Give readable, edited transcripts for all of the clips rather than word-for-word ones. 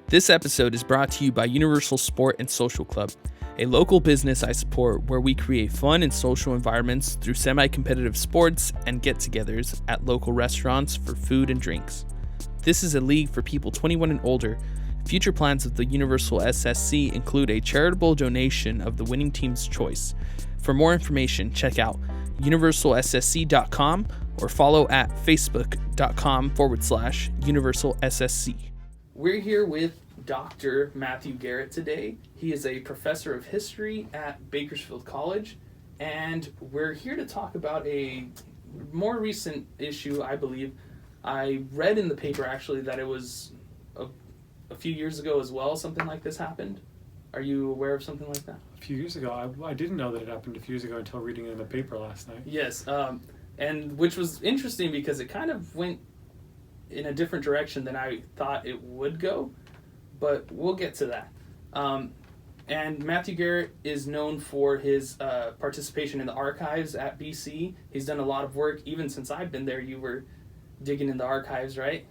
This episode is brought to you by Universal Sport and Social Club, a local business I support where we create fun and social environments through semi-competitive sports and get-togethers at local restaurants for food and drinks. This is a league for people 21 and older. Future plans of the Universal SSC include a charitable donation of the winning team's choice. For more information, check out universalssc.com or follow at facebook.com/universalssc. We're here with Dr. Matthew Garrett today. He is a professor of history at Bakersfield College, and we're here to talk about a more recent issue, I believe. I read in the paper, actually, that it was a few years ago as well, something like this happened. Are you aware of something like that? A few years ago. I didn't know that it happened a few years ago until reading it in the paper last night. Yes, and which was interesting because it kind of went in a different direction than I thought it would go, but we'll get to that. And Matthew Garrett is known for his participation in the archives at BC. He's done a lot of work. Even since I've been there, you were digging in the archives, right?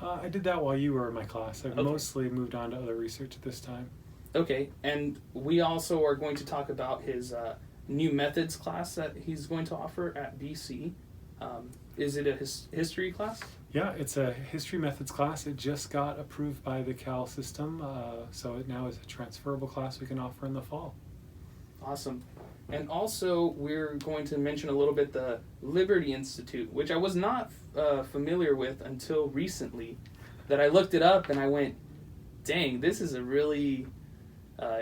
I did that while you were in my class. I've mostly moved on to other research at this time. Okay, and we also are going to talk about his new methods class that he's going to offer at BC. Is it a history class? Yeah, it's a history methods class. It just got approved by the Cal system, so it now is a transferable class we can offer in the fall. Awesome. And also, we're going to mention a little bit the Liberty Institute, which I was not familiar with until recently. That I looked it up and I went, dang, this is a really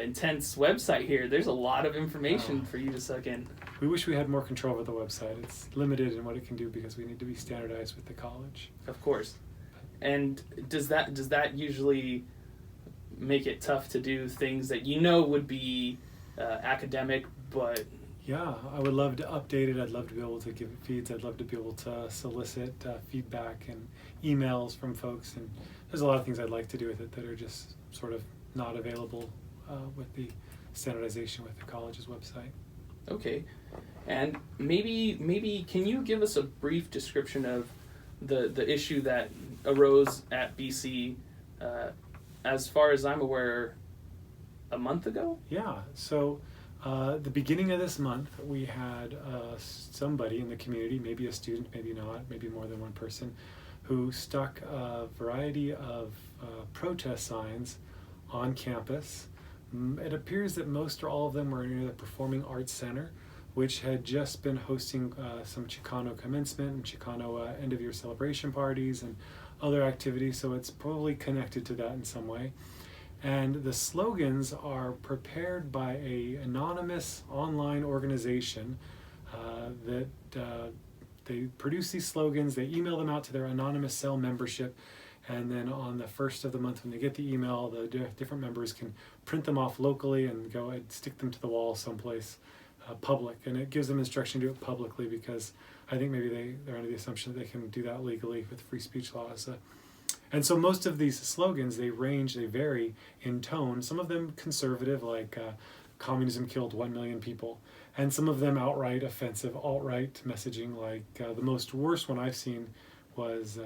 intense website here. There's a lot of information for you to suck in. We wish we had more control over the website. It's limited in what it can do because we need to be standardized with the college. Of course. And does that usually make it tough to do things that you know would be academic, but... Yeah, I would love to update it. I'd love to be able to give it feeds. I'd love to be able to solicit feedback and emails from folks. And there's a lot of things I'd like to do with it that are just sort of not available with the standardization with the college's website. Okay. And maybe can you give us a brief description of the issue that arose at BC, as far as I'm aware, a month ago? Yeah. So the beginning of this month, we had somebody in the community, maybe a student, maybe not, maybe more than one person, who stuck a variety of protest signs on campus. It appears that most or all of them were near the Performing Arts Center, which had just been hosting some Chicano commencement and Chicano end-of-year celebration parties and other activities, so it's probably connected to that in some way. And the slogans are prepared by an anonymous online organization that they produce these slogans, they email them out to their anonymous cell membership, and then on the first of the month when they get the email, the different members can print them off locally and go and stick them to the wall someplace public. And it gives them instruction to do it publicly because I think maybe they're under the assumption that they can do that legally with free speech laws. And so most of these slogans, they vary in tone. Some of them conservative, like communism killed 1 million people. And some of them outright offensive, alt-right messaging, like the most worst one I've seen was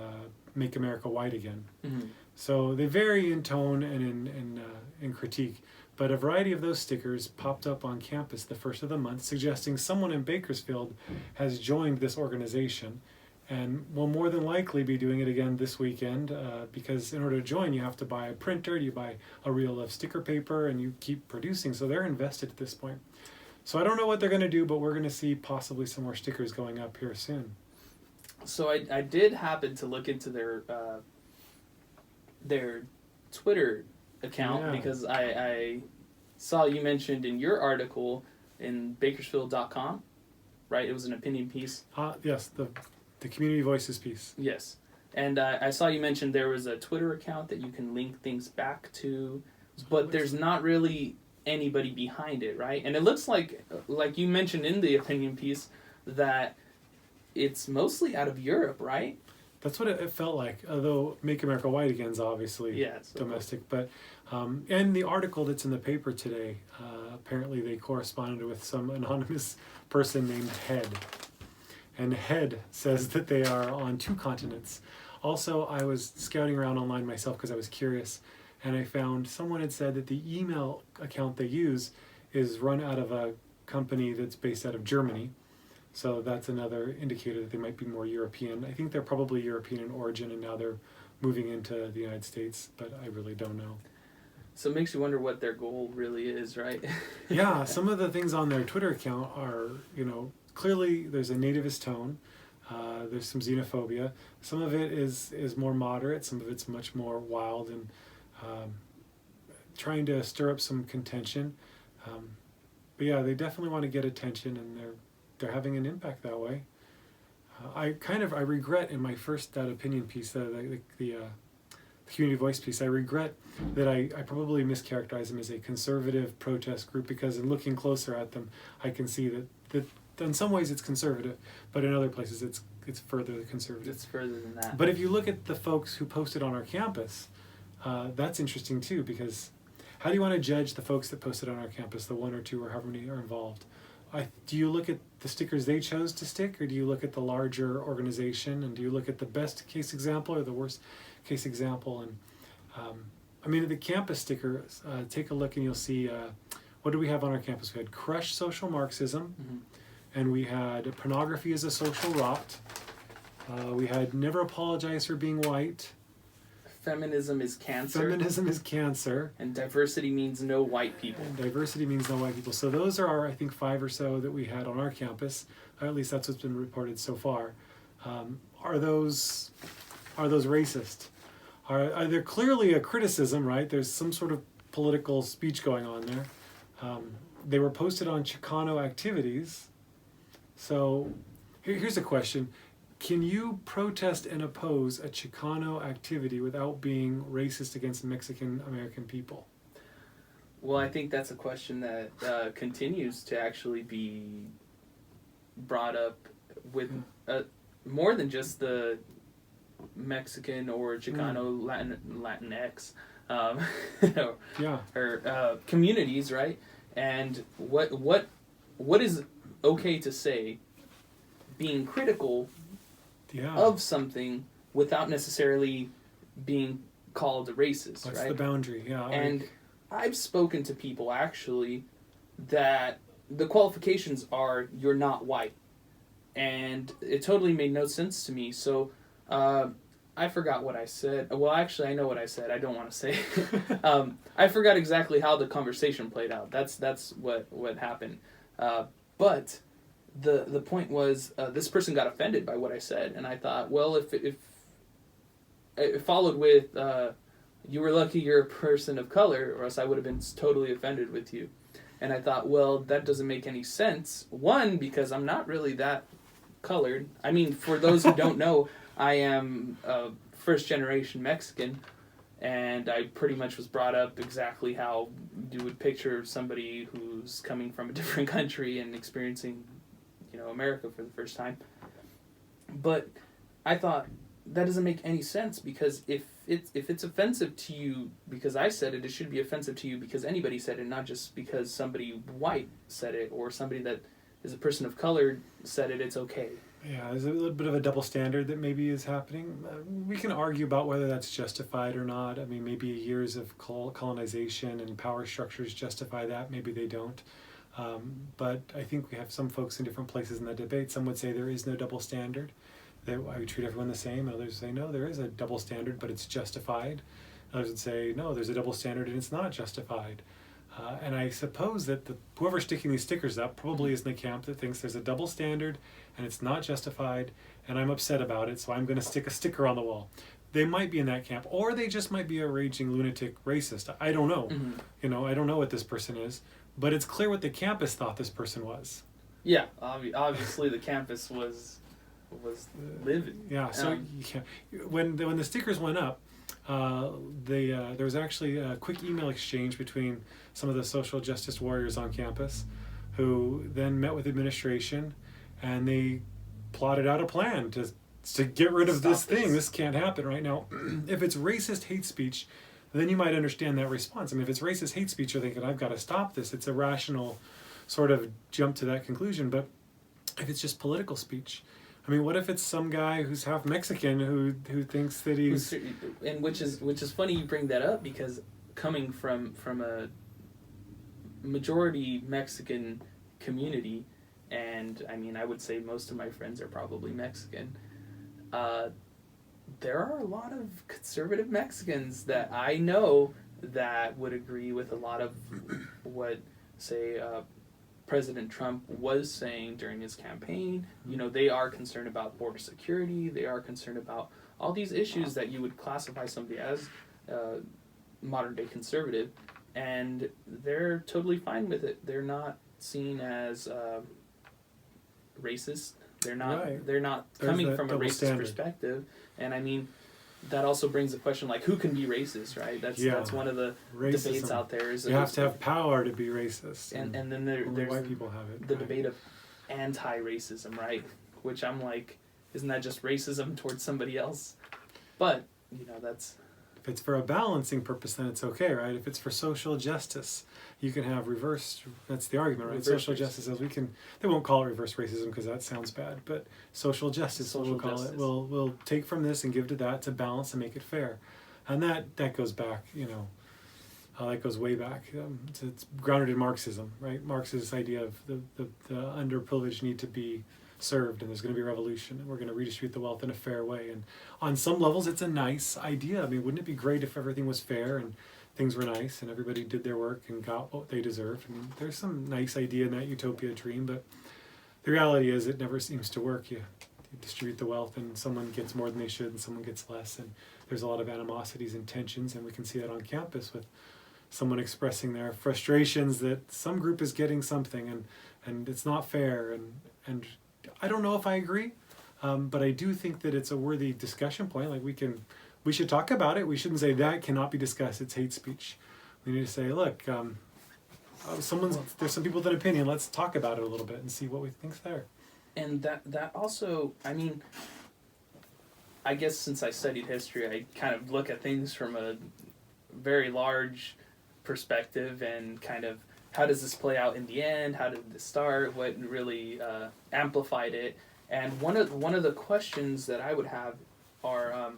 Make America White Again. Mm-hmm. So they vary in tone and in critique. But a variety of those stickers popped up on campus the first of the month, suggesting someone in Bakersfield has joined this organization and will more than likely be doing it again this weekend because in order to join, you have to buy a printer, you buy a reel of sticker paper, and you keep producing. So they're invested at this point. So I don't know what they're going to do, but we're going to see possibly some more stickers going up here soon. So I did happen to look into their Twitter account because I saw you mentioned in your article in Bakersfield.com, right? It was an opinion piece. Yes, the Community Voices piece. Yes. And I saw you mentioned there was a Twitter account that you can link things back to, but there's not really anybody behind it, right? And it looks like you mentioned in the opinion piece, that it's mostly out of Europe, right? That's what it felt like, although Make America White Again is obviously domestic. But and the article that's in the paper today, apparently they corresponded with some anonymous person named Head. And Head says that they are on 2 continents. Also, I was scouting around online myself because I was curious, and I found someone had said that the email account they use is run out of a company that's based out of Germany. So that's another indicator that they might be more European. I think they're probably European in origin, and now they're moving into the United States, but I really don't know. So it makes you wonder what their goal really is, right? Yeah, some of the things on their Twitter account are, clearly there's a nativist tone. There's some xenophobia. Some of it is more moderate. Some of it's much more wild and trying to stir up some contention. But yeah, they definitely want to get attention, and they're having an impact that way. I regret in my first That Opinion piece, the community voice piece, I regret that I probably mischaracterized them as a conservative protest group, because in looking closer at them, I can see that in some ways it's conservative, but in other places it's further conservative. It's further than that. But if you look at the folks who posted on our campus, that's interesting too, because how do you want to judge the folks that posted on our campus, the one or two or however many are involved? Do you look at the stickers they chose to stick, or do you look at the larger organization, and do you look at the best case example or the worst case example? And the campus stickers, take a look and you'll see, what do we have on our campus? We had Crush Social Marxism, and we had Pornography is a Social Rot. We had Never Apologize for Being White. Feminism is cancer. Feminism is cancer. And diversity means no white people. And diversity means no white people. So those are our, I think, 5 or so that we had on our campus. Or at least that's what's been reported so far. Are those racist? Are there clearly a criticism, right? There's some sort of political speech going on there. They were posted on Chicano activities. So here's a question. Can you protest and oppose a Chicano activity without being racist against Mexican American people? Well, I think that's a question that continues to actually be brought up with more than just the Mexican or Chicano Latinx or communities, right? And what is okay to say, being critical of something without necessarily being called racist, What's right? the boundary? Yeah. And I've spoken to people actually that the qualifications are you're not white, and it totally made no sense to me. So I forgot what I said. Well, actually, I know what I said. I don't want to say it. I forgot exactly how the conversation played out. That's what happened. But the point was, this person got offended by what I said, and I thought, well, if it followed with, you were lucky you're a person of color, or else I would have been totally offended with you. And I thought, well, that doesn't make any sense. One, because I'm not really that colored. I mean, for those who don't know, I am a first-generation Mexican, and I pretty much was brought up exactly how you would picture somebody who's coming from a different country and experiencing, America for the first time. But I thought, that doesn't make any sense, because if it's offensive to you because I said it, it should be offensive to you because anybody said it, not just because somebody white said it or somebody that is a person of color said it, it's okay. Yeah, there's a little bit of a double standard that maybe is happening. We can argue about whether that's justified or not. I mean, maybe years of colonization and power structures justify that. Maybe they don't. But I think we have some folks in different places in that debate. Some would say there is no double standard, that I would treat everyone the same. Others say, no, there is a double standard, but it's justified. Others would say, no, there's a double standard and it's not justified. And I suppose that whoever's sticking these stickers up probably is in the camp that thinks there's a double standard and it's not justified, and I'm upset about it, so I'm going to stick a sticker on the wall. They might be in that camp, or they just might be a raging lunatic racist. I don't know. I don't know what this person is, but it's clear what the campus thought this person was. Yeah, obviously the campus was livid. Yeah, so when the stickers went up, there was actually a quick email exchange between some of the social justice warriors on campus, who then met with administration, and they plotted out a plan to get rid of this thing. This can't happen right now. If it's racist hate speech, then you might understand that response. I mean, if it's racist hate speech, you're thinking, I've got to stop this. It's a rational sort of jump to that conclusion. But if it's just political speech, I mean, what if it's some guy who's half Mexican who thinks that he's... And which is funny you bring that up, because coming from a majority Mexican community, and I mean, I would say most of my friends are probably Mexican, there are a lot of conservative Mexicans that I know that would agree with a lot of what, say, President Trump was saying during his campaign. You know, they are concerned about border security. They are concerned about all these issues that you would classify somebody as modern-day conservative, and they're totally fine with it. They're not seen as racist. They're not. Right. They're not coming from a racist perspective. And I mean, that also brings the question, like, who can be racist, right? That's one of the debates out there. Is you have to have power to be racist. And then there's white people have it. The debate of anti-racism, right? Which I'm like, isn't that just racism towards somebody else? But, you know, that's... If it's for a balancing purpose, then it's okay, right? If it's for social justice, you can have reverse, that's the argument, right? Social justice says they won't call it reverse racism because that sounds bad, but social justice, we'll call it. We'll take from this and give to that to balance and make it fair. And that goes back, you know, that goes way back. It's grounded in Marxism, right? Marx's idea of the underprivileged need to be served, and there's going to be a revolution, and we're going to redistribute the wealth in a fair way. And on some levels, it's a nice idea. I mean, wouldn't it be great if everything was fair and things were nice and everybody did their work and got what they deserved? I mean, there's some nice idea in that utopia dream, but the reality is it never seems to work. You distribute the wealth, and someone gets more than they should, and someone gets less, and there's a lot of animosities and tensions, and we can see that on campus with someone expressing their frustrations that some group is getting something, and it's not fair, and I don't know if I agree, but I do think that it's a worthy discussion point. Like, we should talk about it. We shouldn't say that cannot be discussed. It's hate speech. We need to say, look, there's some people with an opinion. Let's talk about it a little bit and see what we think's there. And that also, I mean, I guess since I studied history, I kind of look at things from a very large perspective, and kind of, how does this play out in the end? How did this start? What really amplified it? And one of the questions that I would have are,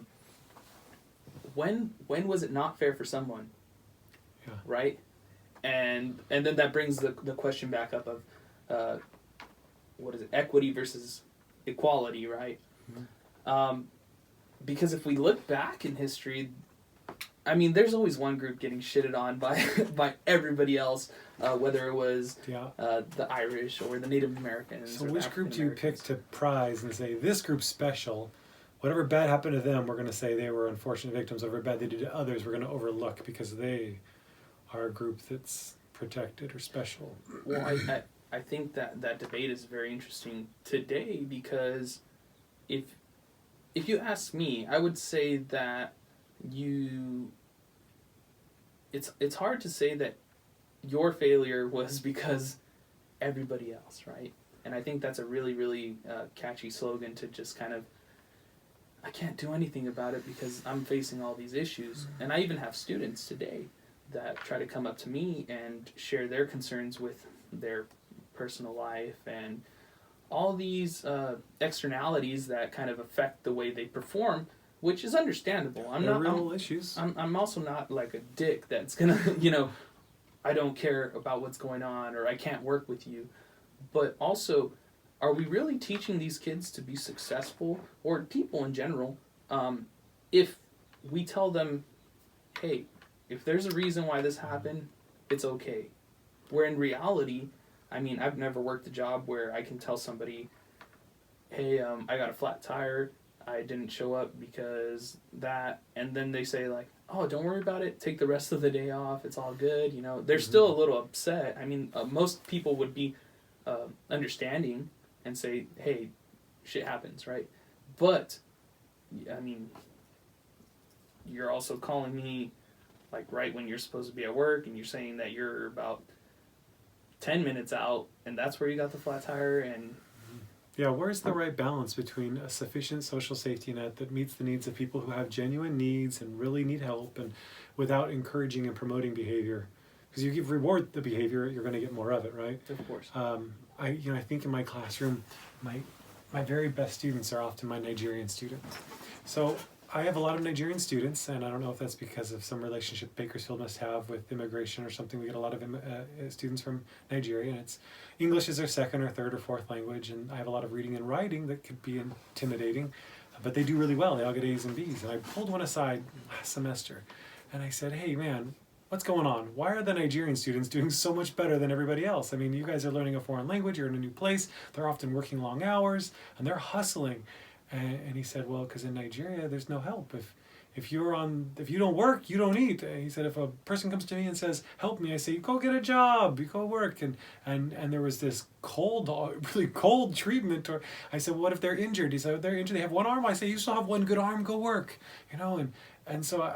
when was it not fair for someone? Yeah. Right? And then that brings the question back up of what is it? Equity versus equality, right? Mm-hmm. Because if we look back in history, I mean, there's always one group getting shitted on by everybody else, whether it was the Irish or the Native Americans. So which group do you pick to prize and say, this group's special? Whatever bad happened to them, we're going to say they were unfortunate victims. Whatever bad they did to others, we're going to overlook because they are a group that's protected or special. Well, I think that debate is very interesting today, because if you ask me, I would say that it's hard to say that your failure was because everybody else, right? And I think that's a really, really catchy slogan to just kind of, I can't do anything about it because I'm facing all these issues. And I even have students today that try to come up to me and share their concerns with their personal life and all these externalities that kind of affect the way they perform, which is understandable. They're real issues. I'm also not like a dick that's gonna, you know, I don't care about what's going on, or I can't work with you. But also, are we really teaching these kids to be successful, or people in general, if we tell them, hey, if there's a reason why this happened, it's okay. Where in reality, I mean, I've never worked a job where I can tell somebody, hey, I got a flat tire, I didn't show up because that, and then they say like, oh, don't worry about it, take the rest of the day off, it's all good, you know. They're still a little upset. I mean, most people would be understanding and say, hey, shit happens, right? But, I mean, you're also calling me, like, right when you're supposed to be at work, and you're saying that you're about 10 minutes out, and that's where you got the flat tire, and... Yeah, where's the right balance between a sufficient social safety net that meets the needs of people who have genuine needs and really need help, and without encouraging and promoting behavior? Because you reward the behavior, you're going to get more of it, right? Of course. I think in my classroom, my very best students are often my Nigerian students. So I have a lot of Nigerian students, and I don't know if that's because of some relationship Bakersfield must have with immigration or something. We get a lot of students from Nigeria, and it's English is their second or third or fourth language, and I have a lot of reading and writing that could be intimidating, but they do really well. They all get A's and B's. And I pulled one aside last semester, and I said, hey man, what's going on? Why are the Nigerian students doing so much better than everybody else? I mean, you guys are learning a foreign language, you're in a new place, they're often working long hours, and they're hustling. And he said, well, because in Nigeria, there's no help. If you don't work, you don't eat. And he said, if a person comes to me and says, help me, I say, go get a job, you go work. And there was this really cold treatment. Or I said, well, what if they're injured? He said, if they're injured, they have one arm. I say, you still have one good arm, go work. And so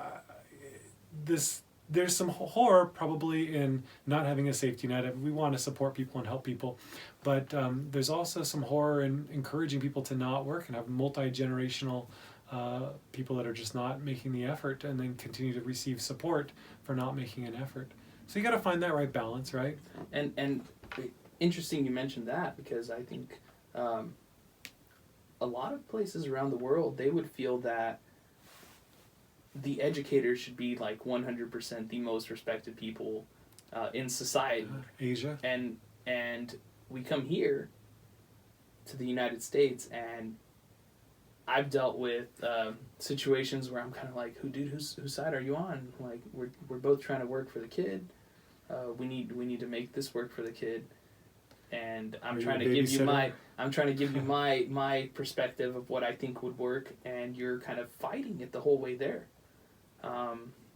there's some horror probably in not having a safety net. We want to support people and help people, but there's also some horror in encouraging people to not work and have multi-generational people that are just not making the effort and then continue to receive support for not making an effort. So you got to find that right balance, right? And interesting you mentioned that, because I think a lot of places around the world, they would feel that the educators should be like 100% the most respected people in society. Asia. And we come here to the United States, and I've dealt with situations where I'm kind of like, whose side are you on? Like, we're both trying to work for the kid. We need to make this work for the kid. And I'm trying to give you my perspective of what I think would work, and you're kind of fighting it the whole way there.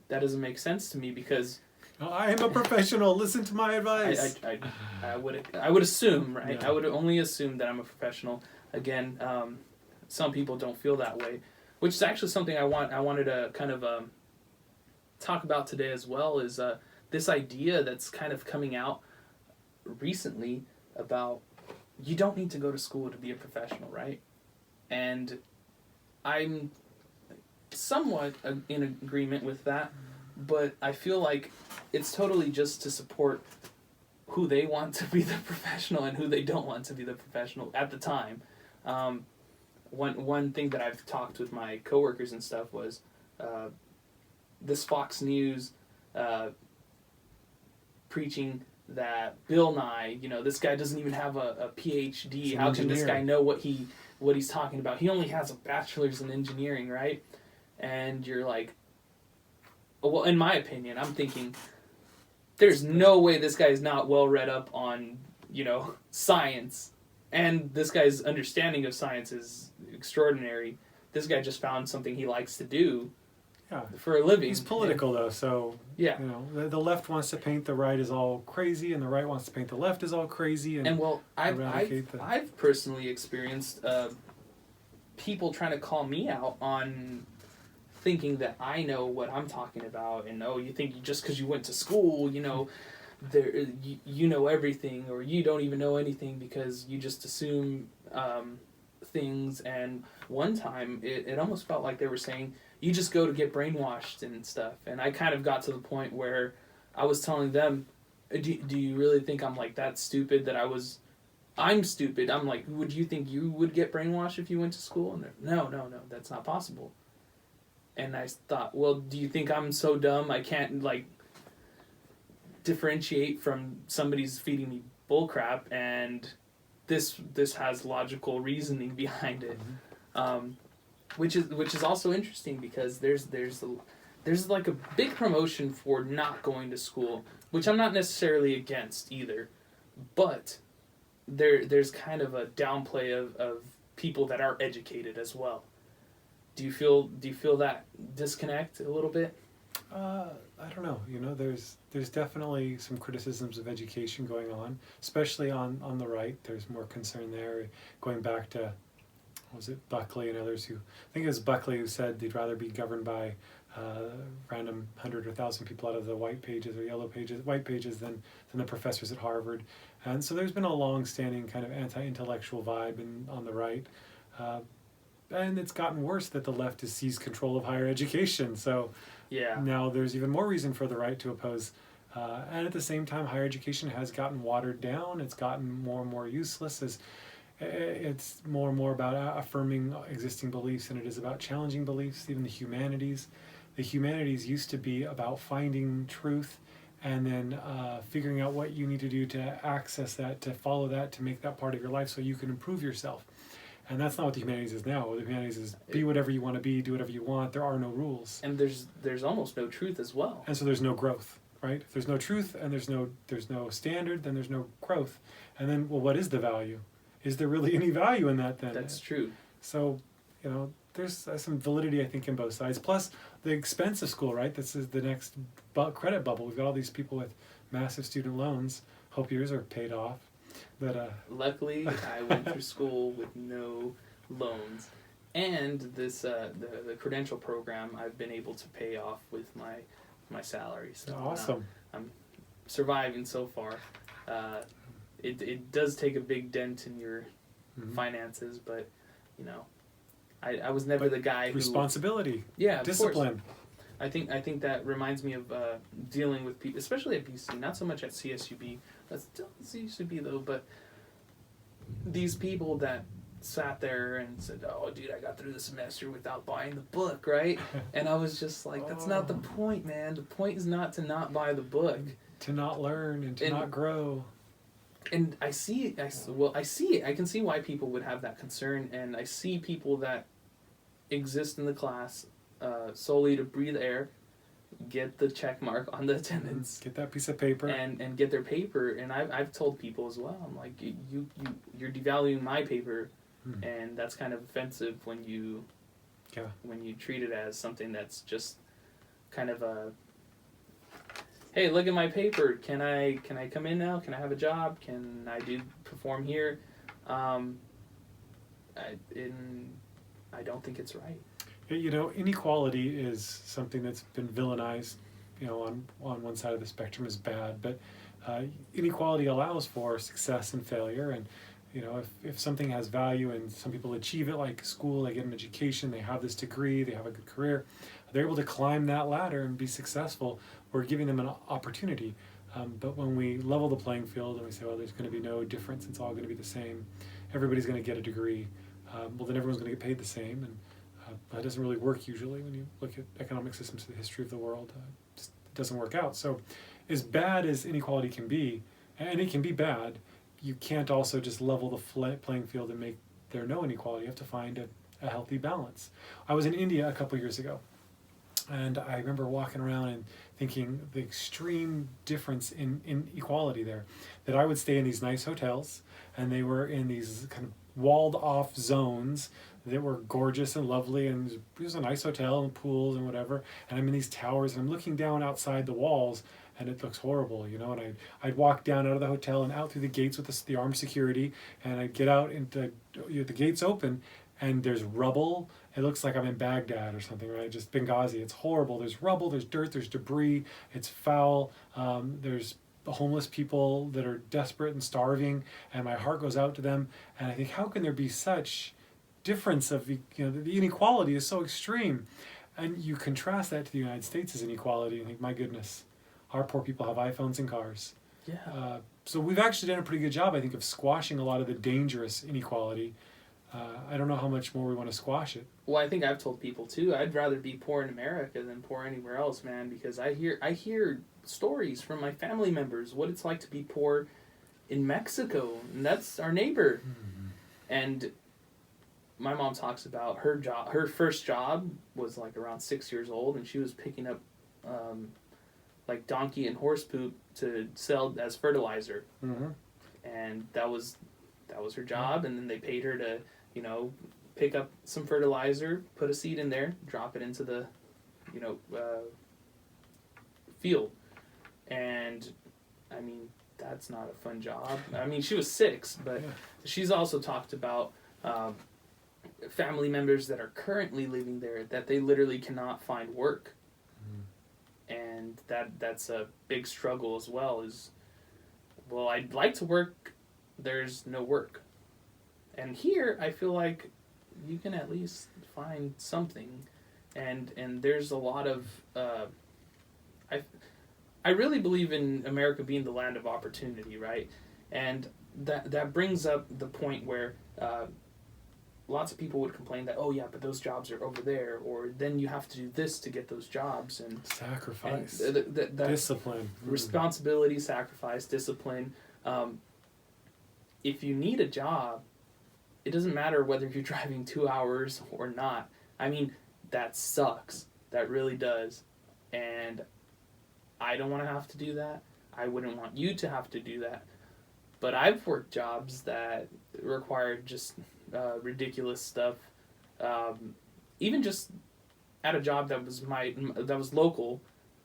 That doesn't make sense to me, because I am a professional. Listen to my advice. I would assume, right? Yeah. I would only assume that I'm a professional. Again, some people don't feel that way, which is actually something I wanted to kind of talk about today as well. Is this idea that's kind of coming out recently about you don't need to go to school to be a professional, right? And I'm somewhat in agreement with that, but I feel like it's totally just to support who they want to be the professional and who they don't want to be the professional at the time. One thing that I've talked with my coworkers and stuff was this Fox News preaching that Bill Nye, this guy doesn't even have a PhD. How can this guy know what he's talking about? He only has a bachelor's in engineering, right? And you're like, well, in my opinion, I'm thinking, there's no way this guy's not well read up on, science. And this guy's understanding of science is extraordinary. This guy just found something he likes to do for a living. He's political, though, so yeah. The left wants to paint the right as all crazy, and the right wants to paint the left as all crazy. And well, I've personally experienced people trying to call me out on thinking that I know what I'm talking about, and you think just because you went to school, you know everything, or you don't even know anything because you just assume things. And one time it almost felt like they were saying you just go to get brainwashed and stuff, and I kind of got to the point where I was telling them, do you really think I'm like that stupid that I'm stupid? I'm like, would you think you would get brainwashed if you went to school? And they're, no, that's not possible. And I thought, well, do you think I'm so dumb I can't differentiate from somebody's feeding me bullcrap, and this has logical reasoning behind it, which is also interesting, because there's like a big promotion for not going to school, which I'm not necessarily against either, but there's kind of a downplay of people that are educated as well. Do you feel that disconnect a little bit? I don't know. There's definitely some criticisms of education going on, especially on the right. There's more concern there. Going back to, was it Buckley and others I think it was Buckley who said they'd rather be governed by random 100 or 1,000 people out of the white pages than the professors at Harvard. And so there's been a long-standing kind of anti-intellectual vibe on the right. And it's gotten worse that the left has seized control of higher education. So now there's even more reason for the right to oppose. And at the same time, higher education has gotten watered down. It's gotten more and more useless. It's more and more about affirming existing beliefs than it is about challenging beliefs. Even the humanities used to be about finding truth and then figuring out what you need to do to access that, to follow that, to make that part of your life so you can improve yourself. And that's not what the humanities is now. The humanities is be whatever you want to be, do whatever you want. There are no rules. And there's almost no truth as well. And so there's no growth, right? If there's no truth and there's no standard, then there's no growth. And then, well, what is the value? Is there really any value in that then? That's true. So, there's some validity, I think, in both sides. Plus, the expense of school, right? This is the next credit bubble. We've got all these people with massive student loans. Hope yours are paid off. But luckily, I went through school with no loans, and this the credential program I've been able to pay off with my salary. So awesome. I'm surviving so far. It does take a big dent in your finances, but I was never the guy who responsibility. Yeah, discipline. I think that reminds me of dealing with people, especially at BC, not so much at CSUB. That's still CSUB though, but these people that sat there and said, "Oh, dude, I got through the semester without buying the book," right? And I was just like, "That's not the point, man. The point is not to not buy the book, to not learn and to not grow." And I see it. I can see why people would have that concern, and I see people that exist in the class solely to breathe air, get the check mark on the attendance, get that piece of paper, and get their paper. And I've told people as well. I'm like, you're devaluing my paper, and that's kind of offensive when you treat it as something that's just kind of a, hey, look at my paper. Can I come in now? Can I have a job? Can I perform here? I don't think it's right. Inequality is something that's been villainized, on one side of the spectrum as bad, but inequality allows for success and failure. And if something has value and some people achieve it, like school, they get an education, they have this degree, they have a good career, they're able to climb that ladder and be successful. We're giving them an opportunity. But when we level the playing field and we say, well, there's going to be no difference, it's all going to be the same, everybody's going to get a degree, well, then everyone's going to get paid the same. And that doesn't really work usually when you look at economic systems in the history of the world. It doesn't work out. So as bad as inequality can be, and it can be bad, you can't also just level the playing field and make there no inequality. You have to find a healthy balance. I was in India a couple years ago, and I remember walking around and thinking the extreme difference in equality there. That I would stay in these nice hotels, and they were in these kind of walled off zones that were gorgeous and lovely, and it was a nice hotel and pools and whatever, and I'm in these towers and I'm looking down outside the walls and it looks horrible, and I'd walk down out of the hotel and out through the gates with the armed security, and I'd get out into the gates open and there's rubble. It looks like I'm in Baghdad or something, right? Just Benghazi. It's horrible. There's rubble, there's dirt, there's debris, it's foul, there's homeless people that are desperate and starving, and my heart goes out to them, and I think, how can there be such difference of the inequality is so extreme? And you contrast that to the United States' inequality and think, my goodness, our poor people have iPhones and cars. Yeah. So we've actually done a pretty good job, I think, of squashing a lot of the dangerous inequality. I don't know how much more we want to squash it. Well, I think I've told people too, I'd rather be poor in America than poor anywhere else, man, because I hear stories from my family members what it's like to be poor in Mexico, and that's our neighbor. And my mom talks about her job. Her first job was like around 6 years old, and she was picking up like donkey and horse poop to sell as fertilizer. And that was her job. And then they paid her to pick up some fertilizer, put a seed in there, drop it into the field. And I mean, that's not a fun job. I mean, she was 6, but she's also talked about family members that are currently living there that they literally cannot find work. And that's a big struggle as well. Well, I'd like to work, there's no work. And here I feel like you can at least find something, and there's a lot of I really believe in America being the land of opportunity, right? And that brings up the point where lots of people would complain that, oh yeah, but those jobs are over there, or then you have to do this to get those jobs, and sacrifice, that discipline, responsibility, sacrifice, discipline. If you need a job, it doesn't matter whether you're driving 2 hours or not. I mean, that sucks. That really does. And I don't want to have to do that. I wouldn't want you to have to do that. But I've worked jobs that required just ridiculous stuff. Even just at a job that was local,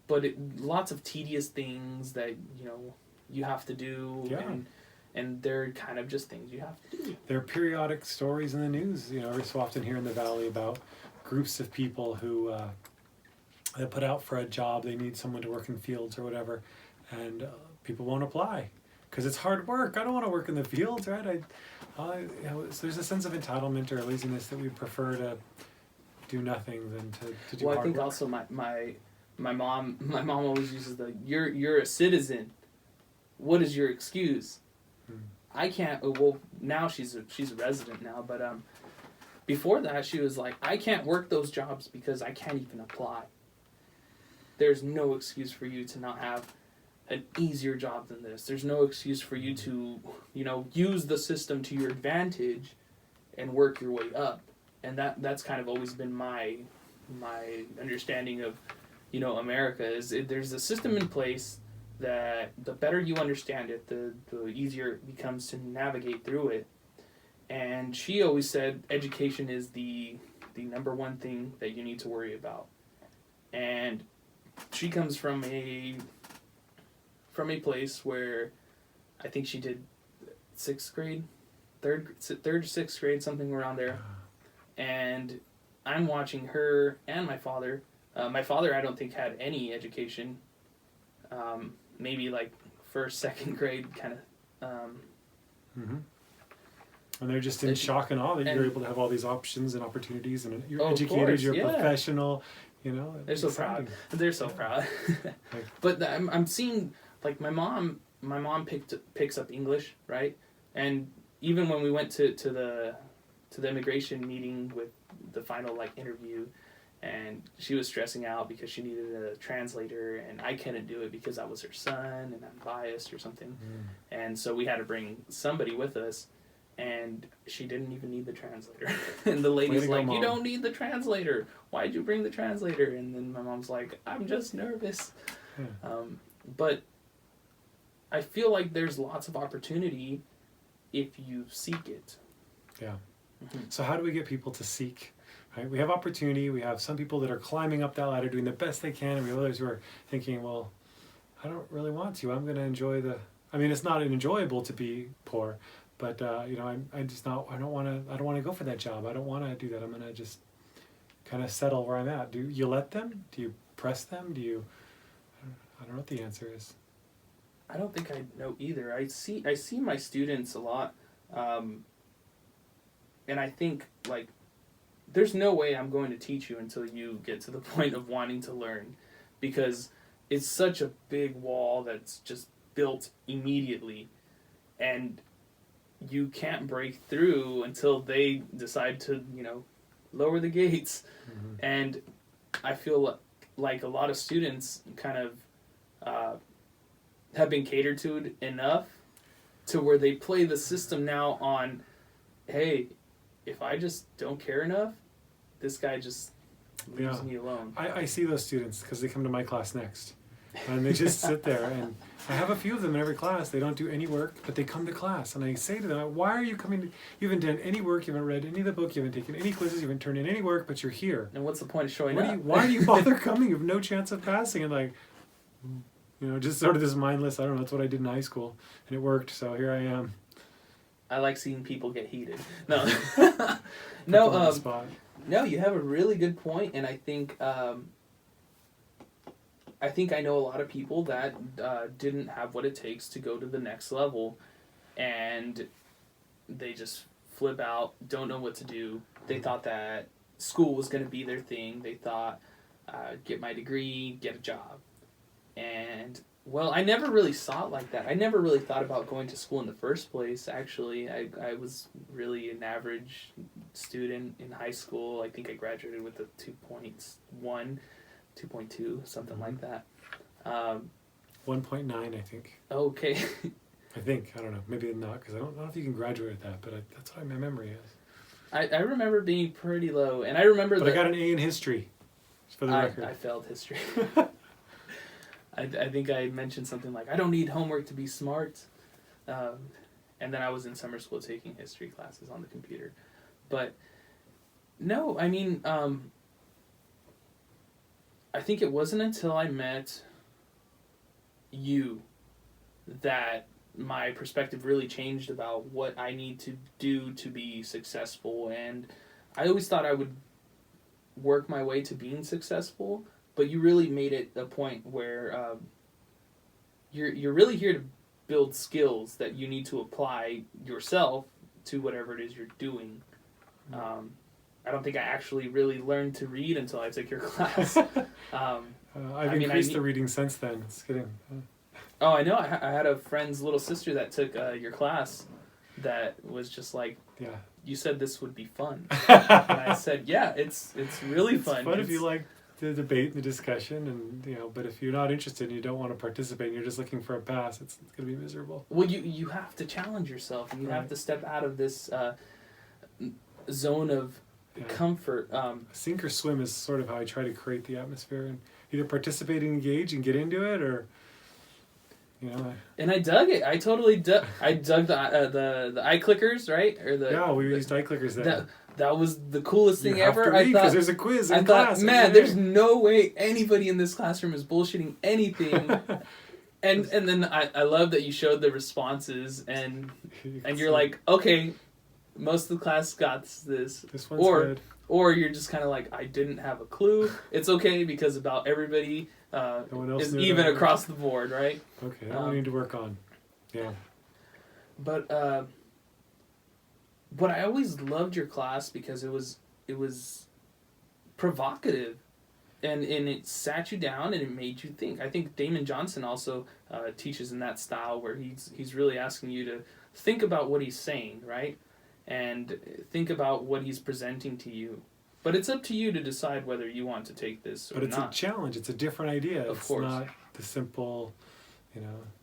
but lots of tedious things that you have to do. Yeah. And they're kind of just things you have to do. There are periodic stories in the news, every so often here in the Valley about groups of people who they put out for a job. They need someone to work in fields or whatever, and people won't apply because it's hard work. I don't want to work in the fields, right? So there's a sense of entitlement or laziness that we prefer to do nothing than to do hard work. Well, I think also my mom always uses you're a citizen. What is your excuse? I can't. Well, now she's a resident now, but before that she was like, I can't work those jobs because I can't even apply. There's no excuse for you to not have an easier job than this. There's no excuse for you to, use the system to your advantage and work your way up. And that's kind of always been my understanding of, America is there's a system in place that the better you understand it, the easier it becomes to navigate through it. And she always said education is the number one thing that you need to worry about. And she comes from a place where I think she did 6th grade, third or 6th grade, something around there. And I'm watching her and my father. My father, I don't think, had any education. Maybe like 1st, 2nd grade kind of. And they're just in shock and awe that you're able to have all these options and opportunities, and you're educated, you're professional. They're so proud. They're so proud. But I'm seeing, like, my mom picks up English, right? And even when we went to the immigration meeting with the final interview, and she was stressing out because she needed a translator, and I couldn't do it because I was her son and I'm biased or something. And so we had to bring somebody with us, and she didn't even need the translator. And the lady's like, you don't need the translator. Why'd you bring the translator? And then my mom's like, I'm just nervous. But I feel like there's lots of opportunity if you seek it. Yeah. So how do we get people to seek? Right? We have opportunity. We have some people that are climbing up that ladder, doing the best they can, and we have others who are thinking, well, I don't really want to. I'm going to enjoy it's not enjoyable to be poor, but I don't want to go for that job. I don't want to do that. I'm going to just kind of settle where I'm at. Do you let them? Do you press them? I don't know what the answer is. I don't think I know either. I see my students a lot, and I think, there's no way I'm going to teach you until you get to the point of wanting to learn, because it's such a big wall that's just built immediately, and you can't break through until they decide to, lower the gates. And I feel like a lot of students kind of have been catered to enough to where they play the system now on, hey, if I just don't care enough, this guy just leaves me alone. I see those students because they come to my class next. And they just sit there. And I have a few of them in every class. They don't do any work, but they come to class. And I say to them, why are you coming? You haven't done any work. You haven't read any of the book. You haven't taken any quizzes. You haven't turned in any work, but you're here. And what's the point of showing up? Why do you bother coming? You have no chance of passing. And just sort of this mindless, I don't know, that's what I did in high school. And it worked, so here I am. I like seeing people get heated. No. No, you have a really good point, and I think I know a lot of people that didn't have what it takes to go to the next level, and they just flip out, don't know what to do. They thought that school was going to be their thing. They thought, get my degree, get a job. And, well, I never really saw it like that. I never really thought about going to school in the first place, actually. I was really an average student in high school. I think I graduated with a 2.1, 2.2, something like that. 1.9, I think. Okay. I think. I don't know. Maybe not, because I don't know if you can graduate with that, but that's what my memory is. I remember being pretty low, and I remember But I got an A in history, just for the record. I failed history. I think I mentioned something like, I don't need homework to be smart. And then I was in summer school taking history classes on the computer. But, no, I mean, I think it wasn't until I met you that my perspective really changed about what I need to do to be successful. And I always thought I would work my way to being successful, but you really made it a point where you're really here to build skills that you need to apply yourself to whatever it is you're doing. I don't think I actually really learned to read until I took your class. I've increased the reading since then. Just kidding. Oh, I know. I had a friend's little sister that took your class that was just like, yeah, you said this would be fun. And I said, yeah, it's really fun. It's fun if you like the debate and the discussion, and but if you're not interested and you don't want to participate and you're just looking for a pass, it's going to be miserable. Well, you have to challenge yourself. You have to step out of this zone of comfort. Sink or swim is sort of how I try to create the atmosphere, and either participate and engage and get into it, or and I dug it. I totally dug. I dug the eye clickers, right? Or we used eye clickers then. That was the coolest thing ever. I thought there's a quiz in class. Man, there's no way anybody in this classroom is bullshitting anything. and then I love that you showed the responses and you're like, okay, most of the class got this. This one's good. Or you're just kind of like, I didn't have a clue. It's okay because about everybody no one else is even across the board, right? Okay, that we need to work on. Yeah. But I always loved your class because it was provocative, and it sat you down and it made you think. I think Damon Johnson also teaches in that style where he's really asking you to think about what he's saying, right? And think about what he's presenting to you. But it's up to you to decide whether you want to take this or not. But it's a challenge. It's a different idea. Of course. It's not the simple,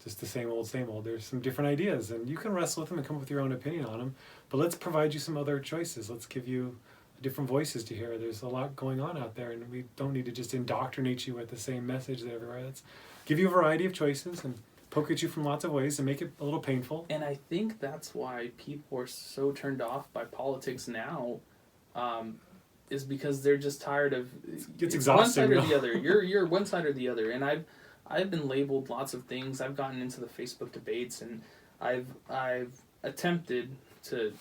just the same old, same old. There's some different ideas, and you can wrestle with them and come up with your own opinion on them. But let's provide you some other choices. Let's give you different voices to hear. There's a lot going on out there, and we don't need to just indoctrinate you with the same message that everywhere. Let's give you a variety of choices and poke at you from lots of ways and make it a little painful. And I think that's why people are so turned off by politics now, is because they're just tired of it's exhausting. One side or the other. You're one side or the other. And I've been labeled lots of things. I've gotten into the Facebook debates, and I've attempted to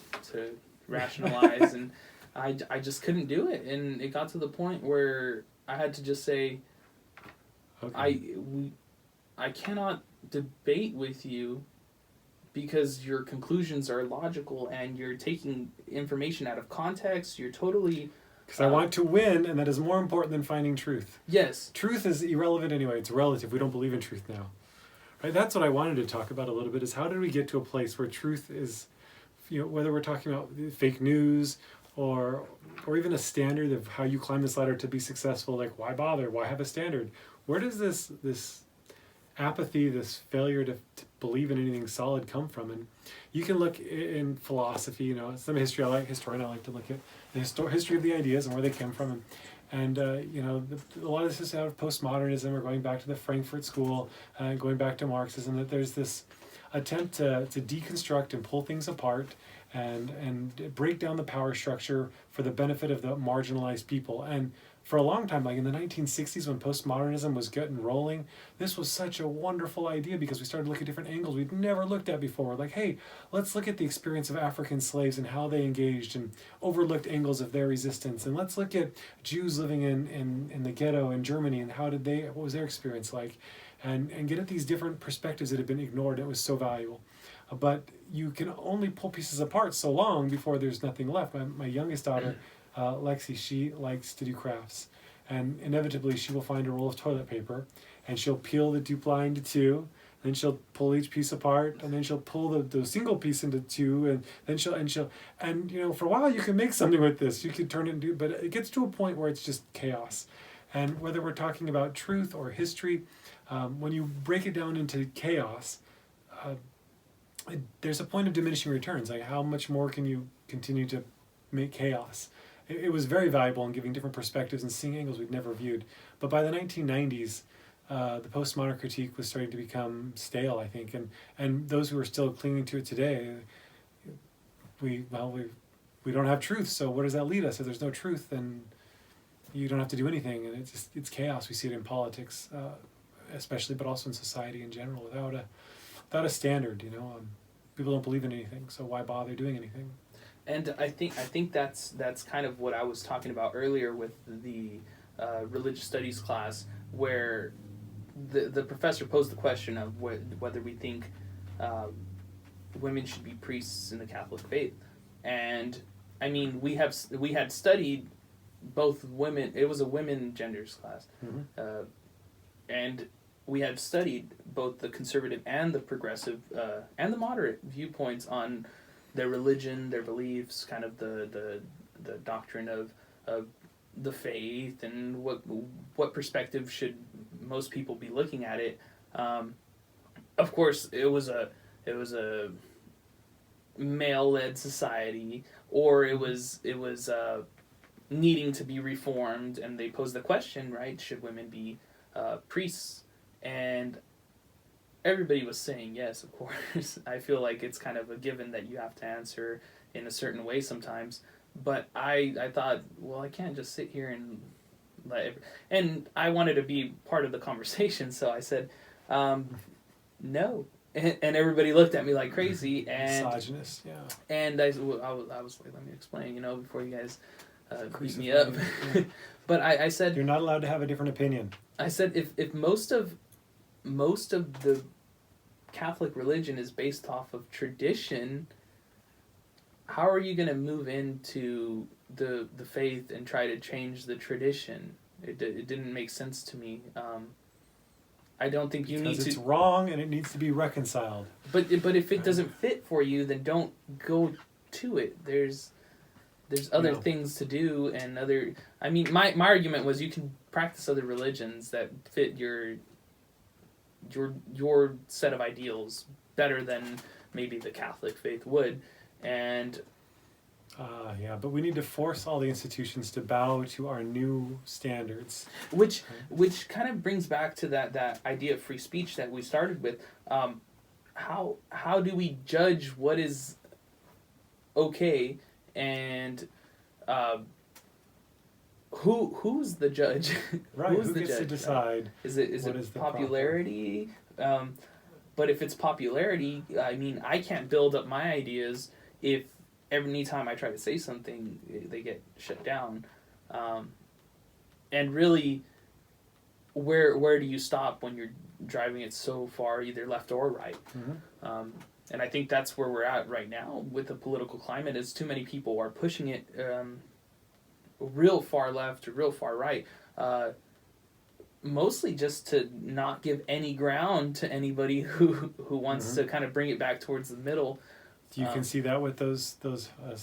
rationalize, and I just couldn't do it. And it got to the point where I had to just say, okay. I cannot debate with you because your conclusions are illogical and you're taking information out of context. You're totally... Because I want to win, and that is more important than finding truth. Yes. Truth is irrelevant anyway. It's relative. We don't believe in truth now. Right? That's what I wanted to talk about a little bit, is how did we get to a place where truth is, whether we're talking about fake news or even a standard of how you climb this ladder to be successful, like why bother? Why have a standard? Where does this apathy, this failure to believe in anything solid come from? And you can look in philosophy, some historian I like to look at the history of the ideas and where they came from. And a lot of this is out of postmodernism, or going back to the Frankfurt School, going back to Marxism, that there's this attempt to deconstruct and pull things apart and break down the power structure for the benefit of the marginalized people. And for a long time, like in the 1960s when postmodernism was getting rolling, this was such a wonderful idea because we started looking at different angles we'd never looked at before. Like, hey, let's look at the experience of African slaves and how they engaged and overlooked angles of their resistance. And let's look at Jews living in the ghetto in Germany and what was their experience like? And get at these different perspectives that have been ignored. It was so valuable. But you can only pull pieces apart so long before there's nothing left. My youngest daughter, Lexi, she likes to do crafts. and inevitably she will find a roll of toilet paper, and she'll peel the 2 ply into 2, then she'll pull each piece apart, and then she'll pull the single piece into 2, and then she'll for a while you can make something with this. You can turn it into, but it gets to a point where it's just chaos. And whether we're talking about truth or history, when you break it down into chaos, there's a point of diminishing returns. Like, how much more can you continue to make chaos? It was very valuable in giving different perspectives and seeing angles we'd never viewed. But by the 1990s, the postmodern critique was starting to become stale, I think, and those who are still clinging to it today, we don't have truth. So where does that lead us? If there's no truth, then you don't have to do anything, and it's chaos. We see it in politics, especially, but also in society in general. Without a standard, people don't believe in anything. So why bother doing anything? And I think that's kind of what I was talking about earlier with the religious studies class, where the professor posed the question of whether we think women should be priests in the Catholic faith. And I mean, we had studied both women. It was a women genders class, and we had studied both the conservative and the progressive and the moderate viewpoints on their religion, their beliefs, kind of the doctrine of the faith, and what perspective should most people be looking at it. Of course, it was a male-led society, or it was needing to be reformed, and they posed the question, right? Should women be priests? And everybody was saying yes, of course. I feel like it's kind of a given that you have to answer in a certain way sometimes. But I thought, well, I can't just sit here and and I wanted to be part of the conversation, so I said, no. And everybody looked at me like crazy. And misogynist, yeah. And I was like, let me explain, before you guys beat me up. But I said, you're not allowed to have a different opinion. I said, if most of the Catholic religion is based off of tradition, how are you going to move into the faith and try to change the tradition? It didn't make sense to me. I don't think you need to. Because it's wrong and it needs to be reconciled. But if it doesn't fit for you, then don't go to it. There's other things to do, and other. I mean, my argument was you can practice other religions that fit your set of ideals better than maybe the Catholic faith would, and. But we need to force all the institutions to bow to our new standards. Which kind of brings back to that idea of free speech that we started with. How do we judge what is okay, and who's the judge? Right. Who gets to decide? Right? Is it popularity? But if it's popularity, I mean, I can't build up my ideas if every time I try to say something, they get shut down. And really, where do you stop when you're driving it so far, either left or right? Mm-hmm. And I think that's where we're at right now with the political climate, is too many people are pushing it real far left or real far right, mostly just to not give any ground to anybody who wants to kind of bring it back towards the middle. You can see that with those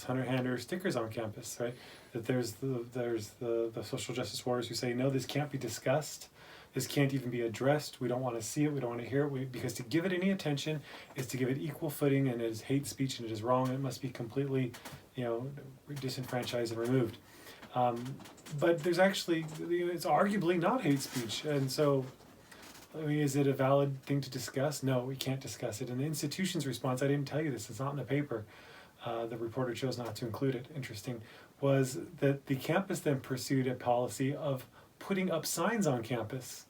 Hunter-Hander stickers on campus, right? That there's the social justice warriors who say, no, this can't be discussed. This can't even be addressed. We don't want to see it. We don't want to hear it. Because to give it any attention is to give it equal footing, and it is hate speech, and it is wrong. It must be completely, disenfranchised and removed. But there's actually, it's arguably not hate speech. And so, I mean, is it a valid thing to discuss? No, we can't discuss it. And the institution's response, I didn't tell you this, it's not in the paper. The reporter chose not to include it, interesting, was that the campus then pursued a policy of putting up signs on campus.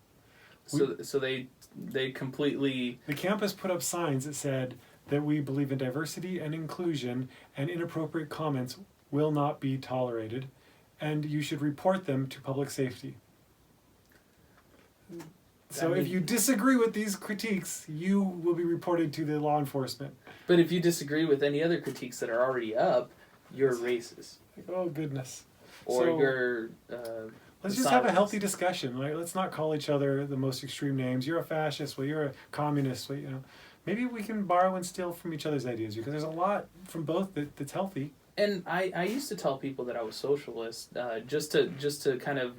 So they completely... The campus put up signs that said that we believe in diversity and inclusion, and inappropriate comments will not be tolerated, and you should report them to public safety. So if you disagree with these critiques, you will be reported to the law enforcement. But if you disagree with any other critiques that are already up, you're racist. Oh, goodness. Or you're... Let's just have a healthy discussion. Like, let's not call each other the most extreme names. You're a fascist. Well, you're a communist. Well, maybe we can borrow and steal from each other's ideas, because there's a lot from both that's healthy. And I used to tell people that I was socialist, just to kind of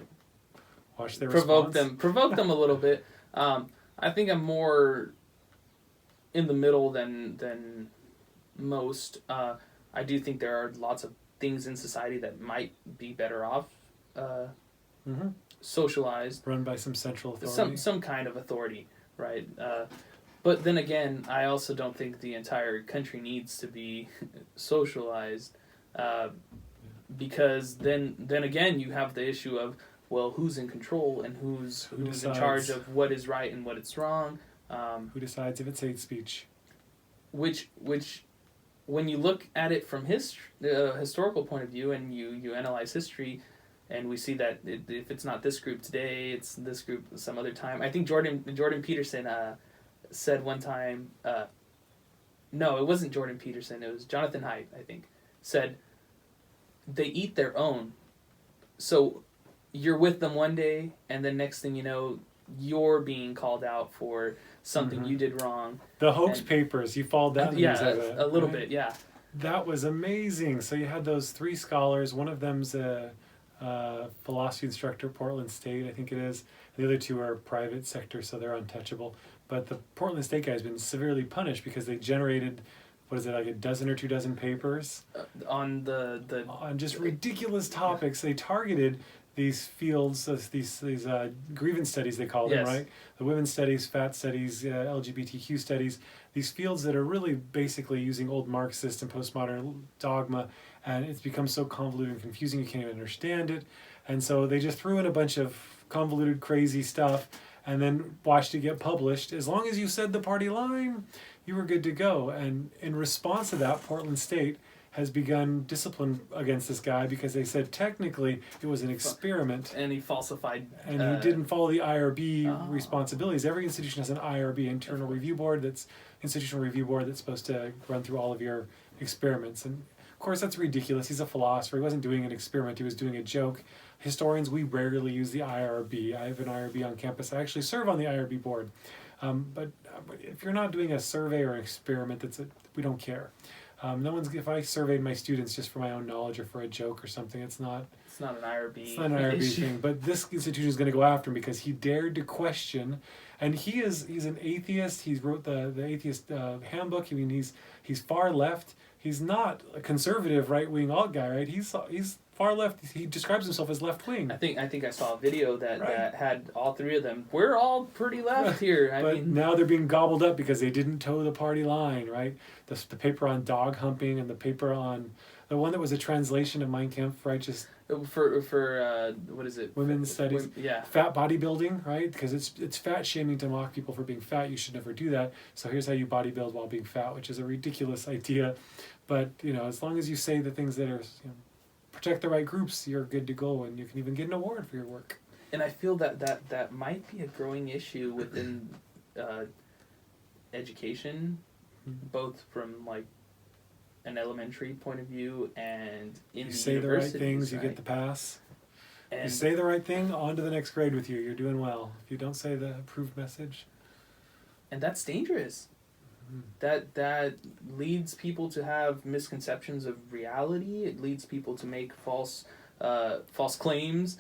watch their provoke response. them a little bit. I think I'm more in the middle than most. I do think there are lots of things in society that might be better off socialized, run by some central authority, some kind of authority, right? But then again, I also don't think the entire country needs to be socialized, because then again you have the issue of, well, who's in control and who's in charge of what is right and what is wrong. Who decides if it's hate speech? Which when you look at it from historical point of view, and you analyze history, and we see that if it's not this group today, it's this group some other time. I think Jordan Peterson said one time, no, it wasn't Jordan Peterson, it was Jonathan Haidt, I think, said they eat their own. So you're with them one day, and then next thing you know, you're being called out for something you did wrong. The hoax papers, you fall down. A little bit, yeah. That was amazing. So you had those 3 scholars. One of them's a philosophy instructor at Portland State, I think it is. The other 2 are private sector, so they're untouchable. But the Portland State guy has been severely punished because they generated, what is it, like a dozen or 2 dozen papers on on just ridiculous topics. They targeted these fields, these grievance studies, they call them, right? The women's studies, fat studies, LGBTQ studies, these fields that are really basically using old Marxist and postmodern dogma, and it's become so convoluted and confusing you can't even understand it. And so they just threw in a bunch of convoluted, crazy stuff and then watched it get published. As long as you said the party line, you were good to go. And in response to that, Portland State has begun discipline against this guy because they said technically it was an experiment. And he falsified. And he didn't follow the IRB responsibilities. Every institution has an IRB, internal review board, institutional review board that's supposed to run through all of your experiments. And of course that's ridiculous. He's a philosopher. He wasn't doing an experiment. He was doing a joke. Historians, we rarely use the IRB. I have an IRB on campus. I actually serve on the IRB board. But if you're not doing a survey or an experiment, we don't care. If I surveyed my students just for my own knowledge or for a joke or something, it's not an IRB. It's not an IRB thing. But this institution is going to go after him because he dared to question, and he's an atheist. He wrote the atheist handbook. I mean, he's far left. He's not a conservative right wing alt guy, right? He's far left. He describes himself as left wing. I think I saw a video that had all 3 of them. We're all pretty left here. I mean, now they're being gobbled up because they didn't toe the party line, right? The paper on dog humping and the paper on the one that was a translation of Mein Kampf, right? Just for what is it? Women's studies. Yeah. Fat bodybuilding, right? Because it's fat shaming to mock people for being fat. You should never do that. So here's how you bodybuild while being fat, which is a ridiculous idea. But as long as you say the things that are protect the right groups, you're good to go, and you can even get an award for your work. And I feel that might be a growing issue within education, both from like an elementary point of view and in you the say the right things, you get the pass. And you say the right thing, on to the next grade with you. You're doing well. If you don't say the approved message, and that's dangerous. That leads people to have misconceptions of reality. It leads people to make false claims,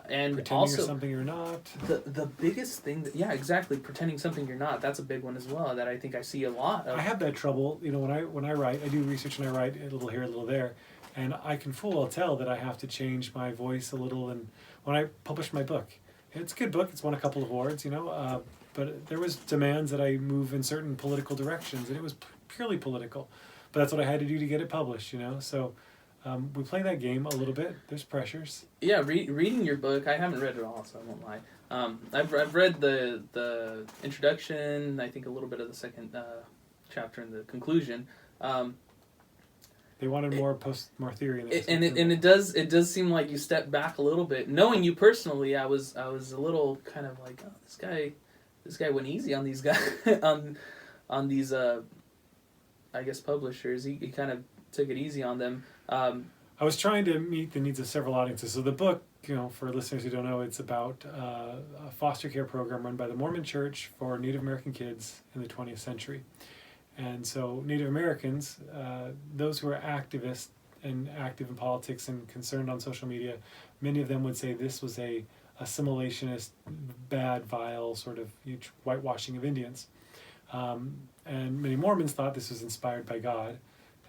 and pretending also you're something you're not. The biggest thing exactly, pretending something you're not. That's a big one as well that I think I see a lot of. I have that trouble. When I write, I do research and I write a little here, a little there, and I can full well tell that I have to change my voice a little. And when I published my book, it's a good book. It's won a couple of awards, but there was demands that I move in certain political directions, and it was purely political. But that's what I had to do to get it published, So we play that game a little bit. There's pressures. Yeah, reading your book, I haven't read it all, so I won't lie. I've read the introduction, I think a little bit of the second chapter and the conclusion. They wanted more theory in it. And it does seem like you stepped back a little bit. Knowing you personally, I was a little kind of like, oh, this guy went easy on these guys on these I guess publishers. He kind of took it easy on them. I was trying to meet the needs of several audiences. So the book for listeners who don't know, it's about a foster care program run by the Mormon Church for Native American kids in the 20th century. And so Native Americans, those who are activists and active in politics and concerned on social media, many of them would say this was a assimilationist, bad, vile sort of whitewashing of Indians. And many Mormons thought this was inspired by God.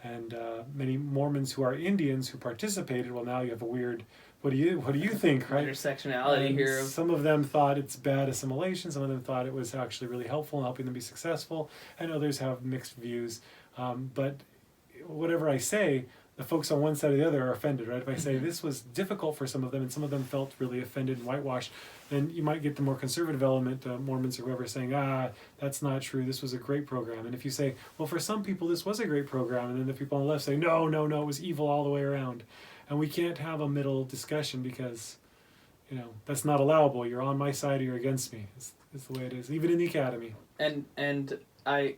And many Mormons who are Indians who participated, well, now you have a weird, what do you think, right? Intersectionality here. Some of them thought it's bad assimilation. Some of them thought it was actually really helpful in helping them be successful. And others have mixed views. But whatever I say, the folks on one side or the other are offended, right? If I say this was difficult for some of them and some of them felt really offended and whitewashed, then you might get the more conservative element, Mormons or whoever, saying, that's not true, this was a great program. And if you say, well, for some people this was a great program, and then the people on the left say, no, it was evil all the way around. And we can't have a middle discussion because, that's not allowable. You're on my side or you're against me. It's the way it is, even in the academy. And I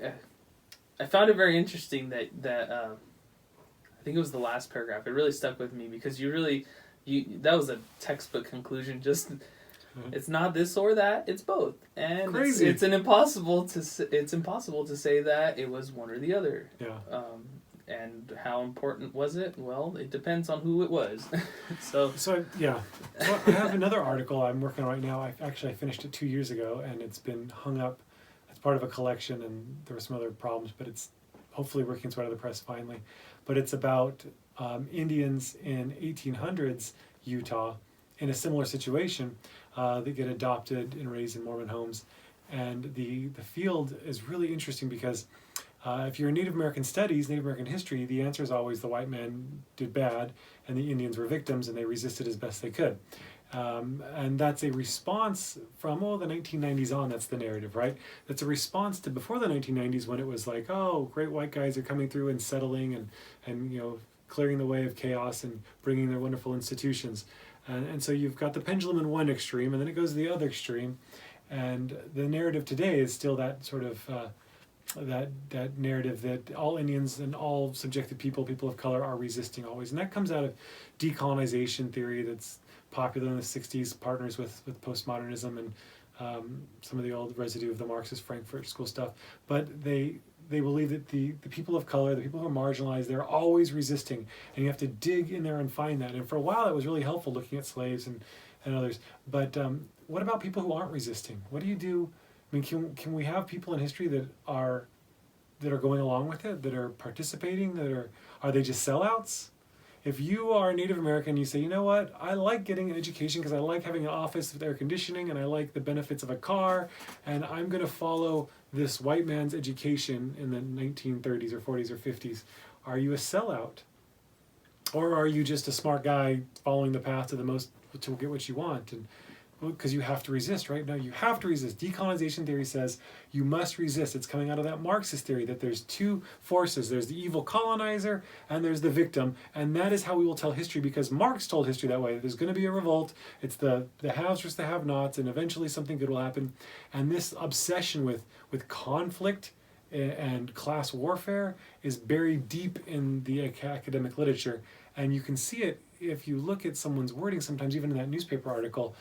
found it very interesting that I think it was the last paragraph. It really stuck with me because that was a textbook conclusion. Just it's not this or that. It's both, and crazy. It's impossible to say that it was one or the other. Yeah. And how important was it? Well, it depends on who it was. So yeah. Well, I have another article I'm working on right now. I finished it 2 years ago, and it's been hung up as part of a collection, and there were some other problems, but it's hopefully working its way out of the press finally. But it's about Indians in 1800s Utah in a similar situation that get adopted and raised in Mormon homes. And the field is really interesting because if you're in Native American studies, Native American history, the answer is always the white man did bad and the Indians were victims and they resisted as best they could. And that's a response from, the 1990s on, that's the narrative, right? That's a response to before the 1990s when it was like, great white guys are coming through and settling and clearing the way of chaos and bringing their wonderful institutions. And so you've got the pendulum in one extreme and then it goes to the other extreme. And the narrative today is still that sort of, that narrative that all Indians and all subjected people of color are resisting always. And that comes out of decolonization theory that's popular in the 60s, partners with postmodernism and some of the old residue of the Marxist Frankfurt School stuff. But they believe that the people of color, the people who are marginalized, they're always resisting. And you have to dig in there and find that. And for a while, that was really helpful looking at slaves and others. But what about people who aren't resisting? What do you do? I mean, can we have people in history that are going along with it, that are participating, are they just sellouts? If you are a Native American, you say, you know what, I like getting an education because I like having an office with air conditioning and I like the benefits of a car, and I'm going to follow this white man's education in the 1930s or 40s or 50s. Are you a sellout? Or are you just a smart guy following the path to get what you want? And because you have to resist, right? No, you have to resist. Decolonization theory says you must resist. It's coming out of that Marxist theory that there's two forces. There's the evil colonizer and there's the victim. And that is how we will tell history because Marx told history that way. There's going to be a revolt. It's the haves versus the have-nots, and eventually something good will happen. And this obsession with conflict and class warfare is buried deep in the academic literature. And you can see it if you look at someone's wording sometimes, even in that newspaper article.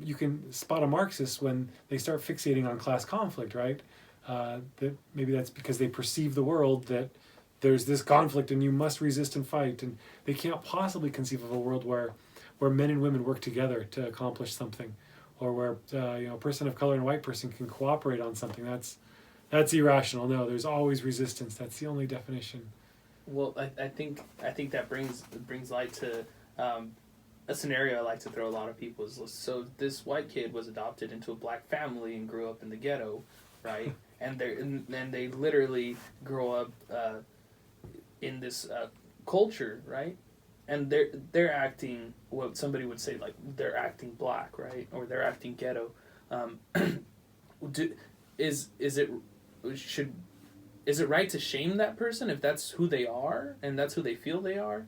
You can spot a Marxist when they start fixating on class conflict, right? That maybe that's because they perceive the world that there's this conflict and you must resist and fight. And they can't possibly conceive of a world where men and women work together to accomplish something, or where a person of color and a white person can cooperate on something. That's irrational. No, there's always resistance. That's the only definition. Well, I think that brings light to a scenario I like to throw a lot of people is, so this white kid was adopted into a black family and grew up in the ghetto, right? and they literally grow up in this culture, right? And they're acting what somebody would say, like, they're acting black, right? Or they're acting ghetto. Is it right to shame that person if that's who they are and that's who they feel they are?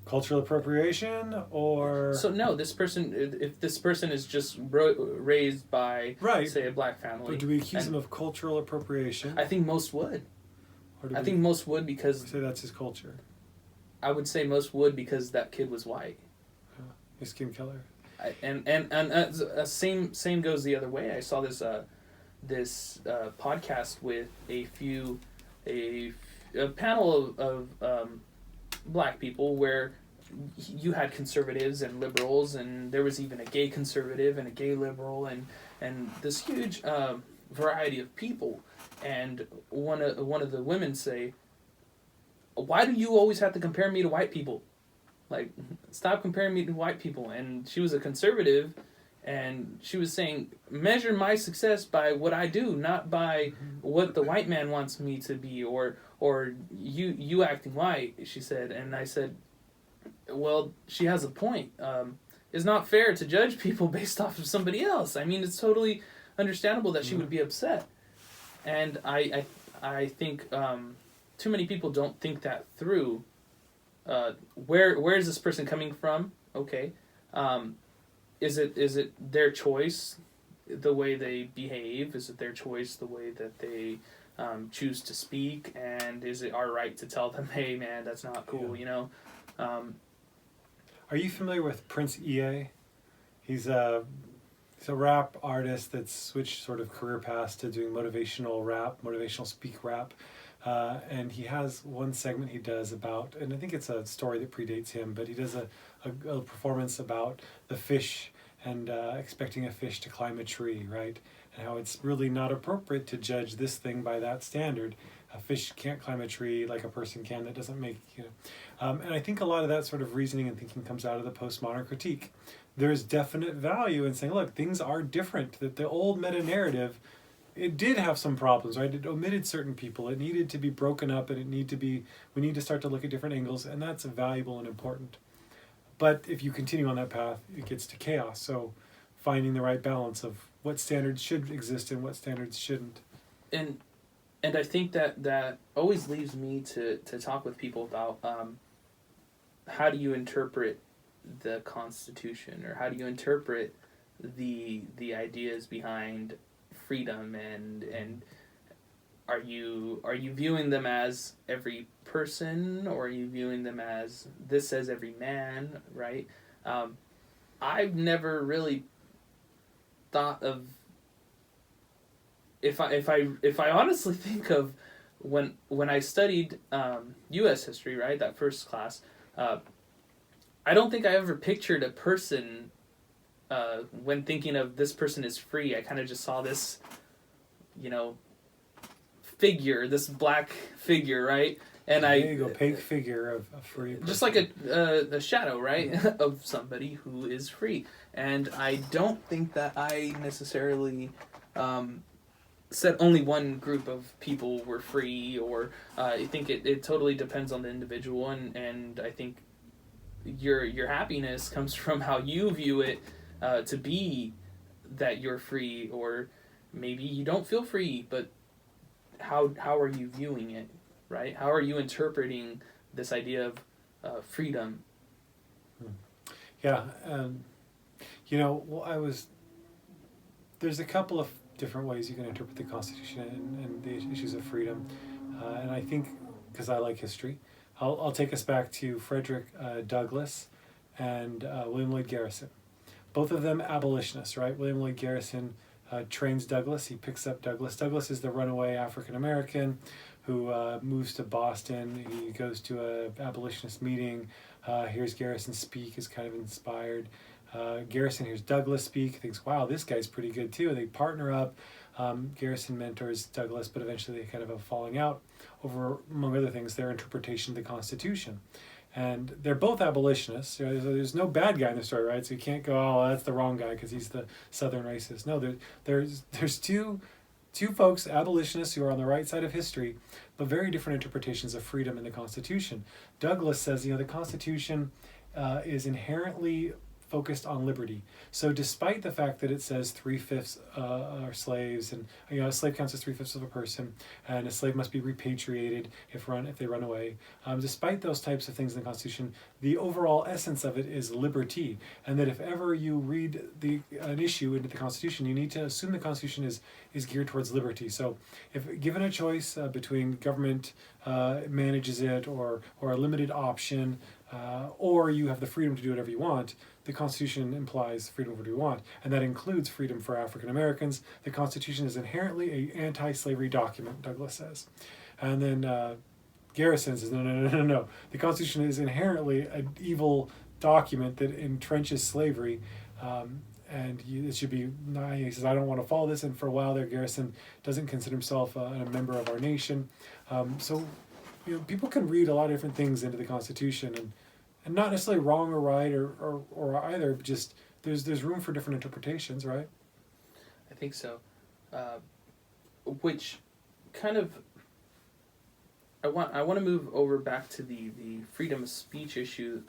Cultural appropriation, or... So no, if this person is just raised by, right, say, a black family... But do we accuse him of cultural appropriation? I think most would. I think most would because... Say that's his culture. I would say most would because that kid was white. Your skin color. Same goes the other way. I saw this podcast with a panel of black people where you had conservatives and liberals, and there was even a gay conservative and a gay liberal, and this huge variety of people. And one of the women say, "Why do you always have to compare me to white people? Like, stop comparing me to white people." And she was a conservative, and she was saying, measure my success by what I do, not by what the white man wants me to be, or you acting white, she said. And I said, well, she has a point. It's not fair to judge people based off of somebody else. I mean, it's totally understandable that she would be upset. And I think too many people don't think that through. Where is this person coming from? Okay. Is it their choice, the way they behave? Is it their choice, the way that they choose to speak? And is it our right to tell them, hey, man, that's not cool, you know? Are you familiar with Prince EA? He's a rap artist that's switched sort of career paths to doing motivational rap, motivational speak rap. And he has one segment he does about, and I think it's a story that predates him, but he does a performance about the fish and expecting a fish to climb a tree, right? And how it's really not appropriate to judge this thing by that standard. A fish can't climb a tree like a person can. That doesn't make, you know. And I think a lot of that sort of reasoning and thinking comes out of the postmodern critique. There's definite value in saying, look, things are different. That the old meta-narrative, it did have some problems, right? It omitted certain people. It needed to be broken up, and we need to start to look at different angles, and that's valuable and important. But if you continue on that path, it gets to chaos. So finding the right balance of what standards should exist and what standards shouldn't. And I think that always leaves me to talk with people about how do you interpret the Constitution, or how do you interpret the ideas behind freedom, and are you viewing them as every person, or are you viewing them as this says every man, right? I've never really thought of, if I honestly think of when I studied U.S. history, right, that first class, I don't think I ever pictured a person when thinking of this person is free. I kind of just saw this, you know, figure, this black figure, right? And there you go, opaque figure of a free person. Just like a shadow, right, of somebody who is free. And I don't think that I necessarily said only one group of people were free, or I think it totally depends on the individual, and I think your happiness comes from how you view it to be that you're free, or maybe you don't feel free, but how are you viewing it, right? How are you interpreting this idea of freedom? Yeah, you know, well, there's a couple of different ways you can interpret the Constitution and the issues of freedom, and I think, because I like history, I'll take us back to Frederick Douglass and William Lloyd Garrison. Both of them abolitionists, right? William Lloyd Garrison trains Douglass. He picks up Douglass. Douglass is the runaway African-American who moves to Boston. He goes to an abolitionist meeting, hears Garrison speak, is kind of inspired. Garrison hears Douglass speak, thinks, wow, this guy's pretty good too. They partner up. Garrison mentors Douglass, but eventually they kind of have a falling out over, among other things, their interpretation of the Constitution. And they're both abolitionists. So there's no bad guy in the story, right? So you can't go, oh, that's the wrong guy because he's the Southern racist. No, there's two folks, abolitionists, who are on the right side of history, but very different interpretations of freedom in the Constitution. Douglass says, the Constitution is inherently focused on liberty. So despite the fact that it says 3/5 are slaves, and a slave counts as 3/5 of a person, and a slave must be repatriated if they run away, despite those types of things in the Constitution, the overall essence of it is liberty, and that if ever you read an issue into the Constitution, you need to assume the Constitution is geared towards liberty. So if given a choice between government manages it or a limited option, or you have the freedom to do whatever you want. The Constitution implies freedom of whatever you want, and that includes freedom for African Americans. The Constitution is inherently an anti-slavery document, Douglas says. And then Garrison says, no. The Constitution is inherently an evil document that entrenches slavery, and it should be. He says, I don't want to follow this. And for a while there, Garrison doesn't consider himself a member of our nation. So, people can read a lot of different things into the Constitution, and not necessarily wrong or right or either. But just there's room for different interpretations, right? I think so. Which kind of. I want to move over back to the freedom of speech issue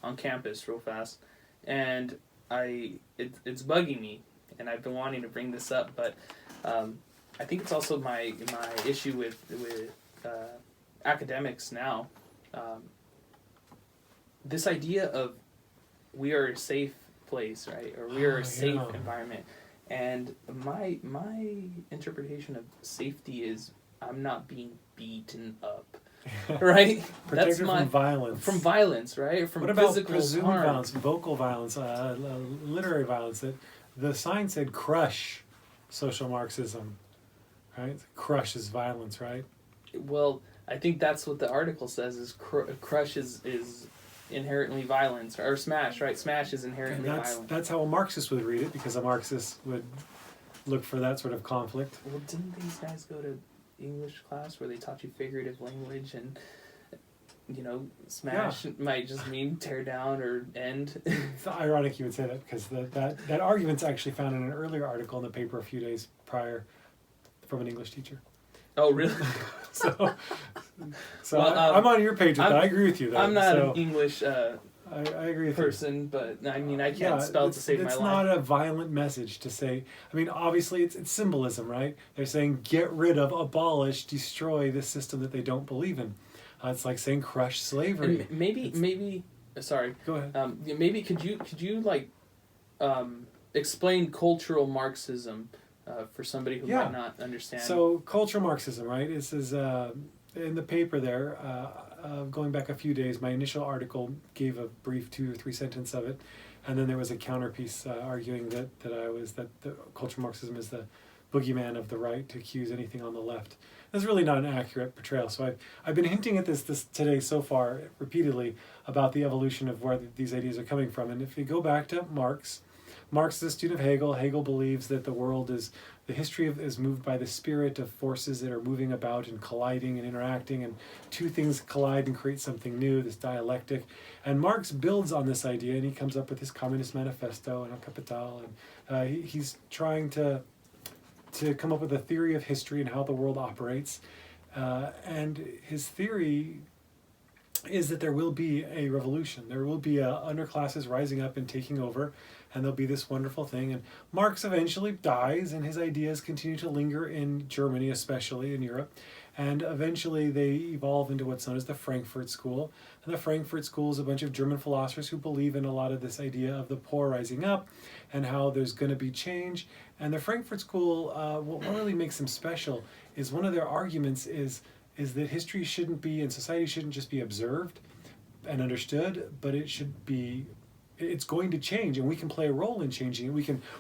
on campus real fast, and it's bugging me, and I've been wanting to bring this up, but I think it's also my issue with academics now. This idea of we are a safe place, right, or we are a safe environment, and my interpretation of safety is I'm not being beaten up, right? Protected from violence. From violence, right? From what about physical presumed harm. violence, vocal violence, literary violence? That the sign said crush social Marxism, right? Crush is violence, right? Well, I think that's what the article says is crush is inherently violence, or smash, right? Smash is inherently violent. That's how a Marxist would read it, because a Marxist would look for that sort of conflict. Well, didn't these guys go to English class where they taught you figurative language, and smash might just mean tear down or end? It's ironic you would say that, because that argument's actually found in an earlier article in the paper a few days prior from an English teacher. Oh, really? so well, I'm on your page with that. I agree with you, though. I'm not an English I agree with person, but I mean, I can't spell to save my life. It's not a violent message to say. I mean, obviously, it's symbolism, right? They're saying get rid of, abolish, destroy this system that they don't believe in. It's like saying crush slavery. And maybe. Sorry. Go ahead. Maybe could you explain cultural Marxism for somebody who might not understand? So cultural Marxism, right? This is in the paper there. Going back a few days, my initial article gave a brief 2 or 3 sentence of it, and then there was a counterpiece arguing that the cultural Marxism is the boogeyman of the right to accuse anything on the left. That's really not an accurate portrayal. So I've been hinting at this today so far repeatedly about the evolution of where these ideas are coming from. And if you go back to Marx is a student of Hegel. Hegel believes that the history is moved by the spirit of forces that are moving about and colliding and interacting, and two things collide and create something new, this dialectic. And Marx builds on this idea, and he comes up with his Communist Manifesto and El Capital, and he's trying to come up with a theory of history and how the world operates. And his theory is that there will be a revolution. There will be underclasses rising up and taking over, and there'll be this wonderful thing. And Marx eventually dies, and his ideas continue to linger in Germany, especially in Europe. And eventually they evolve into what's known as the Frankfurt School. And the Frankfurt School is a bunch of German philosophers who believe in a lot of this idea of the poor rising up and how there's going to be change. And the Frankfurt School, what really makes them special is one of their arguments is that history shouldn't be, and society shouldn't just be observed and understood, but it's going to change, and we can play a role in changing it.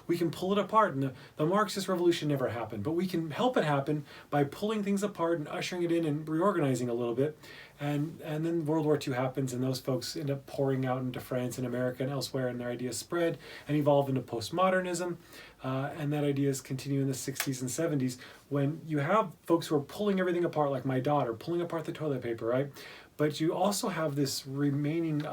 We can pull it apart, and the Marxist revolution never happened, but we can help it happen by pulling things apart and ushering it in and reorganizing a little bit. And then World War II happens, and those folks end up pouring out into France and America and elsewhere, and their ideas spread and evolve into postmodernism. And that ideas continue in the 60s and 70s when you have folks who are pulling everything apart, like my daughter, pulling apart the toilet paper, right? But you also have this remaining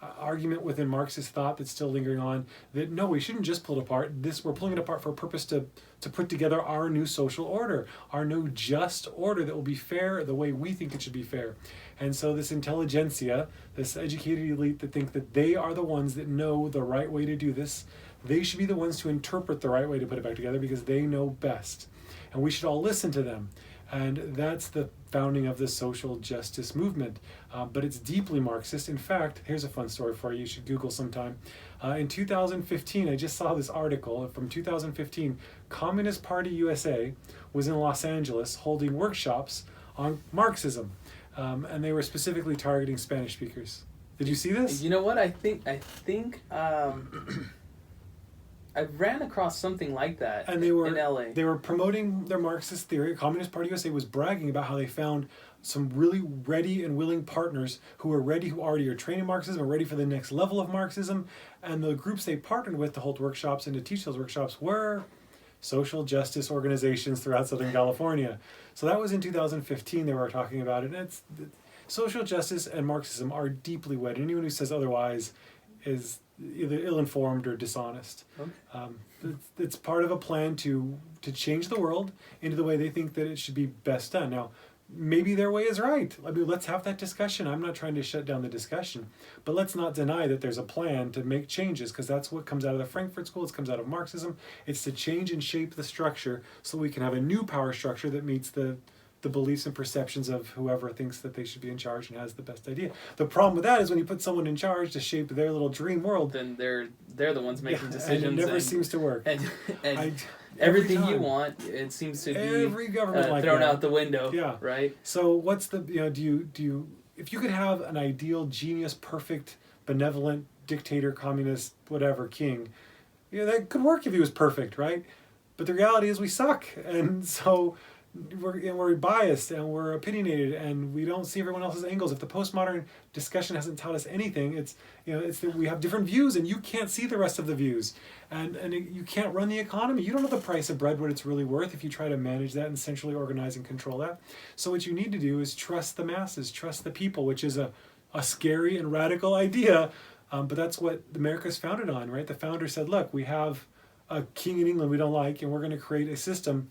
argument within Marxist thought that's still lingering on that no, we shouldn't just pull it apart. We're pulling it apart for a purpose to put together our new social order, our new just order that will be fair the way we think it should be fair. And so this intelligentsia, this educated elite that think that they are the ones that know the right way to do this, they should be the ones to interpret the right way to put it back together because they know best. And we should all listen to them. And that's the founding of the social justice movement. But it's deeply Marxist. In fact, here's a fun story for you. You should Google sometime. In 2015, I just saw this article from 2015. Communist Party USA was in Los Angeles holding workshops on Marxism. And they were specifically targeting Spanish speakers. Did you see this? You know what? I think I ran across something like that and in LA. They were promoting their Marxist theory. Communist Party USA was bragging about how they found some really ready and willing partners who already are training Marxism, are ready for the next level of Marxism. And the groups they partnered with to hold workshops and to teach those workshops were social justice organizations throughout Southern California. So that was in 2015 they were talking about it. And social justice and Marxism are deeply wedded. Anyone who says otherwise is either ill-informed or dishonest. Okay. It's part of a plan to change the world into the way they think that it should be best done. Now, maybe their way is right. I mean, let's have that discussion. I'm not trying to shut down the discussion, but let's not deny that there's a plan to make changes, because that's what comes out of the Frankfurt School. It comes out of Marxism. It's to change and shape the structure so we can have a new power structure that meets the beliefs and perceptions of whoever thinks that they should be in charge and has the best idea. The problem with that is when you put someone in charge to shape their little dream world, then they're the ones making decisions. And it never seems to work. And everything you want, it seems to be every government like thrown that. out the window. Yeah. Right. So what's the do you if you could have an ideal, genius, perfect, benevolent dictator, communist, whatever king, that could work if he was perfect, right? But the reality is we suck, and so we're biased and we're opinionated and we don't see everyone else's angles. If the postmodern discussion hasn't taught us anything, it's that we have different views and you can't see the rest of the views, and you can't run the economy. You don't know the price of bread, what it's really worth, if you try to manage that and centrally organize and control that. So what you need to do is trust the masses, trust the people, which is a scary and radical idea, but that's what America's founded on, right? The founder said, look, we have a king in England we don't like, and we're going to create a system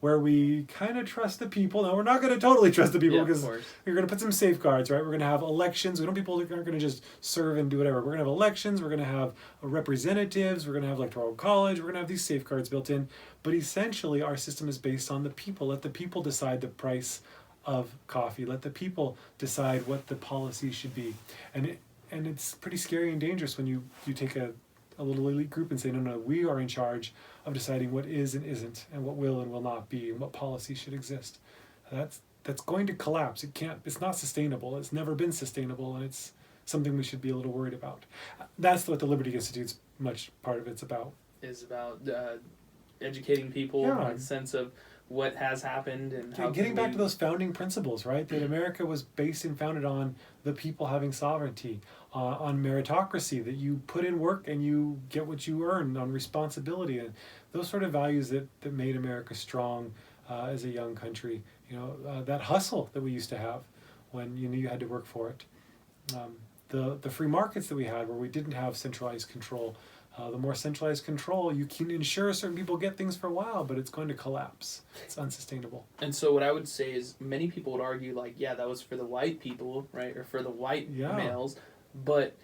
where we kind of trust the people. Now, we're not going to totally trust the people, because we're going to put some safeguards, right? We're going to have elections. People aren't going to just serve and do whatever. We're going to have elections. We're going to have representatives. We're going to have electoral college. We're going to have these safeguards built in. But essentially, our system is based on the people. Let the people decide the price of coffee. Let the people decide what the policy should be. And it's pretty scary and dangerous when you take a little elite group and say, no, we are in charge of deciding what is and isn't, and what will and will not be, and what policy should exist. That's going to collapse. It's not sustainable. It's never been sustainable, and it's something we should be a little worried about. That's what the Liberty Institute's much part of it's about. Is about educating people in a sense of what has happened and how getting back to those founding principles, right? That America was based and founded on the people having sovereignty, on meritocracy, that you put in work and you get what you earn, on responsibility, and those sort of values that made America strong as a young country. That hustle that we used to have when you knew you had to work for it. The free markets that we had, where we didn't have centralized control. The more centralized control, you can ensure certain people get things for a while, but it's going to collapse. It's unsustainable. And so what I would say is, many people would argue, that was for the white people, right? Or for the white males. But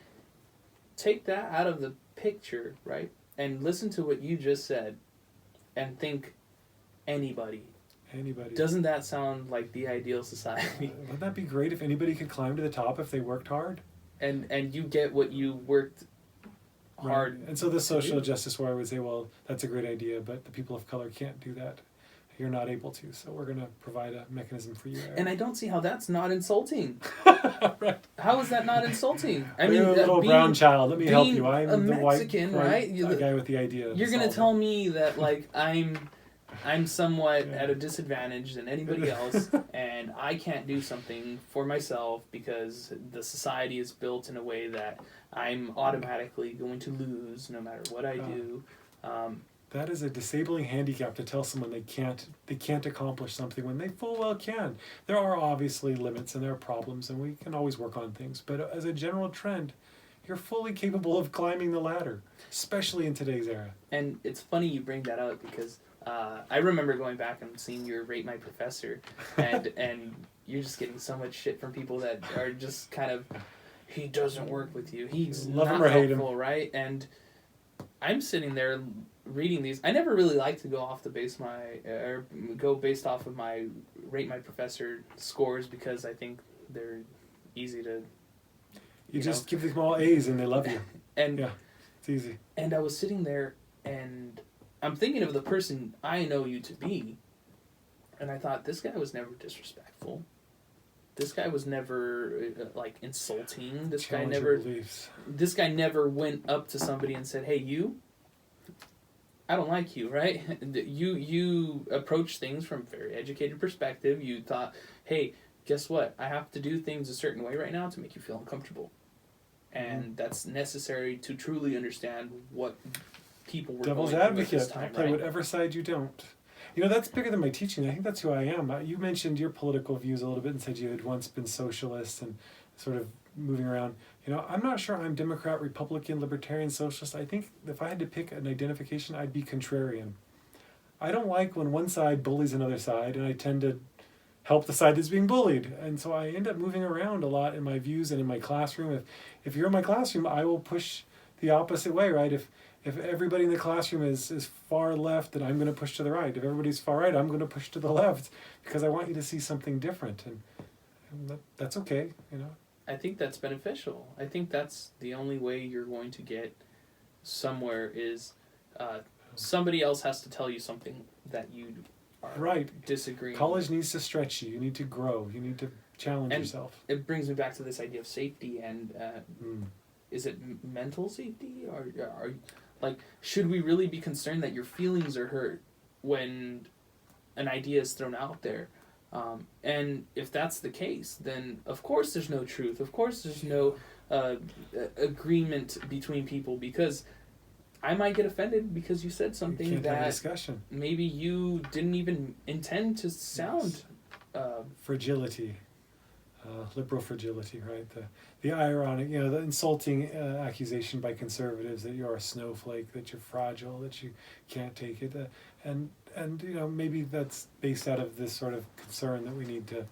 take that out of the picture, right? And listen to what you just said and think anybody. Doesn't that sound like the ideal society? Wouldn't that be great if anybody could climb to the top if they worked hard? And you get what you worked hard. Right. And so the social justice war, I would say, well, that's a great idea, but the people of color can't do that. You're not able to, so we're going to provide a mechanism for you, Erin. And I don't see how that's not insulting. Right. How is that not insulting? I mean, a little brown child. Let me help you. I'm a the Mexican, white right? guy with the idea. You're going to tell me that I'm somewhat at a disadvantage than anybody else, and I can't do something for myself because the society is built in a way that I'm automatically going to lose no matter what I do. That is a disabling handicap, to tell someone they can't accomplish something when they full well can. There are obviously limits and there are problems, and we can always work on things. But as a general trend, you're fully capable of climbing the ladder, especially in today's era. And it's funny you bring that up, because I remember going back and seeing your Rate My Professor, and you're just getting so much shit from people that are just kind of, he doesn't work with you. He's love not him or hate helpful, him. Right? And I'm sitting there reading these. I never really like to go based off of my Rate My Professor scores, because I think they're easy to. You just give them all A's and they love you. And yeah, it's easy. And I was sitting there and I'm thinking of the person I know you to be, and I thought, this guy was never disrespectful. this guy was never like insulting. This Challenge guy your never. beliefs. This guy never went up to somebody and said, "Hey, you. I don't like you," right? You approach things from a very educated perspective. You thought, "Hey, guess what? I have to do things a certain way right now to make you feel uncomfortable." And that's necessary to truly understand what people were Devil's going through at advocate. this time, I play right? whatever side you don't. That's bigger than my teaching. I think that's who I am. You mentioned your political views a little bit and said you had once been socialist and sort of moving around. I'm not sure I'm Democrat, Republican, Libertarian, Socialist. I think if I had to pick an identification, I'd be contrarian. I don't like when one side bullies another side, and I tend to help the side that's being bullied. And so I end up moving around a lot in my views and in my classroom. If you're in my classroom, I will push the opposite way, right? If everybody in the classroom is far left, then I'm going to push to the right. If everybody's far right, I'm going to push to the left because I want you to see something different. And that's okay, I think that's beneficial. I think that's the only way you're going to get somewhere is somebody else has to tell you something that you are disagreeing College with. needs to stretch you. You need to grow. You need to challenge yourself. It brings me back to this idea of safety and is it mental safety or like should we really be concerned that your feelings are hurt when an idea is thrown out there? And if that's the case, then of course there's no truth. Of course there's no agreement between people because I might get offended because you said something you can't have a that discussion. Maybe you didn't even intend to sound. Fragility, liberal fragility, right? The ironic, the insulting accusation by conservatives that you're a snowflake, that you're fragile, that you can't take it, and maybe that's based out of this sort of concern that we need to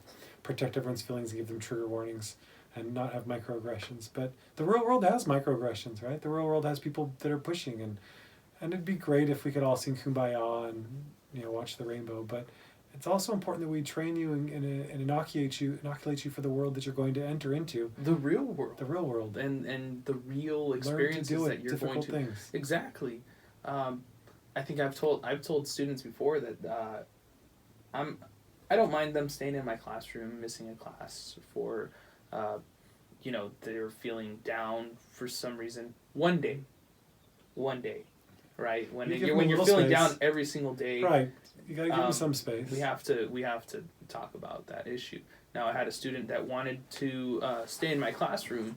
protect everyone's feelings and give them trigger warnings and not have microaggressions. But the real world has microaggressions, right? The real world has people that are pushing, and it'd be great if we could all sing Kumbaya and watch the rainbow. But it's also important that we train you and inoculate you for the world that you're going to enter into. The real world. The real world. And the real experiences that you're going to. Things. Exactly. I think I've told students before that I don't mind them staying in my classroom, missing a class for, they're feeling down for some reason. One day, right? When you're feeling down every single day, right? You gotta give them some space. We have to talk about that issue. Now, I had a student that wanted to stay in my classroom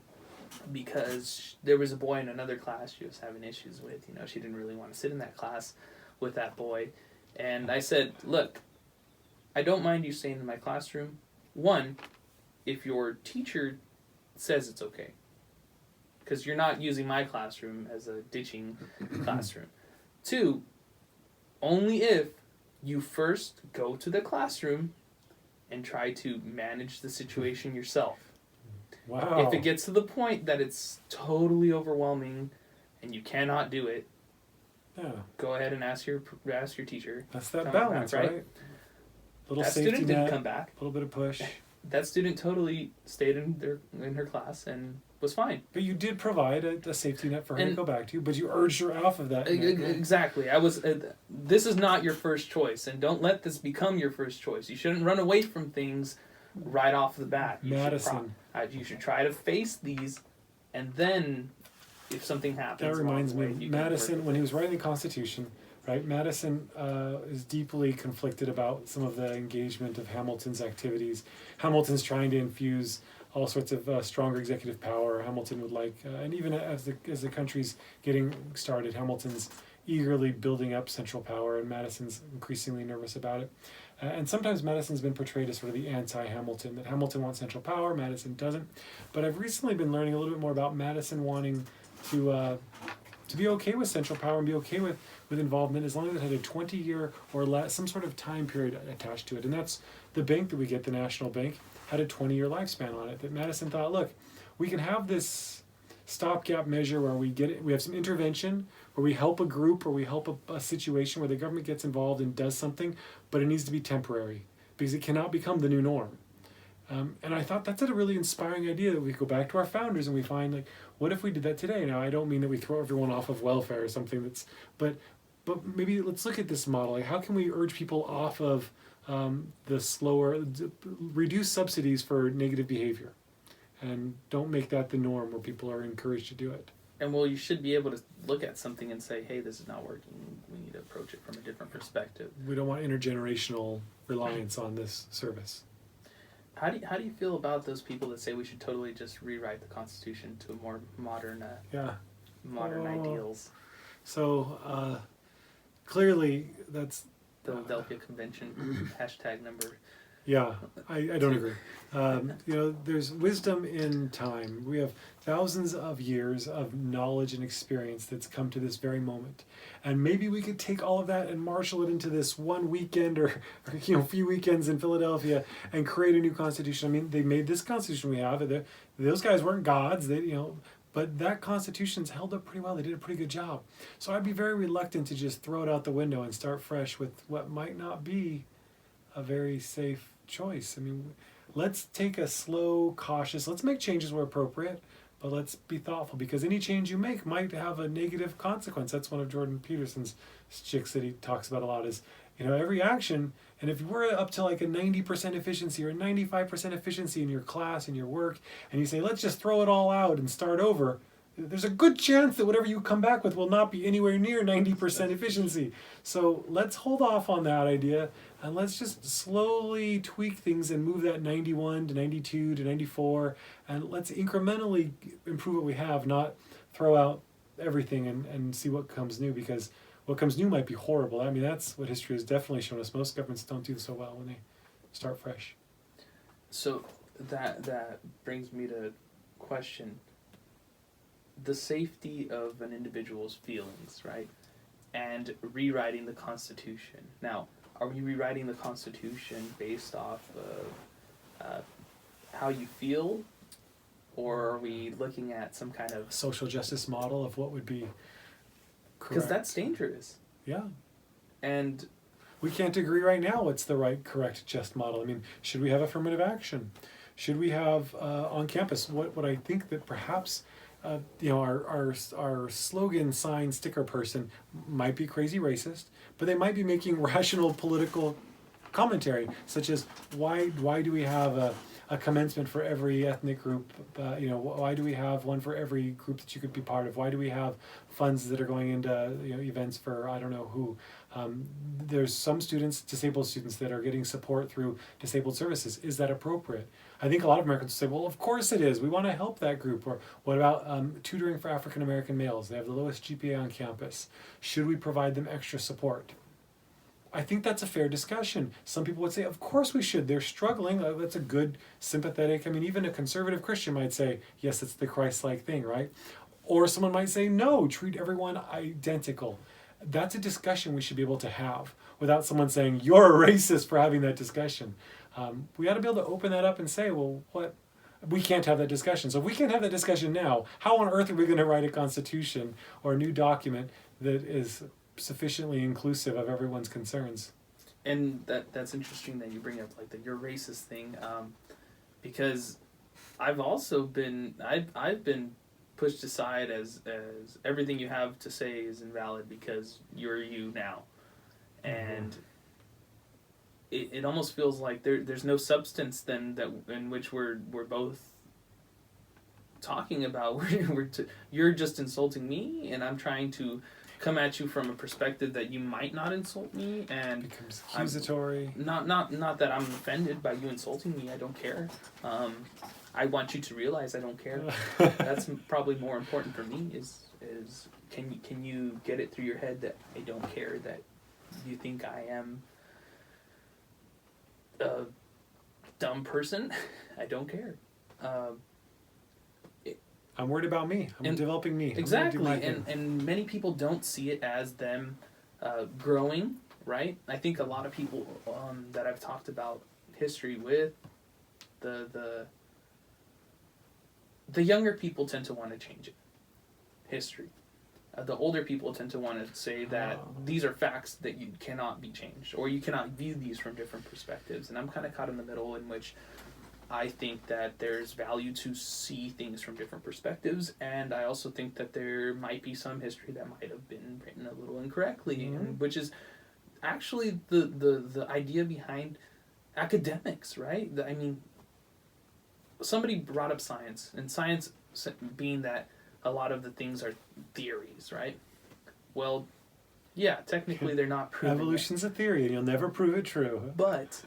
because there was a boy in another class she was having issues with. She didn't really want to sit in that class with that boy. And I said, look, I don't mind you staying in my classroom. One, if your teacher says it's okay. Because you're not using my classroom as a ditching classroom. Two, only if you first go to the classroom and try to manage the situation yourself. Wow. If it gets to the point that it's totally overwhelming and you cannot do it, go ahead and ask your teacher. That's that balance, right? Little that safety student net, didn't come back. A little bit of push. That student totally stayed in her class and was fine. But you did provide a safety net for her to go back to, but you urged her off of that. Exactly. This is not your first choice, and don't let this become your first choice. You shouldn't run away from things right off the bat. You should try to face these, and then if something happens... That reminds me, Madison, when he was writing the Constitution, right, Madison is deeply conflicted about some of the engagement of Hamilton's activities. Hamilton's trying to infuse all sorts of stronger executive power. Hamilton would like, and even as the country's getting started, Hamilton's eagerly building up central power, and Madison's increasingly nervous about it. And sometimes Madison's been portrayed as sort of the anti-Hamilton, that Hamilton wants central power, Madison doesn't. But I've recently been learning a little bit more about Madison wanting to be okay with central power and be okay with involvement as long as it had a 20-year or less, some sort of time period attached to it. And that's the bank that we get, the National Bank, had a 20-year lifespan on it. That Madison thought, look, we can have this stopgap measure where we have some intervention, where we help a group or we help a situation where the government gets involved and does something, but it needs to be temporary because it cannot become the new norm. And I thought that's a really inspiring idea that we go back to our founders and we find, like, what if we did that today? Now, I don't mean that we throw everyone off of welfare or something but but maybe let's look at this model. Like, how can we urge people off of the slower, reduce subsidies for negative behavior, and don't make that the norm where people are encouraged to do it. And well, you should be able to look at something and say, hey, this is not working. We need to approach it from a different perspective. We don't want intergenerational reliance on this service. How do you feel about those people that say we should totally just rewrite the Constitution to a more modern ideals? So clearly that's Philadelphia Convention hashtag number. Yeah, I don't agree. There's wisdom in time. We have thousands of years of knowledge and experience that's come to this very moment. And maybe we could take all of that and marshal it into this one weekend or few weekends in Philadelphia and create a new constitution. I mean, they made this constitution we have. Those guys weren't gods. But that Constitution's held up pretty well. They did a pretty good job. So I'd be very reluctant to just throw it out the window and start fresh with what might not be a very safe choice. I mean, let's take a slow, cautious, let's make changes where appropriate, but let's be thoughtful, because any change you make might have a negative consequence. That's one of Jordan Peterson's chicks that he talks about a lot is, every action, and if we're up to like a 90% efficiency or a 95% efficiency in your class, in your work, and you say, let's just throw it all out and start over, there's a good chance that whatever you come back with will not be anywhere near 90% efficiency. So let's hold off on that idea, and let's just slowly tweak things and move that 91 to 92 to 94, and let's incrementally improve what we have, not throw out everything and see what comes new, because what comes new might be horrible. I mean, that's what history has definitely shown us. Most governments don't do so well when they start fresh. So that brings me to question the safety of an individual's feelings, right? And rewriting the Constitution. Now, are we rewriting the Constitution based off of how you feel? Or are we looking at some kind of social justice model of what would be correct? Because that's dangerous. Yeah. And we can't agree right now what's the right, correct, just model. I mean, should we have affirmative action? Should we have on campus what I think that perhaps our slogan sign sticker person might be crazy racist, but they might be making rational political commentary, such as why do we have a commencement for every ethnic group? Why do we have one for every group that you could be part of? Why do we have funds that are going into events for I don't know who? There's some students, disabled students, that are getting support through disabled services. Is that appropriate? I think a lot of Americans say, well, of course it is. We want to help that group. Or what about tutoring for African American males? They have the lowest GPA on campus. Should we provide them extra support? I think that's a fair discussion. Some people would say, of course we should. They're struggling. That's a good, sympathetic, even a conservative Christian might say, yes, it's the Christ-like thing, right? Or someone might say, no, treat everyone identical. That's a discussion we should be able to have without someone saying, you're a racist for having that discussion. We ought to be able to open that up and say, well, we can't have that discussion. So if we can't have that discussion now, how on earth are we going to write a constitution or a new document that is sufficiently inclusive of everyone's concerns? And that's interesting that you bring up like the you're racist thing, because I've also been I've been pushed aside as everything you have to say is invalid because you're you now, and it almost feels like there's no substance then in which we're both talking about. You're just insulting me, and I'm trying to come at you from a perspective that you might not insult me, and it becomes accusatory. Not that I'm offended by you insulting me. I don't care. I want you to realize I don't care. That's probably more important for me. Is can you get it through your head that I don't care, that you think I am a dumb person? I don't care. I'm worried about me. I'm developing me. Exactly, and many people don't see it as them growing, right? I think a lot of people that I've talked about history with, the younger people tend to want to change it, history. The older people tend to want to say that these are facts that you cannot be changed, or you cannot view these from different perspectives. And I'm kind of caught in the middle, in which I think that there's value to see things from different perspectives, and I also think that there might be some history that might have been written a little incorrectly, and which is actually the idea behind academics, right? I mean, somebody brought up science, and science being that a lot of the things are theories, right? Well, yeah, technically they're not proven. Evolution's a theory, and you'll never prove it true. But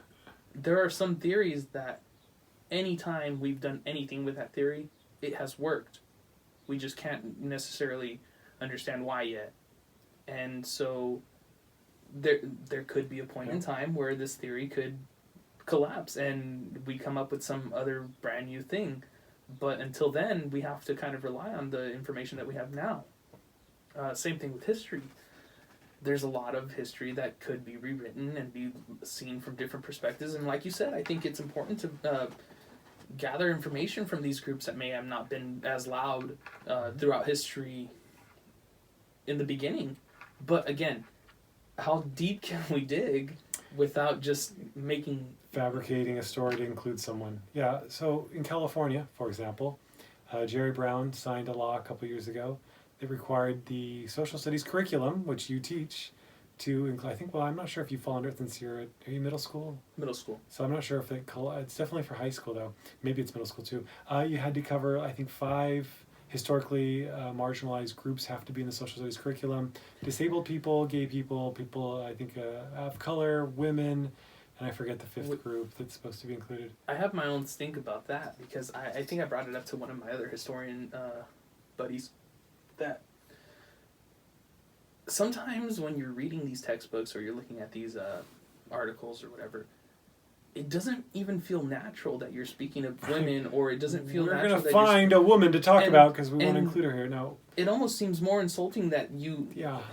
there are some theories that anytime we've done anything with that theory, it has worked. We just can't necessarily understand why yet. And so there could be a point in time where this theory could collapse and we come up with some other brand new thing. But until then, we have to kind of rely on the information that we have now. Same thing with history. There's a lot of history that could be rewritten and be seen from different perspectives. And like you said, I think it's important to gather information from these groups that may have not been as loud throughout history in the beginning. But again, how deep can we dig without just fabricating a story to include someone? Yeah, so in California, for example, Jerry Brown signed a law a couple years ago that required the social studies curriculum, which you teach, to include, I think, well, I'm not sure if you fall under it since are you middle school? Middle school. So I'm not sure if it's definitely for high school though. Maybe it's middle school too. You had to cover, I think, 5 historically marginalized groups have to be in the social studies curriculum. Disabled people, gay people, people, I think, of color, women, and I forget the 5th group that's supposed to be included. I have my own stink about that because I think I brought it up to one of my other historian buddies that sometimes when you're reading these textbooks or you're looking at these articles or whatever, it doesn't even feel natural that you're speaking of women, or it doesn't feel natural. We're going to find a woman to talk about because we want to include her here. No. It almost seems more insulting that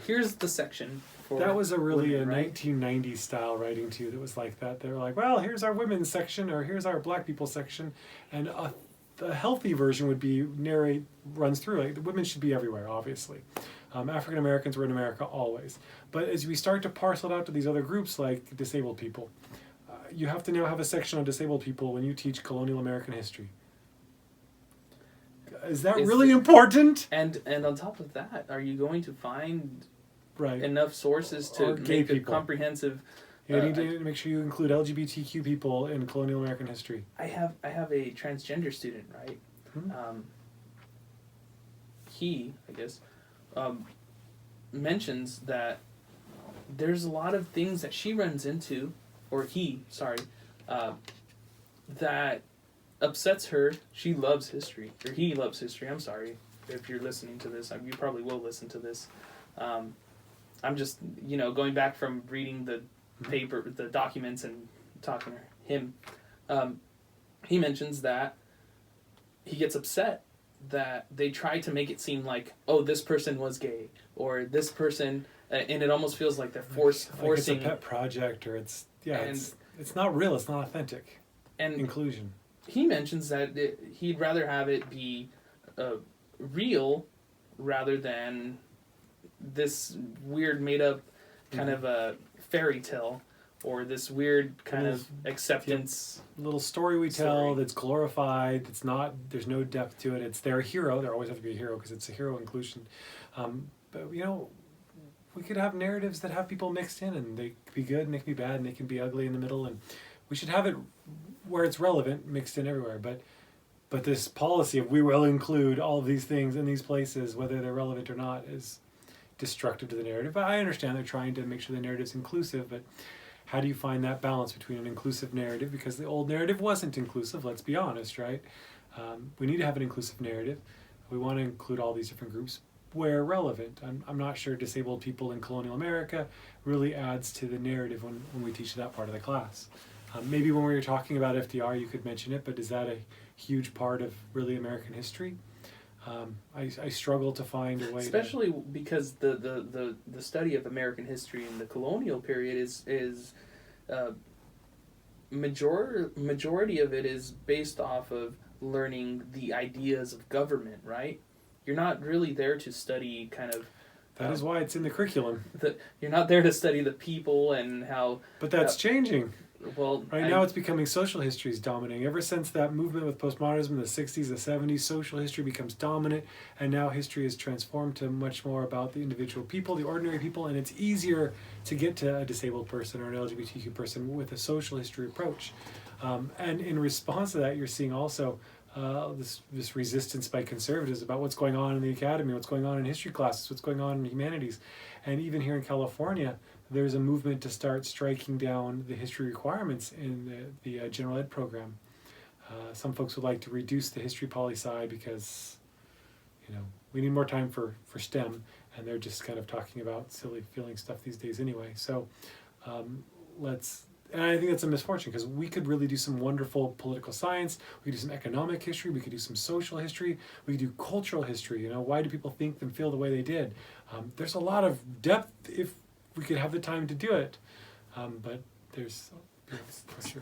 here's the section for that was a really women, right? 1990s style writing too that was like that. They were like, well, here's our women's section, or here's our black people section, and the healthy version would be runs through. Like, the women should be everywhere, obviously. African Americans were in America always. But as we start to parcel it out to these other groups like disabled people, you have to now have a section on disabled people when you teach colonial American history. Is that really important? And on top of that, are you going to find right. enough sources to make a comprehensive... You need to make sure you include LGBTQ people in colonial American history. I have a transgender student, right? He, I guess, mentions that there's a lot of things that she runs into, that upsets her. She loves history, or he loves history. I'm sorry if you're listening to this. You probably will listen to this. I'm just, going back from reading the paper, the documents, and talking to him. He mentions that he gets upset that they try to make it seem like, oh, this person was gay, or this person, and it almost feels like they're forcing. It's a pet project, or it's not real. It's not authentic. And inclusion. He mentions that he'd rather have it be real rather than this weird made up kind of a fairy tale, or this weird kind of acceptance little story we tell that's glorified. It's not, there's no depth to it. It's their hero. There always have to be a hero because it's a hero inclusion. But we could have narratives that have people mixed in, and they can be good and they can be bad and they can be ugly in the middle, and we should have it where it's relevant, mixed in everywhere. But this policy of we will include all of these things in these places, whether they're relevant or not, is destructive to the narrative. But I understand they're trying to make sure the narrative's inclusive, but how do you find that balance between an inclusive narrative? Because the old narrative wasn't inclusive, let's be honest, right? We need to have an inclusive narrative. We want to include all these different groups where relevant. I'm not sure disabled people in colonial America really adds to the narrative when we teach that part of the class. Maybe when we were talking about FDR, you could mention it, but is that a huge part of really American history? I struggle to find a way, especially because the study of American history in the colonial period is majority of it is based off of learning the ideas of government, right? You're not really there to study kind of... That is why it's in the curriculum. You're not there to study the people and how... But that's changing. Well, right now it's becoming social history is dominating. Ever since that movement with postmodernism in the 60s, the 70s, social history becomes dominant, and now history is transformed to much more about the individual people, the ordinary people, and it's easier to get to a disabled person or an LGBTQ person with a social history approach. And in response to that, you're seeing also this resistance by conservatives about what's going on in the academy, what's going on in history classes, what's going on in humanities. And even here in California, there's a movement to start striking down the history requirements in the general ed program. Some folks would like to reduce the history poli-sci because, we need more time for STEM, and they're just kind of talking about silly feeling stuff these days anyway. So and I think that's a misfortune, because we could really do some wonderful political science, we could do some economic history, we could do some social history, we could do cultural history. Why do people think and feel the way they did? There's a lot of depth if we could have the time to do it, but there's pressure.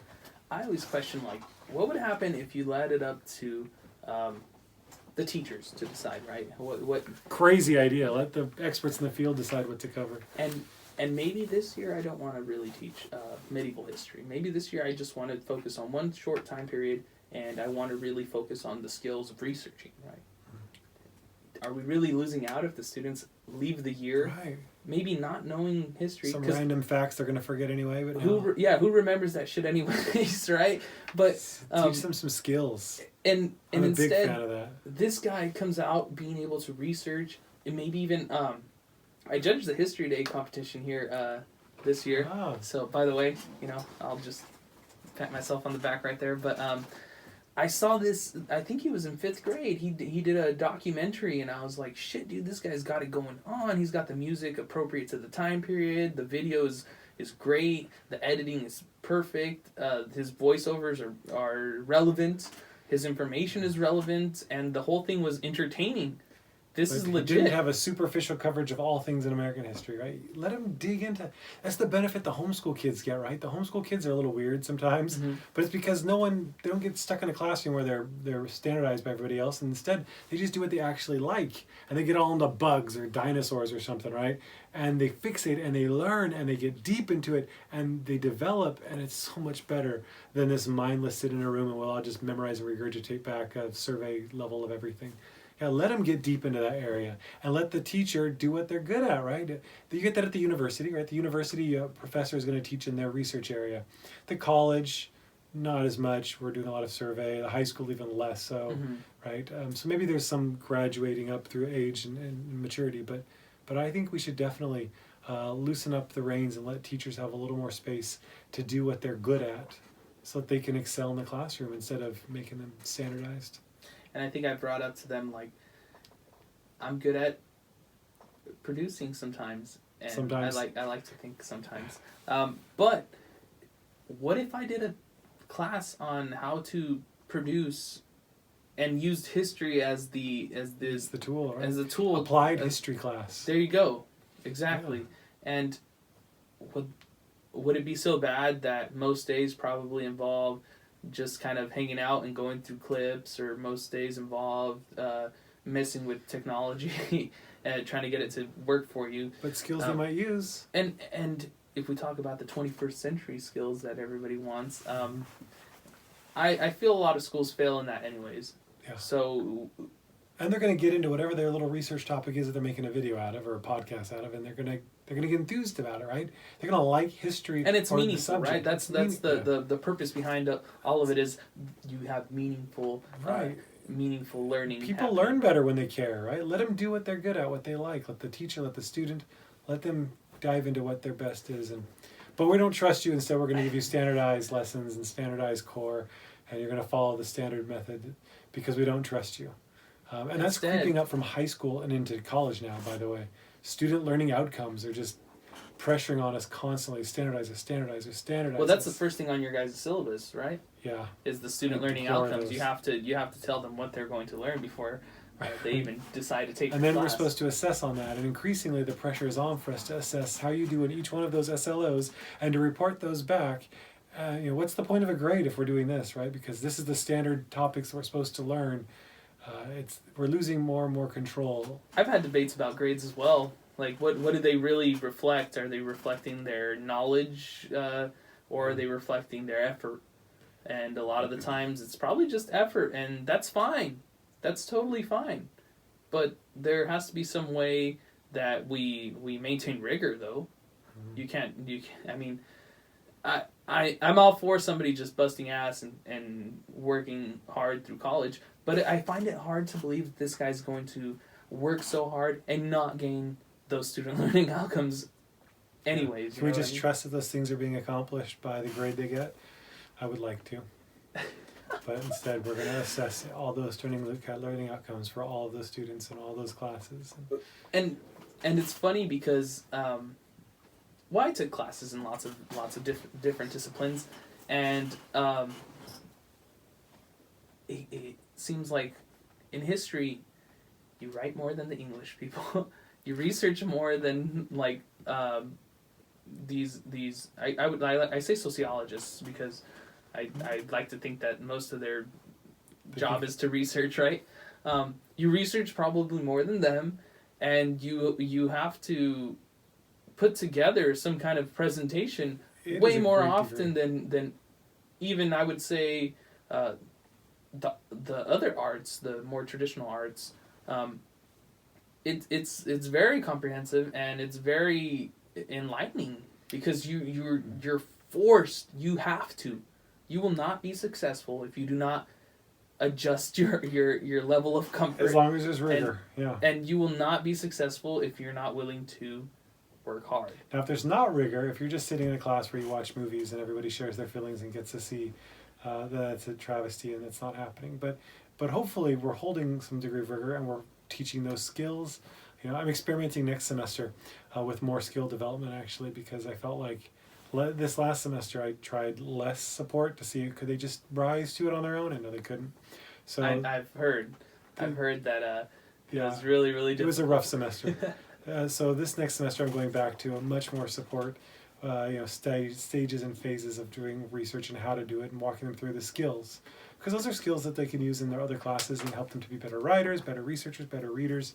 I always question, what would happen if you led it up to the teachers to decide, right? What crazy idea. Let the experts in the field decide what to cover. And maybe this year I don't want to really teach medieval history. Maybe this year I just want to focus on one short time period, and I want to really focus on the skills of researching, right? Are we really losing out if the students leave the year maybe not knowing history? Some random facts they're going to forget anyway. But who remembers that shit anyways, right? But teach them some skills. And I'm a instead, big fan of that. This guy comes out being able to research, and maybe even I judged the History Day competition here this year. Wow. So, by the way, I'll just pat myself on the back right there. But I saw this, I think he was in 5th grade. He did a documentary, and I was like, shit, dude, this guy's got it going on. He's got the music appropriate to the time period. The video is great. The editing is perfect. His voiceovers are relevant. His information is relevant. And the whole thing was entertaining. This is legit. Didn't have a superficial coverage of all things in American history, right? Let them dig into. That's the benefit the homeschool kids get, right? The homeschool kids are a little weird sometimes, but it's because they don't get stuck in a classroom where they're standardized by everybody else, and instead they just do what they actually like, and they get all into bugs or dinosaurs or something, right? And they fixate and they learn and they get deep into it and they develop, and it's so much better than this mindless sit in a room and we'll all just memorize and regurgitate back a survey level of everything. Yeah, let them get deep into that area and let the teacher do what they're good at, right? You get that at the university, right? The university professor is going to teach in their research area. The college, not as much. We're doing a lot of survey. The high school, even less so, right? So maybe there's some graduating up through age and maturity, but I think we should definitely loosen up the reins and let teachers have a little more space to do what they're good at so that they can excel in the classroom instead of making them standardized. And I think I brought up to them, I'm good at producing sometimes. And sometimes. I like to think sometimes. But what if I did a class on how to produce and used history as the tool, right? As a tool. Applied history class. There you go. Exactly. Yeah. And would it be so bad that most days probably involve just kind of hanging out and going through clips, or most days involve messing with technology and trying to get it to work for you? But skills they might use. And if we talk about the 21st century skills that everybody wants, I feel a lot of schools fail in that anyways. Yeah. So... And they're going to get into whatever their little research topic is that they're making a video out of or a podcast out of, and they're going to get enthused about it, right? They're going to like history, and it's or meaningful, the subject. Right? That's the purpose behind all of it is you have meaningful, meaningful learning. People learn better when they care, right? Let them do what they're good at, what they like. Let the teacher, let the student, let them dive into what their best is. But we don't trust you. Instead, we're going to give you standardized lessons and standardized core, and you're going to follow the standard method because we don't trust you. And that's creeping up from high school and into college now, by the way. Student learning outcomes are just pressuring on us constantly. Standardize. Well, that's the first thing on your guys' syllabus, right? Yeah. Is the student learning outcomes. You have to tell them what they're going to learn before they even decide to take the class. And then we're supposed to assess on that. And increasingly the pressure is on for us to assess how you do in each one of those SLOs and to report those back. What's the point of a grade if we're doing this, right? Because this is the standard topics we're supposed to learn. We're losing more and more control. I've had debates about grades as well. What do they really reflect? Are they reflecting their knowledge or are they reflecting their effort? And a lot of the times it's probably just effort, and that's fine. That's totally fine. But there has to be some way that we maintain rigor, though. You can't, I mean, I'm all for somebody just busting ass and working hard through college, but I find it hard to believe that this guy's going to work so hard and not gain those student learning outcomes anyways. Can we just trust that those things are being accomplished by the grade they get? I would like to. But instead, we're going to assess all those learning outcomes for all of those students in all those classes. And it's funny because I took classes in lots of different disciplines, and it seems like in history, you write more than the English people. You research more than like these. I say sociologists because I like to think that most of their job is to research, right? You research probably more than them, and you have to put together some kind of presentation way more often than even, I would say, the other arts, the more traditional arts. It's very comprehensive, and it's very enlightening because you're forced. You have to. You will not be successful if you do not adjust your level of comfort. As long as there's rigor, And you will not be successful if you're not willing to work hard. Now, if there's not rigor, if you're just sitting in a class where you watch movies and everybody shares their feelings and gets to see, that's a travesty, and it's not happening. But hopefully we're holding some degree of rigor, and we're teaching those skills. I'm experimenting next semester with more skill development, actually, because I felt like this last semester I tried less support to see could they just rise to it on their own, and no, they couldn't. So I've heard that it was really, really difficult. It was a rough semester. So this next semester I'm going back to a much more support, stages and phases of doing research and how to do it, and walking them through the skills. Because those are skills that they can use in their other classes and help them to be better writers, better researchers, better readers.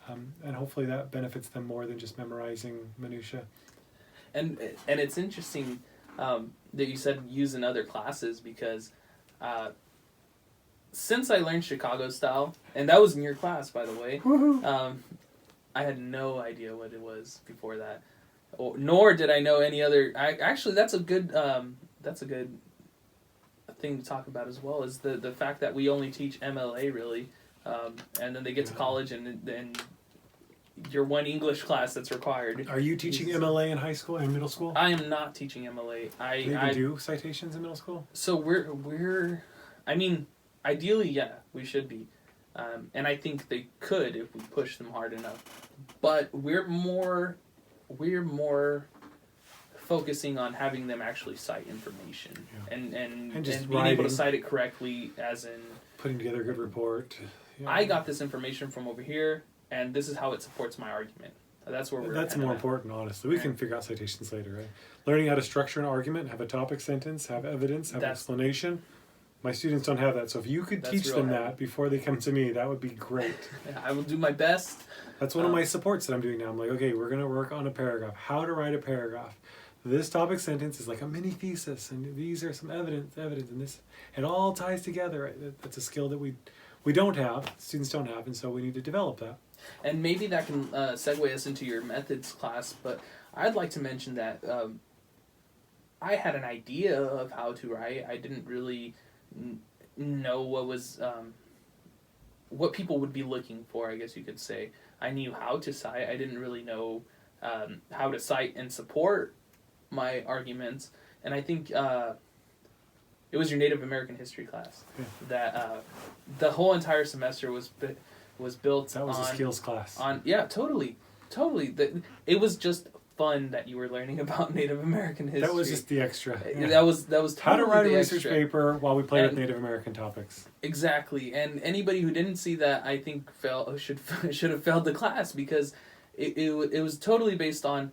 And hopefully that benefits them more than just memorizing minutia. And it's interesting that you said use in other classes, because since I learned Chicago style, and that was in your class, by the way, I had no idea what it was before that, nor did I know any other. Actually, that's a good thing to talk about as well, is the fact that we only teach MLA really, and then they get to college and your one English class that's required. Are you teaching MLA in high school and middle school? I am not teaching MLA. Do you even do citations in middle school? So we're, I mean, ideally, yeah, we should be. And I think they could if we push them hard enough. But we're more focusing on having them actually cite information and just being writing, able to cite it correctly, as in putting together a good report. I got this information from over here, and this is how it supports my argument. That's where we're. That's more important, honestly. We can figure out citations later, right? Learning how to structure an argument, have a topic sentence, have evidence, have explanation. My students don't have that, so if you could teach them that before they come to me, that would be great. I will do my best. That's one of my supports that I'm doing now. I'm like, okay, we're going to work on a paragraph. How to write a paragraph. This topic sentence is like a mini thesis, and these are some evidence, and this, it all ties together. Right? That's a skill that we don't have, students don't have, and so we need to develop that. And maybe that can segue us into your methods class, but I'd like to mention that I had an idea of how to write. I didn't really know what people would be looking for, I guess you could say. I knew how to cite. I didn't really know how to cite and support my arguments. And I think it was your Native American history class that the whole entire semester was built. That was a skills class. Totally. It was just fun that you were learning about Native American history. That was just the extra. Yeah. That was totally how to write a research extra paper while we play with Native American topics. Exactly, and anybody who didn't see that, I think should have failed the class, because it was totally based on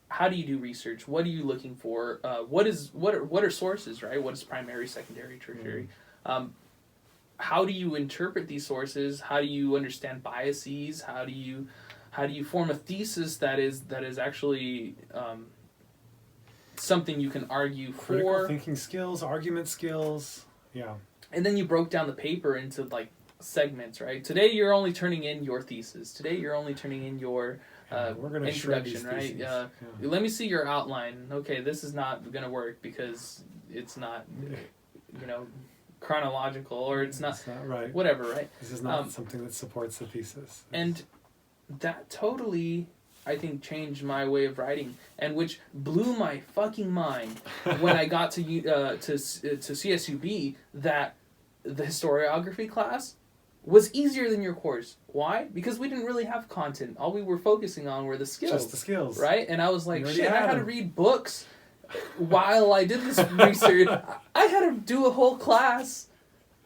how do you do research, what are you looking for, what are sources, right? What is primary, secondary, tertiary? How do you interpret these sources? How do you understand biases? How do you form a thesis that is actually something you can argue Critical for. thinking skills, argument skills. Yeah. And then you broke down the paper into like segments, right? Today you're only turning in your thesis. Today you're only turning in your we're gonna shred these introduction, right? Yeah. Let me see your outline. Okay, this is not gonna work because it's not, you know, chronological, or it's not right. whatever, right? This is not something that supports the thesis. And that totally, I think, changed my way of writing, and which blew my fucking mind when I got to CSUB, that the historiography class was easier than your course. Why? Because we didn't really have content. All we were focusing on were the skills. Just the skills. Right? And I was like, shit, I had to them. read books while I did this research. I had to do a whole class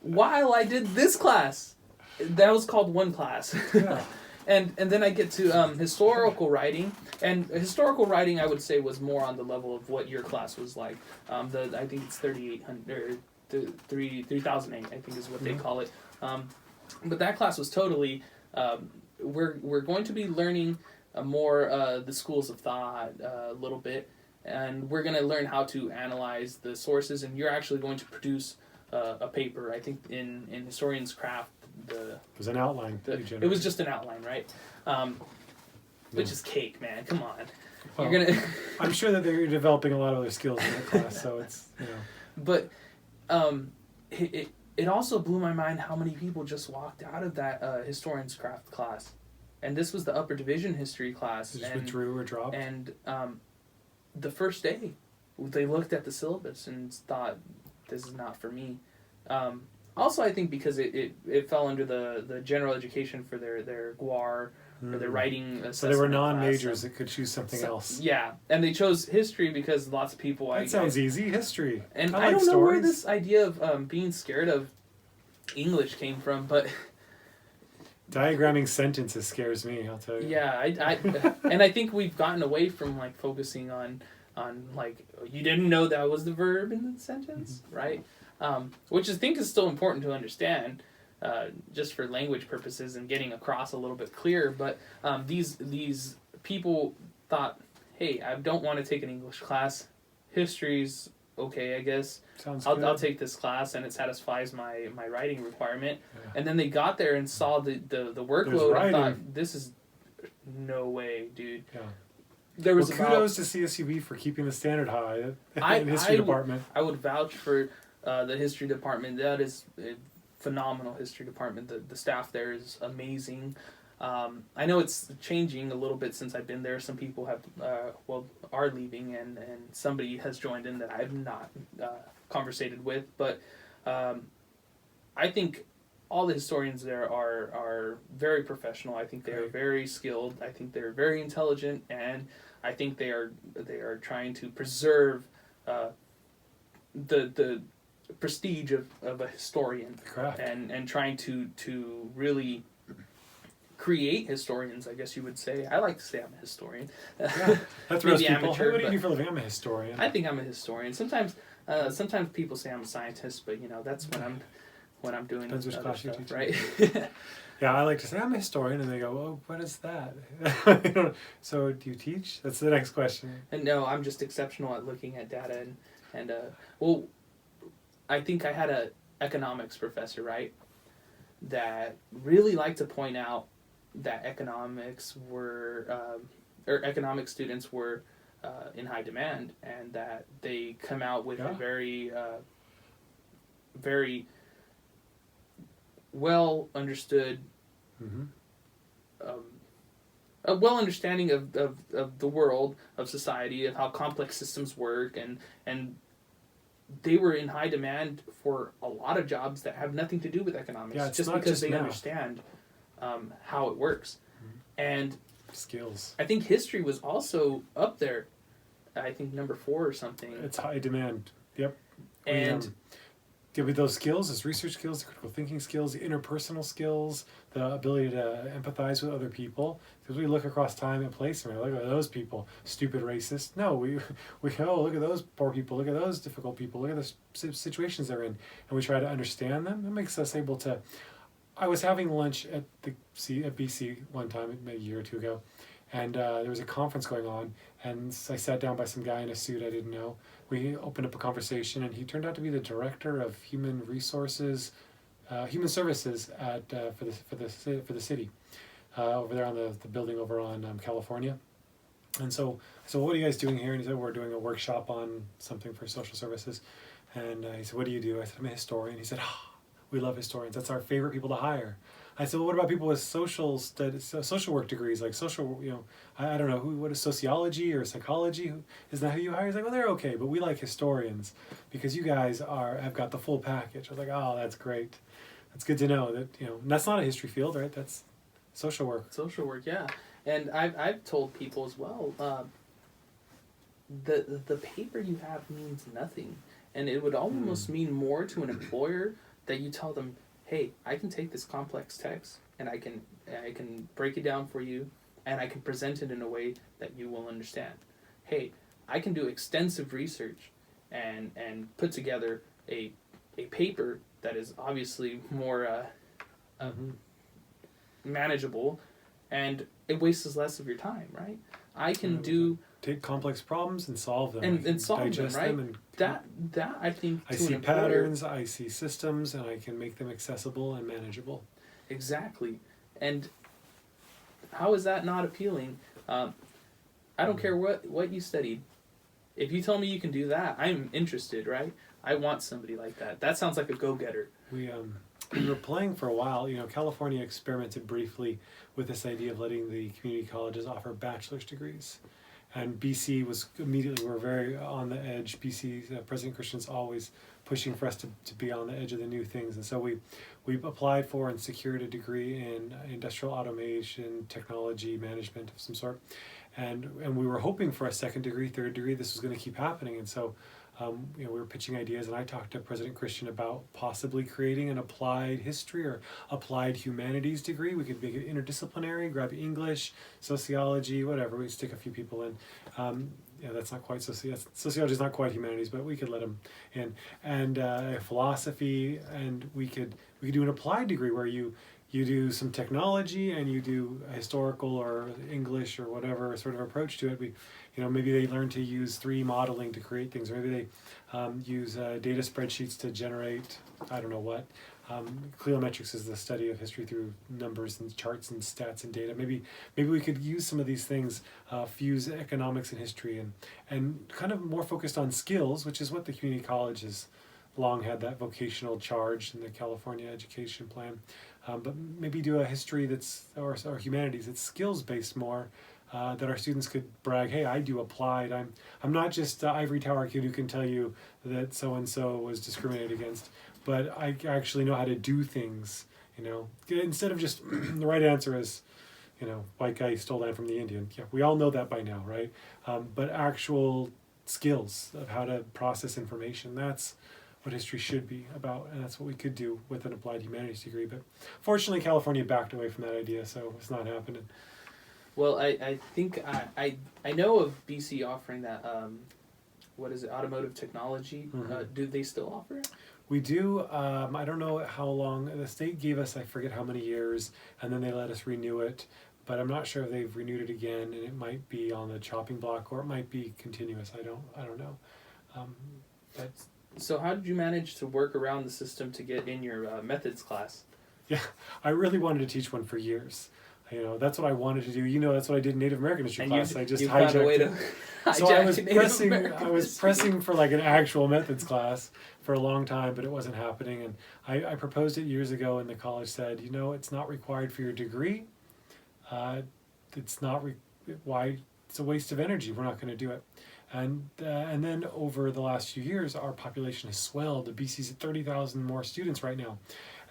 while I did this class. That was called one class. Yeah. And then I get to historical writing, and historical writing I would say was more on the level of what your class was like. I think it's 3,800 or 3,008, I think is what they call it. But that class was totally. We're going to be learning more the schools of thought a little bit, and we're going to learn how to analyze the sources. And you're actually going to produce a paper. I think in historian's craft. It was an outline. It was just an outline, right? Which is cake, man. Come on. Well, You're gonna. I'm sure that they're developing a lot of other skills in that class, so it's, you know. But it also blew my mind how many people just walked out of that historian's craft class, and this was the upper division history class. Just withdrew or dropped. And the first day, they looked at the syllabus and thought, "This is not for me." Also, I think because it fell under the general education for their GWAR, or their writing assessment. So they were non-majors that could choose something else. Yeah, and they chose history because lots of people... That sounds easy, history. And I don't know stories. where this idea of being scared of English came from, but... Diagramming sentences scares me, I'll tell you. Yeah, and I think we've gotten away from like focusing on like, you didn't know that was the verb in the sentence, right? Which I think is still important to understand, just for language purposes and getting across a little bit clearer. But these people thought, hey, I don't want to take an English class. History's okay, I guess. Sounds good. I'll take this class, and it satisfies my writing requirement. Yeah. And then they got there and saw the workload and thought, this is no way, dude. Yeah. There was kudos to CSUB for keeping the standard high in the history department. I would vouch for the history department. That is a phenomenal history department. The staff there is amazing. I know it's changing a little bit since I've been there. Some people have are leaving, and somebody has joined in that I've not conversated with. But I think all the historians there are very professional. I think they are very skilled. I think they're very intelligent, and I think they are trying to preserve the prestige of a historian, and trying to really create historians, I guess you would say. I like to say I'm a historian. Yeah, that throws people. Amateur, what do you do for a living? I'm a historian. I think I'm a historian. Sometimes people say I'm a scientist, but that's when I'm doing depends which class stuff, you teach, right? Yeah, I like to say I'm a historian, and they go, "Oh, what is that?" So, do you teach? That's the next question. And no, I'm just exceptional at looking at data, and well, I think I had a economics professor, right, that really liked to point out that economics students were in high demand, and that they come out with a very very well understood a well understanding of the world, of society, of how complex systems work, and they were in high demand for a lot of jobs that have nothing to do with economics, just because they understand how it works. And skills. I think history was also up there. I think number 4 or something. It's high demand. Yep. And with those skills, those research skills, the critical thinking skills, the interpersonal skills, the ability to empathize with other people. Because we look across time and place and we look at those people, stupid racist. No, we go, look at those poor people, look at those difficult people, look at the situations they're in, and we try to understand them. It makes us able to. I was having lunch at BC one time, maybe a year or two ago, And there was a conference going on, and I sat down by some guy in a suit I didn't know. We opened up a conversation, and he turned out to be the director of human resources, human services at for the city, over there on the building over on California. And so what are you guys doing here? And he said, we're doing a workshop on something for social services. And he said, what do you do? I said, I'm a historian. He said, we love historians. That's our favorite people to hire. I said, well, what about people with social work degrees, like social, I don't know, what is sociology or psychology? Isn't that who you hire? He's like, well, they're okay, but we like historians because you guys have got the full package. I was like, oh, that's great. That's good to know that, and that's not a history field, right? That's social work. Social work, yeah. And I've told people as well, the paper you have means nothing. And it would almost mean more to an employer that you tell them, hey, I can take this complex text and I can break it down for you and I can present it in a way that you will understand. Hey, I can do extensive research and put together a paper that is obviously more manageable, and it wastes less of your time, right? I can take complex problems and solve them and solve them, right? And that I think I see patterns, I see systems, and I can make them accessible and manageable. Exactly. And how is that not appealing? I don't care what you studied. If you tell me you can do that, I'm interested, right? I want somebody like that. That sounds like a go-getter. We were playing for a while. California experimented briefly with this idea of letting the community colleges offer bachelor's degrees. And BC was immediately, we're very on the edge. BC, President Christian's always pushing for us to be on the edge of the new things. And so we applied for and secured a degree in industrial automation, technology, management of some sort. And we were hoping for a second degree, third degree. This was going to keep happening. And so we were pitching ideas, and I talked to President Christian about possibly creating an applied history or applied humanities degree. We could make it interdisciplinary, grab English, sociology, whatever. We stick a few people in. That's not quite sociology is not quite humanities, but we could let them in. And philosophy, and we could do an applied degree where you do some technology and you do a historical or English or whatever sort of approach to it. Maybe they learn to use 3D modeling to create things, or maybe they use data spreadsheets to generate, I don't know what. Cliometrics is the study of history through numbers and charts and stats and data. Maybe we could use some of these things, fuse economics and history, and kind of more focused on skills, which is what the community college has long had, that vocational charge in the California education plan. But maybe do a history or humanities that's skills-based more, that our students could brag, hey, I do applied. I'm not just ivory tower kid who can tell you that so-and-so was discriminated against, but I actually know how to do things, Instead of just the right answer is, white guy stole land from the Indian. Yeah, we all know that by now, right? But actual skills of how to process information, that's what history should be about, and that's what we could do with an applied humanities degree. But fortunately, California backed away from that idea, so it's not happening. Well, I think I know of BC offering that, automotive technology. Do they still offer it? We do. I don't know how long. The state gave us, I forget how many years, and then they let us renew it. But I'm not sure if they've renewed it again, and it might be on the chopping block, or it might be continuous. I don't know. So how did you manage to work around the system to get in your methods class? Yeah, I really wanted to teach one for years. That's what I wanted to do. That's what I did in Native American history class. I just hijacked it. So I was pressing for like an actual methods class for a long time, but it wasn't happening. And I proposed it years ago, and the college said, it's not required for your degree. It's not why it's a waste of energy. We're not going to do it. And then over the last few years, our population has swelled. The BC's at 30,000 more students right now.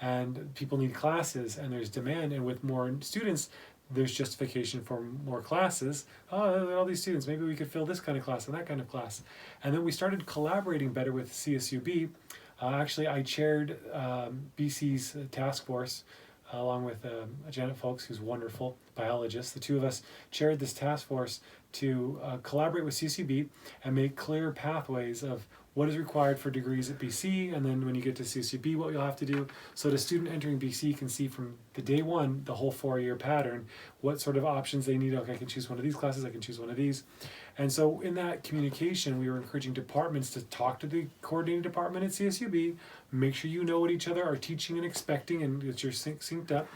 And people need classes, and there's demand. And with more students, there's justification for more classes. Oh, all these students, maybe we could fill this kind of class and that kind of class. And then we started collaborating better with CSUB. Actually, I chaired BC's task force along with Janet Folks, who's a wonderful biologist. The two of us chaired this task force to collaborate with CCB and make clear pathways of what is required for degrees at BC, and then when you get to CSUB, what you'll have to do. So the student entering BC can see from the day one, the whole 4-year pattern, what sort of options they need. Okay, I can choose one of these classes, I can choose one of these. And so in that communication, we were encouraging departments to talk to the coordinating department at CSUB, make sure you know what each other are teaching and expecting and that you're synced up.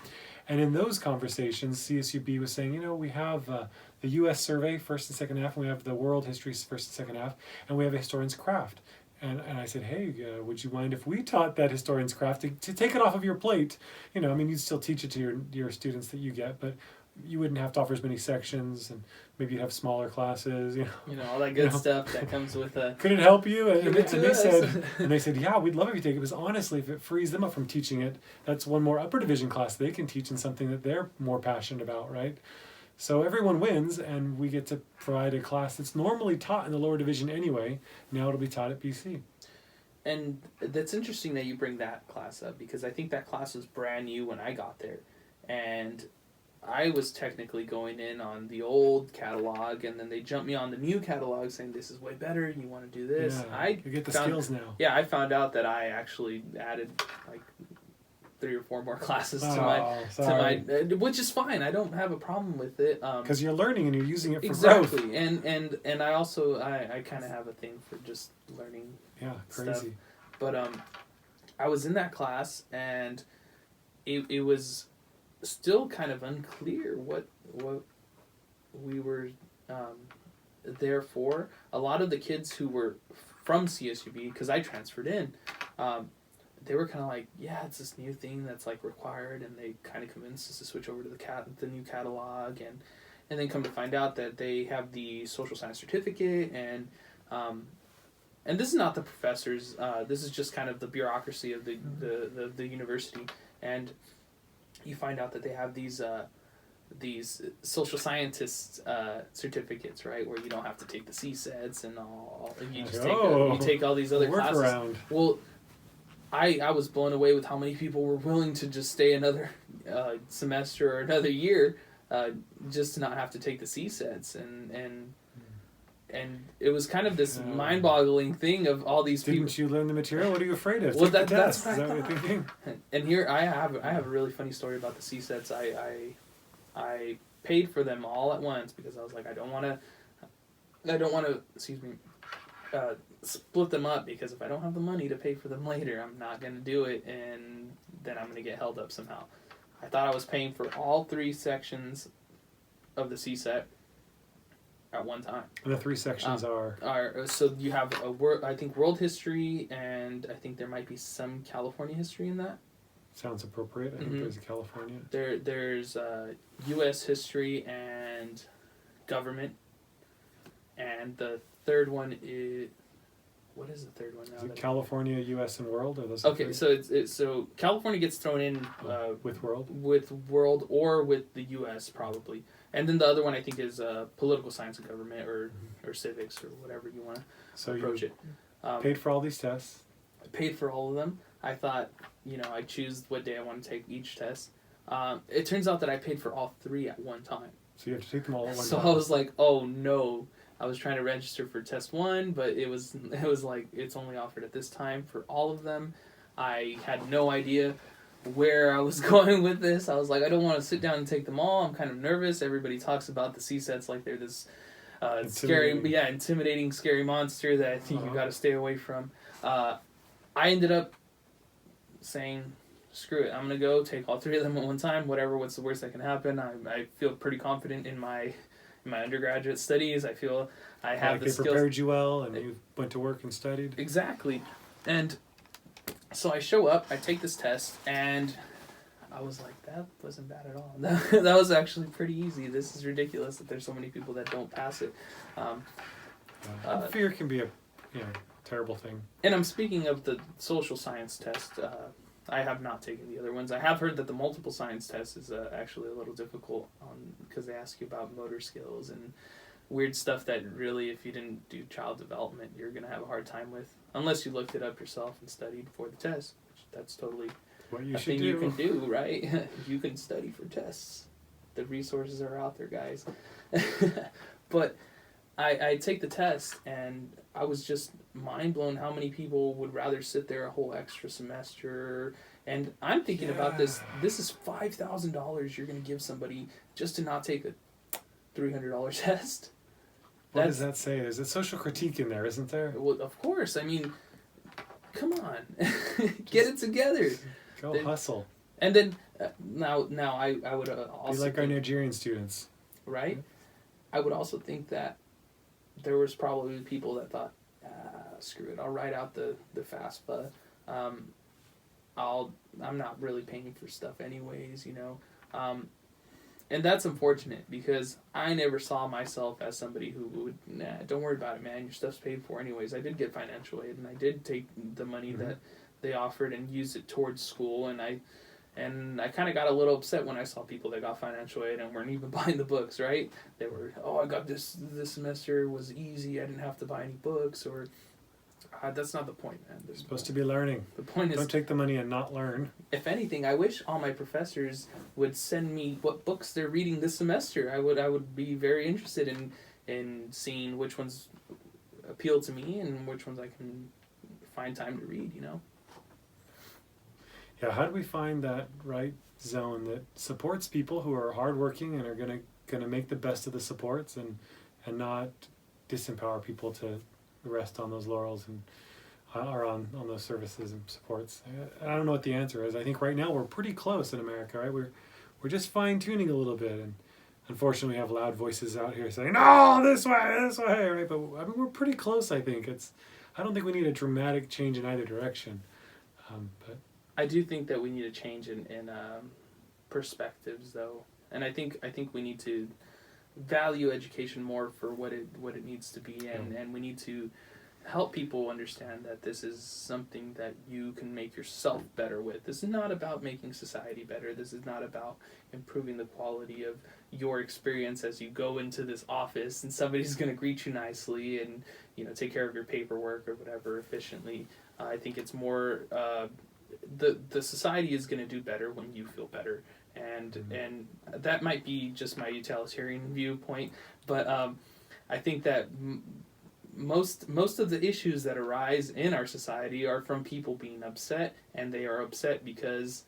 And in those conversations, CSUB was saying, we have the U.S. survey first and second half, and we have the world history first and second half, and we have a historian's craft. And I said, hey, would you mind if we taught that historian's craft to take it off of your plate? You'd still teach it to your students that you get, but you wouldn't have to offer as many sections, and maybe you'd have smaller classes. All that good stuff that comes with a. Could it help you? And they said, yeah, we'd love if you take it. Because honestly, if it frees them up from teaching it, that's one more upper division class they can teach in something that they're more passionate about, right? So everyone wins, and we get to provide a class that's normally taught in the lower division anyway. Now it'll be taught at BC. And that's interesting that you bring that class up, because I think that class was brand new when I got there. And I was technically going in on the old catalog, and then they jumped me on the new catalog saying, this is way better, you want to do this. Yeah, you get the skills now. Yeah, I found out that I actually added like 3 or 4 more classes to my which is fine. I don't have a problem with it. Because you're learning and you're using it for growth. Exactly, and I also I kind of have a thing for just learning. Yeah, crazy. Stuff. But I was in that class, and it was still kind of unclear what we were there for. A lot of the kids who were from CSUB, because I transferred in, they were kind of like, yeah, it's this new thing that's like required, and they kind of convinced us to switch over to the new catalog, and then come to find out that they have the social science certificate, and this is not the professors, this is just kind of the bureaucracy of the university, and you find out that they have these social scientist certificates, right, where you don't have to take the CSETs and all. You just take all these other classes. Around. Well, I was blown away with how many people were willing to just stay another semester or another year just to not have to take the CSETs, and it was kind of this mind-boggling thing of all these people. Didn't you learn the material? What are you afraid of? Well, that's what I thought. Is that what you're thinking? And here I have a really funny story about the CSETs. I paid for them all at once because I was like, I don't want to split them up, because if I don't have the money to pay for them later, I'm not going to do it, and then I'm going to get held up somehow. I thought I was paying for all 3 sections of the CSET at one time. And the 3 sections are so you have I think world history, and I think there might be some California history in that. Sounds appropriate. I think there's a California. There's U.S. history and government, and the third one is, what is the third one now? Is it California, U.S. and world? Or those okay, so so California gets thrown in with world, or with the U.S. probably, and then the other one I think is political science and government, or civics, or whatever you want to approach it. Paid for all these tests. I paid for all of them. I thought, I choose what day I want to take each test. It turns out that I paid for all 3 at one time. So you have to take them all at one time. So I was like, oh no. I was trying to register for test 1, but it was like, it's only offered at this time for all of them. I had no idea where I was going with this. I was like, I don't want to sit down and take them all. I'm kind of nervous. Everybody talks about the CSETs like they're this intimidating, scary monster that I think you got to stay away from. I ended up saying, screw it, I'm going to go take all 3 of them at one time. What's the worst that can happen? I feel pretty confident in my undergraduate studies. I feel I have the skills. They prepared you well, and you went to work and studied. Exactly. And so I show up, I take this test, and I was like, that wasn't bad at all. That was actually pretty easy. This is ridiculous that there's so many people that don't pass it. Fear can be a terrible thing. And I'm speaking of the social science test. I have not taken the other ones. I have heard that the multiple science test is actually a little difficult because they ask you about motor skills and weird stuff that really, if you didn't do child development, you're going to have a hard time with, unless you looked it up yourself and studied for the test. That's totally what you a thing you can do, right? You can study for tests. The resources are out there, guys. But I take the test, and I was just mind blown how many people would rather sit there a whole extra semester. And I'm thinking about this. This is $5,000 you're going to give somebody just to not take a $300 test. What does that say? There's a social critique in there, isn't there? Well, of course. I mean, come on, get it together. Go hustle. And then now I would also be like our Nigerian students, right? I would also think that there was probably people that thought, screw it, I'll write out the FAFSA. I'm not really paying for stuff anyways, you know. And that's unfortunate because I never saw myself as somebody who would, don't worry about it, man, your stuff's paid for anyways. I did get financial aid, and I did take the money that they offered and use it towards school, and I kind of got a little upset when I saw people that got financial aid and weren't even buying the books, right? They were, I got this semester was easy, I didn't have to buy any books, or that's not the point, man. You're supposed to be learning. The point is, don't take the money and not learn. If anything, I wish all my professors would send me what books they're reading this semester. I would be very interested in seeing which ones appeal to me and which ones I can find time to read, you know? Yeah, how do we find that right zone that supports people who are hardworking and are gonna make the best of the supports and not disempower people to rest on those laurels and or on those services and supports? I don't know what the answer is. I think right now we're pretty close in America, right? We're just fine tuning a little bit, and unfortunately we have loud voices out here saying, no, this way, right? But I mean, we're pretty close. I think I don't think we need a dramatic change in either direction, but I do think that we need a change in perspectives, though, and I think we need to value education more for what it needs to be, and we need to help people understand that this is something that you can make yourself better with. This is not about making society better. This is not about improving the quality of your experience as you go into this office and somebody's going to greet you nicely and, you know, take care of your paperwork or whatever efficiently. I think it's more the society is going to do better when you feel better. And that might be just my utilitarian viewpoint, but I think that most of the issues that arise in our society are from people being upset, and they are upset because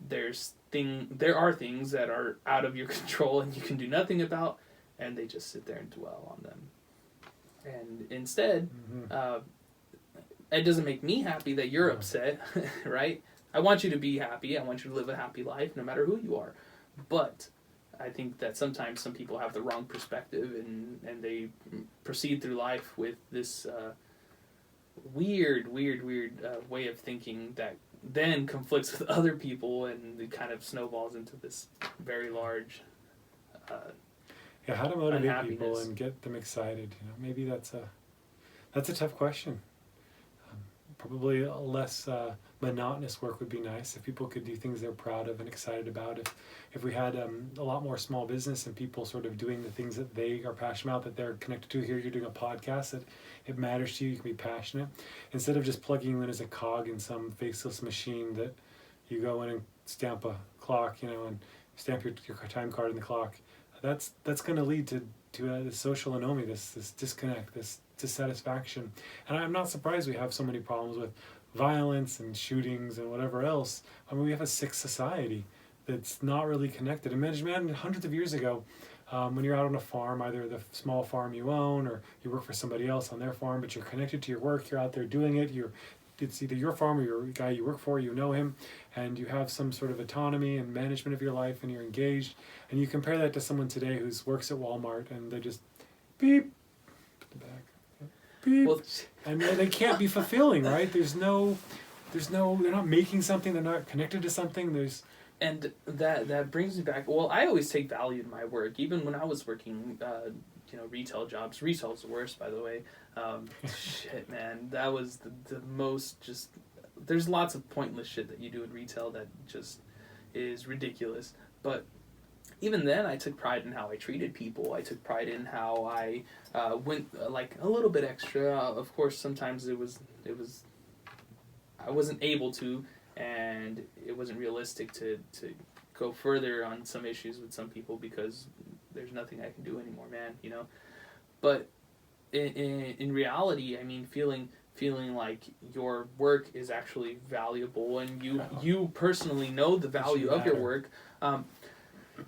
there are things that are out of your control and you can do nothing about, and they just sit there and dwell on them. And instead, it doesn't make me happy that you're upset, right? I want you to be happy. I want you to live a happy life, no matter who you are. But I think that sometimes some people have the wrong perspective, and they proceed through life with this weird way of thinking that then conflicts with other people, and it kind of snowballs into this very large how to motivate people and get them excited. You know, maybe that's a tough question. Probably less monotonous work would be nice if people could do things they're proud of and excited about. If we had a lot more small business and people sort of doing the things that they are passionate about, that they're connected to. Here you're doing a podcast that it matters to you, you can be passionate. Instead of just plugging you in as a cog in some faceless machine that you go in and stamp a clock, you know, and stamp your time card in the clock. That's going to lead to this social anomie, this disconnect, this dissatisfaction. And I'm not surprised we have so many problems with violence and shootings and whatever else. I mean, we have a sick society that's not really connected. Imagine hundreds of years ago, when you're out on a farm, either the small farm you own or you work for somebody else on their farm, but you're connected to your work, you're out there doing it, it's either your farm or your guy you work for, you know him, and you have some sort of autonomy and management of your life, and you're engaged. And you compare that to someone today who works at Walmart, and they just beep, put the bag, beep, well, and they can't be fulfilling, right? There's no, they're not making something, they're not connected to something, And that brings me back. Well, I always take value in my work, even when I was working, retail jobs. Retail's the worst, by the way. Shit, man, that was the most just. There's lots of pointless shit that you do in retail that just is ridiculous. But even then, I took pride in how I treated people. I took pride in how I went like a little bit extra. Of course, sometimes it was I wasn't able to. And it wasn't realistic to go further on some issues with some people because there's nothing I can do anymore, man, you know. but in reality, I mean, feeling like your work is actually valuable, and you personally know the value of your work,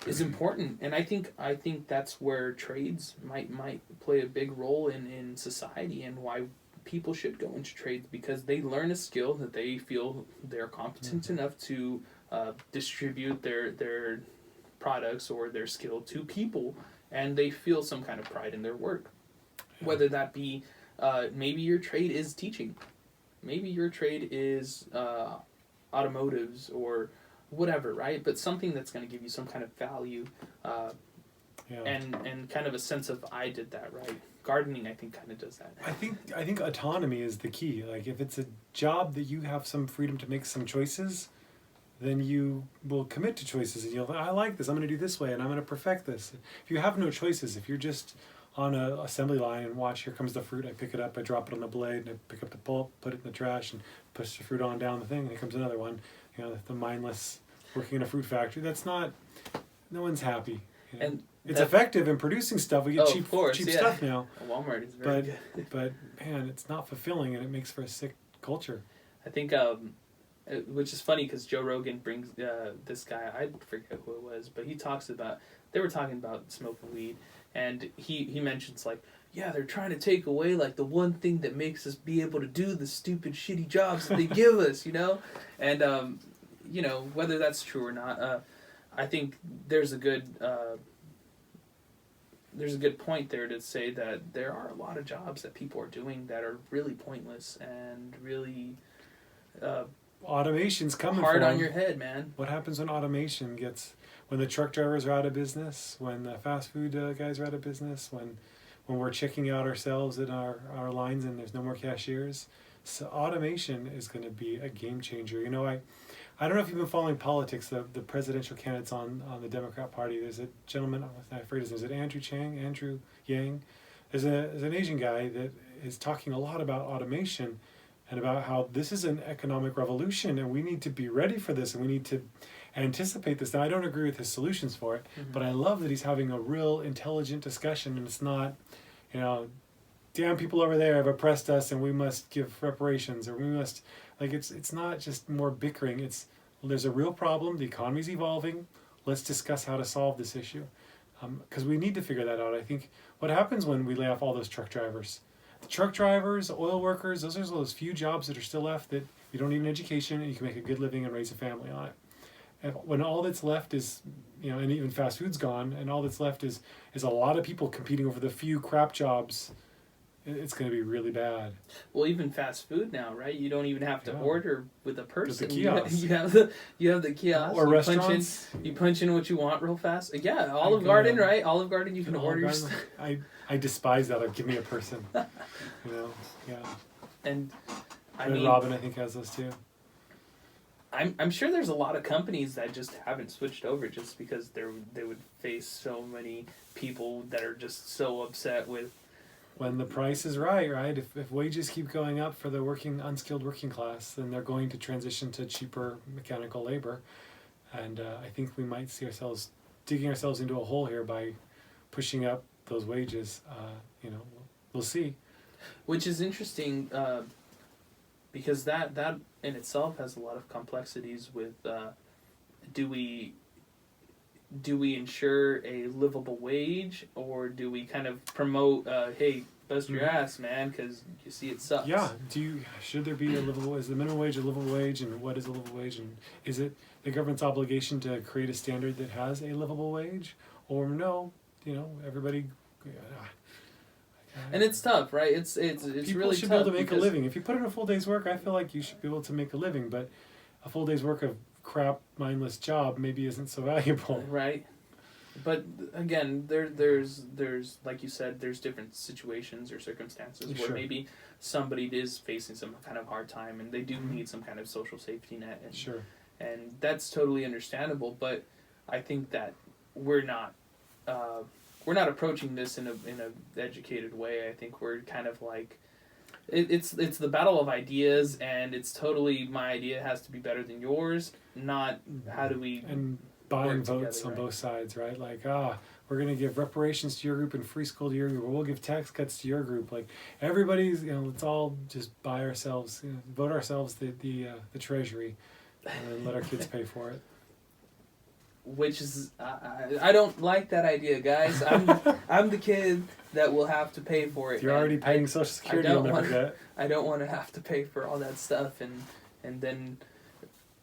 is important. And I think that's where trades might play a big role in society, and why people should go into trades, because they learn a skill that they feel they're competent enough to distribute their products or their skill to people, and they feel some kind of pride in their work. Whether that be maybe your trade is teaching, maybe your trade is automotives or whatever, right? But something that's going to give you some kind of value, and kind of a sense of, I did that right. Gardening, I think, kind of does that. I think autonomy is the key. Like, if it's a job that you have some freedom to make some choices, then you will commit to choices, and I like this, I'm going to do this way, and I'm going to perfect this. If you have no choices, if you're just on an assembly line and watch, here comes the fruit, I pick it up, I drop it on the blade, and I pick up the pulp, put it in the trash, and push the fruit on down the thing, and here comes another one. The mindless working in a fruit factory, that's not, no one's happy. And it's effective in producing stuff. We get cheap stuff now. Walmart is very good. But man, it's not fulfilling, and it makes for a sick culture. I think, which is funny, because Joe Rogan brings this guy, I forget who it was, but they were talking about smoking weed, and he mentions, like, yeah, they're trying to take away, like, the one thing that makes us be able to do the stupid, shitty jobs that they give us, And, whether that's true or not, I think there's a good point there to say that there are a lot of jobs that people are doing that are really pointless and really automation's coming hard on your head, man. What happens when automation when the truck drivers are out of business, when the fast food guys are out of business, when we're checking out ourselves in our lines and there's no more cashiers? So automation is going to be a game changer. I don't know if you've been following politics, the presidential candidates on the Democrat Party. There's a gentleman, I forget his name, is it Andrew Yang? There's an Asian guy that is talking a lot about automation and about how this is an economic revolution, and we need to be ready for this, and we need to anticipate this. Now, I don't agree with his solutions for it, but I love that he's having a real intelligent discussion, and it's not, damn, people over there have oppressed us and we must give reparations, or we must, it's not just more bickering. There's a real problem, the economy's evolving, let's discuss how to solve this issue. Because we need to figure that out. I think what happens when we lay off all those truck drivers? The truck drivers, oil workers, those are those few jobs that are still left that you don't need an education and you can make a good living and raise a family on it. And when all that's left is, and even fast food's gone, and all that's left is a lot of people competing over the few crap jobs, it's going to be really bad. Well, even fast food now, right? You don't even have to order with a person. With the kiosk. You have the kiosk. Or restaurants. You punch in what you want real fast. Yeah, Olive Garden, right? Olive Garden, you can order. I despise that. Give me a person. Yeah. And Robin, I think, has those too. I'm sure there's a lot of companies that just haven't switched over just because they would face so many people that are just so upset with. When the price is right? If wages keep going up for the unskilled working class, then they're going to transition to cheaper mechanical labor. And I think we might see ourselves digging ourselves into a hole here by pushing up those wages. We'll see. Which is interesting because that in itself has a lot of complexities with do we ensure a livable wage, or do we kind of promote, hey, bust your ass, man, because you see it sucks? Yeah. Should there be is the minimum wage a livable wage, and what is a livable wage, and is it the government's obligation to create a standard that has a livable wage, or no? Everybody. And it's tough, right? It's really tough. People should be able to make a living. If you put in a full day's work, I feel like you should be able to make a living, but a full day's work of crap, mindless job maybe isn't so valuable. Right. But again, there's like you said, there's different situations or circumstances where maybe somebody is facing some kind of hard time and they do need some kind of social safety net. And, and that's totally understandable. But I think that we're not approaching this in a educated way. I think we're kind of like, it's the battle of ideas, and it's totally my idea has to be better than yours, not how do we and buying votes together, on both sides, right? Like, we're going to give reparations to your group and free school to your group, or we'll give tax cuts to your group. Like, everybody's, let's all just buy ourselves, vote ourselves the treasury, and then let our kids pay for it. Which is, I don't like that idea, guys. I'm the kid that will have to pay for it. If you're already paying Social Security, you'll never get. I don't want to have to pay for all that stuff and then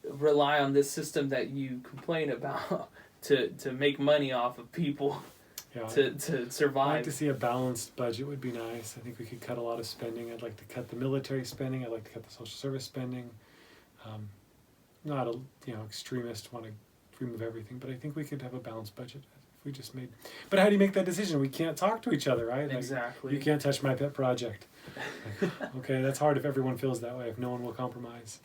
rely on this system that you complain about to make money off of people to survive. I'd like to see a balanced budget would be nice. I think we could cut a lot of spending. I'd like to cut the military spending. I'd like to cut the social service spending. Not a extremist want to remove everything, but I think we could have a balanced budget if we just made. But how do you make that decision? We can't talk to each other, right? Like, exactly. You can't touch my pet project. Like, okay, that's hard if everyone feels that way. If no one will compromise.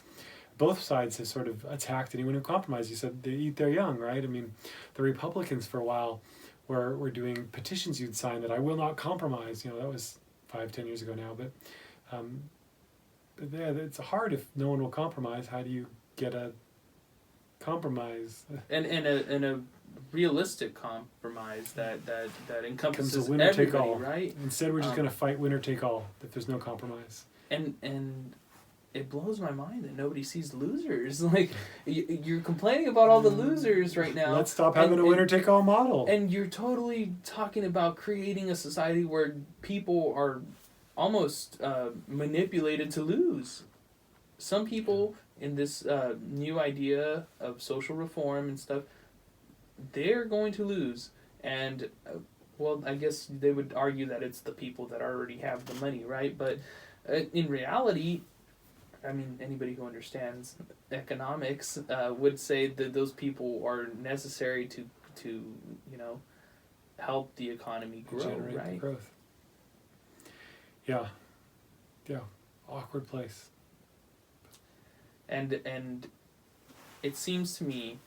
Both sides have sort of attacked anyone who compromised. You said they eat their young, right? I mean, the Republicans for a while were doing petitions you'd sign that I will not compromise. That was 5-10 years ago now. But yeah, it's hard if no one will compromise. How do you get a compromise? And a realistic compromise that encompasses a winner everybody, take all, right? Instead, we're just going to fight winner take all. If there's no compromise. And it blows my mind that nobody sees losers. Like, you're complaining about all the losers right now. Let's stop having a winner-take-all model. And you're totally talking about creating a society where people are almost manipulated to lose. Some people in this new idea of social reform and stuff, they're going to lose. And, well, I guess they would argue that it's the people that already have the money, right? But in reality, I mean, anybody who understands economics would say that those people are necessary to help the economy grow, generate right? Growth. Yeah. Awkward place. And it seems to me,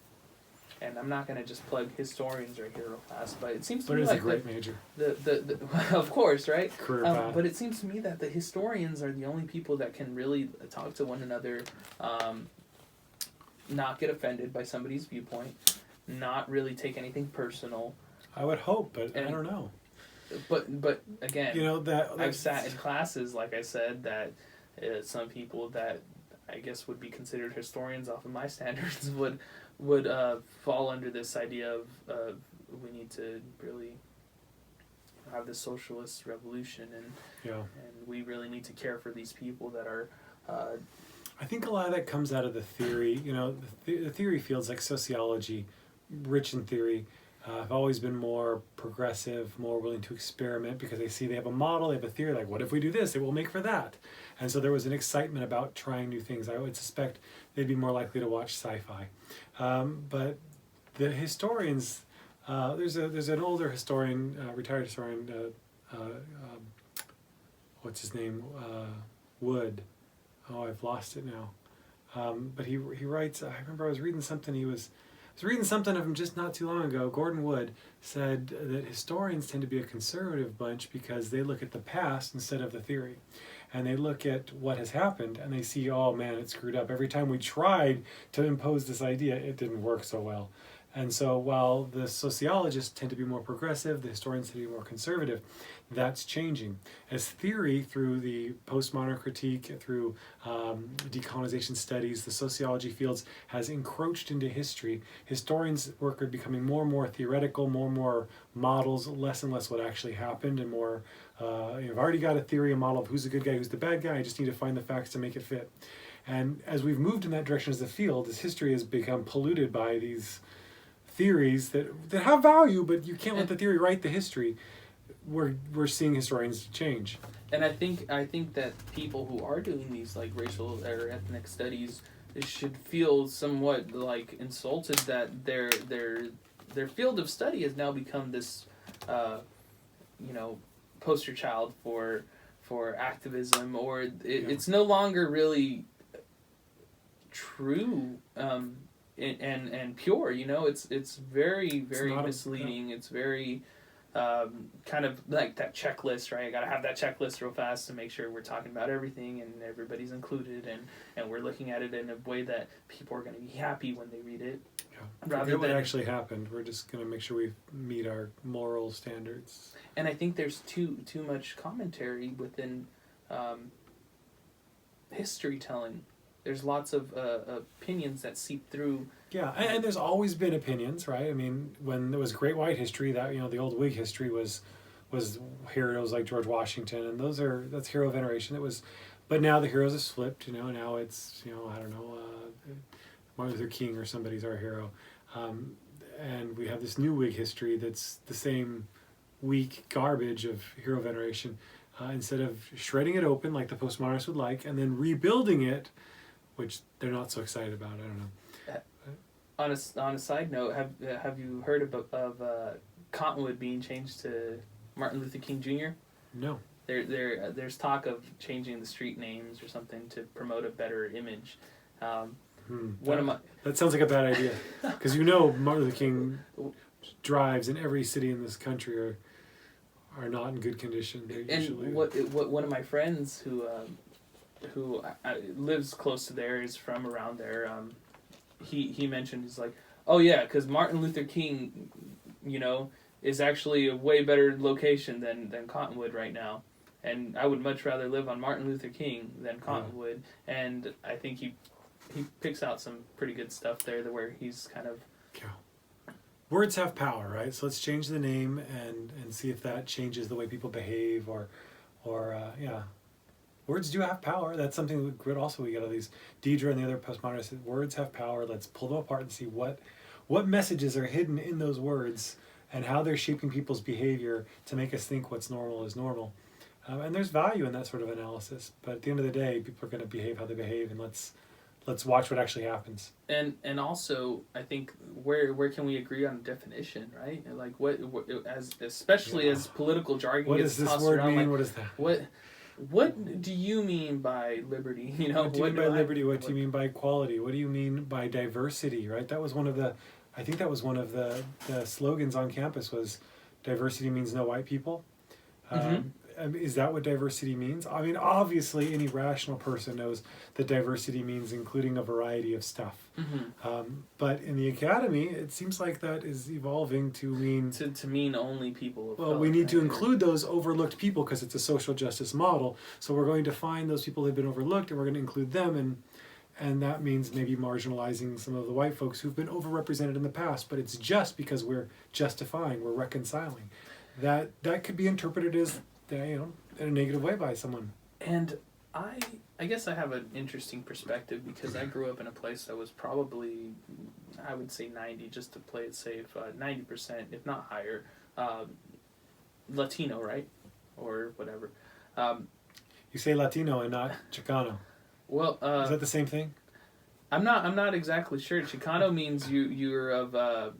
and I'm not going to just plug historians right here real fast, but it seems to me it's like a great major. The of course, right? Career path. But it seems to me that the historians are the only people that can really talk to one another, not get offended by somebody's viewpoint, not really take anything personal. I would hope, but I don't know. But again, I've sat in classes, like I said, that some people that I guess would be considered historians off of my standards would fall under this idea of we need to really have this socialist revolution and we really need to care for these people that are. I think a lot of that comes out of the theory. The theory fields like sociology, rich in theory, have always been more progressive, more willing to experiment because they see they have a model, they have a theory, like what if we do this, it will make for that. And so there was an excitement about trying new things. I would suspect they'd be more likely to watch sci-fi. But the historians, there's an older historian, retired historian, what's his name, Wood. Oh, I've lost it now. But he writes, I remember I was reading something of him just not too long ago. Gordon Wood said that historians tend to be a conservative bunch because they look at the past instead of the theory. And they look at what has happened and they see, oh man, it screwed up. Every time we tried to impose this idea, it didn't work so well. And so while the sociologists tend to be more progressive, the historians tend to be more conservative, that's changing. As theory, through the postmodern critique, through decolonization studies, the sociology fields has encroached into history. Historians' work are becoming more and more theoretical, more and more models, less and less what actually happened, and more, I've already got a theory, a model of who's the good guy, who's the bad guy, I just need to find the facts to make it fit. And as we've moved in that direction as a field, as history has become polluted by these theories that have value, but you can't let the theory write the history. We're seeing historians change. And I think that people who are doing these like racial or ethnic studies should feel somewhat like insulted that their field of study has now become this poster child for activism, or it's no longer really true and pure. It's very misleading. It's very kind of like that checklist, right? I gotta have that checklist real fast to make sure we're talking about everything and everybody's included, and we're looking at it in a way that people are going to be happy when they read it. Yeah. Forget what actually happened. We're just going to make sure we meet our moral standards. And I think there's too much commentary within history telling. There's lots of opinions that seep through. Yeah, and there's always been opinions, right? I mean, when there was Great White history, that the old Whig history was heroes like George Washington, and that's hero veneration. But now the heroes have flipped. Now it's I don't know, Martin Luther King or somebody's our hero, and we have this new Whig history that's the same weak garbage of hero veneration. Instead of shredding it open like the postmodernists would like, and then rebuilding it, which they're not so excited about. I don't know. On a side note, have you heard of Cottonwood being changed to Martin Luther King Jr.? No. There's talk of changing the street names or something to promote a better image. That sounds like a bad idea, because Martin Luther King drives in every city in this country are not in good condition. And what one of my friends who lives close to there, is from around there. He mentioned, he's like, oh yeah, because Martin Luther King, is actually a way better location than Cottonwood right now, and I would much rather live on Martin Luther King than Cottonwood. And I think he picks out some pretty good stuff there, where he's kind of. Yeah. Words have power, right? So let's change the name and see if that changes the way people behave, or yeah. Words do have power. That's something good. Also, we get all these Deidre and the other postmodernists. Words have power. Let's pull them apart and see what messages are hidden in those words and how they're shaping people's behavior to make us think what's normal is normal. And there's value in that sort of analysis. But at the end of the day, people are going to behave how they behave, and let's watch what actually happens. And also, I think where can we agree on a definition, right? Like especially as political jargon what gets does this tossed word around, mean? like, What is that? What do you mean by liberty? What do you mean by liberty? What do you mean by equality? What do you mean by diversity? Right? That was one of the slogans on campus was, diversity means no white people. Is that what diversity means? I mean, obviously, any rational person knows that diversity means including a variety of stuff. But in the academy, it seems like that is evolving to mean... To mean only people of color. Well, we need to include those overlooked people because it's a social justice model. So we're going to find those people that have been overlooked, and we're going to include them, and that means maybe marginalizing some of the white folks who've been overrepresented in the past. But it's just because we're justifying, we're reconciling. That could be interpreted as... in a negative way by someone. And I guess I have an interesting perspective, because I grew up in a place that was probably, I would say 90, just to play it safe, 90%, if not higher, Latino, right? Or whatever. You say Latino and not Chicano. Well, is that the same thing? I'm not exactly sure. Chicano means you're of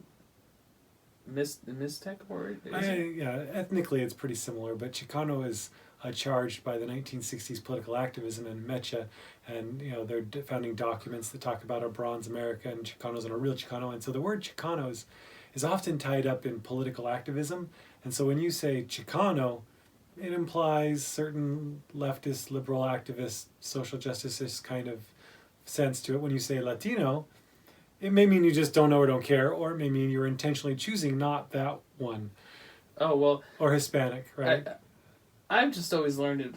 Mixtec, or yeah, ethnically it's pretty similar, but Chicano is charged by the 1960s political activism in Mecha, and their founding documents that talk about a bronze America and Chicanos and a real Chicano, and so the word Chicano is often tied up in political activism, and so when you say Chicano, it implies certain leftist, liberal activist, social justice kind of sense to it. When you say Latino, it may mean you just don't know or don't care, or it may mean you're intentionally choosing not that one. Oh, well. Or Hispanic, right? I've just always learned it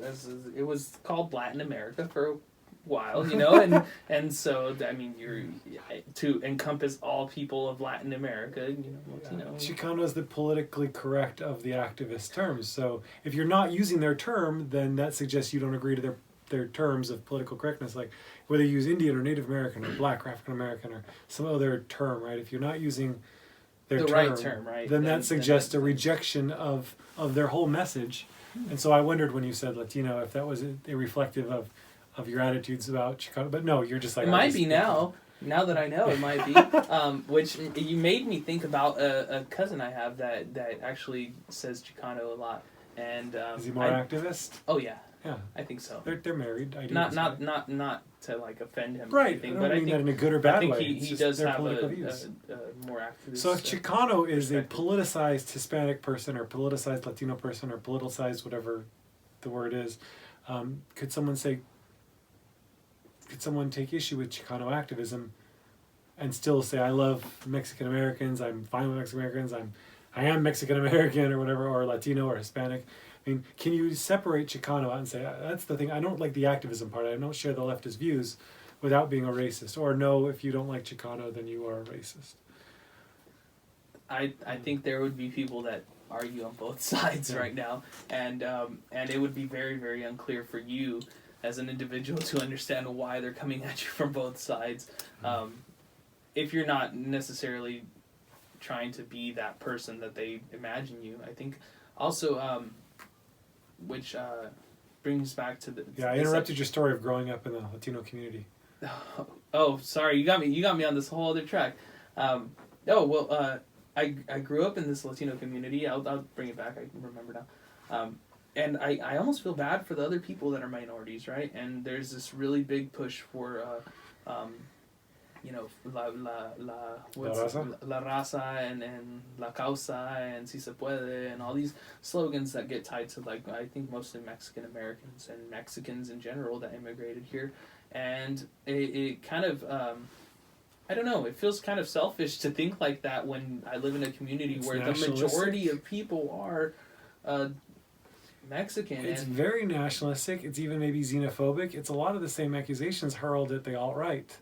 it was called Latin America for a while, and so, I mean, you're to encompass all people of Latin America, Latino. Chicano is the politically correct of the activist terms. So if you're not using their term, then that suggests you don't agree to their terms of political correctness, like whether you use Indian or Native American or Black or African American or some other term, right? If you're not using the right term, right? Then that suggests a rejection of their whole message. And so I wondered when you said Latino if that was a reflective of your attitudes about Chicano. But no, you're just like... It might be now. Now that I know, it might be. Which you made me think about a cousin I have that actually says Chicano a lot. And is he more activist? Oh yeah. Yeah, I think so. They're married. Not to like offend him. Right. Or anything, I don't mean that in a good or bad way. I think he does have a more activist. So if Chicano is a politicized Hispanic person or politicized Latino person or politicized whatever the word is, could someone take issue with Chicano activism and still say I love Mexican Americans. I'm fine with Mexican Americans. I am Mexican American or whatever, or Latino or Hispanic. I mean, can you separate Chicano out and say that's the thing? I don't like the activism part. I don't share the leftist views, without being a racist. Or no, if you don't like Chicano, then you are a racist. I think there would be people that argue on both sides right now, and it would be very, very unclear for you as an individual to understand why they're coming at you from both sides, if you're not necessarily trying to be that person that they imagine you. I think also, which brings back to the... Yeah, I interrupted your story of growing up in the Latino community. Oh, sorry, you got me on this whole other track. I grew up in this Latino community. I'll bring it back. I can remember now. And I almost feel bad for the other people that are minorities, right? And there's this really big push for, la raza and la causa and si se puede and all these slogans that get tied to, like, I think mostly Mexican Americans and Mexicans in general that immigrated here. And it kind of, I don't know, it feels kind of selfish to think like that when I live in a community where the majority of people are Mexican. It's very nationalistic. It's even maybe xenophobic. It's a lot of the same accusations hurled at the alt-right.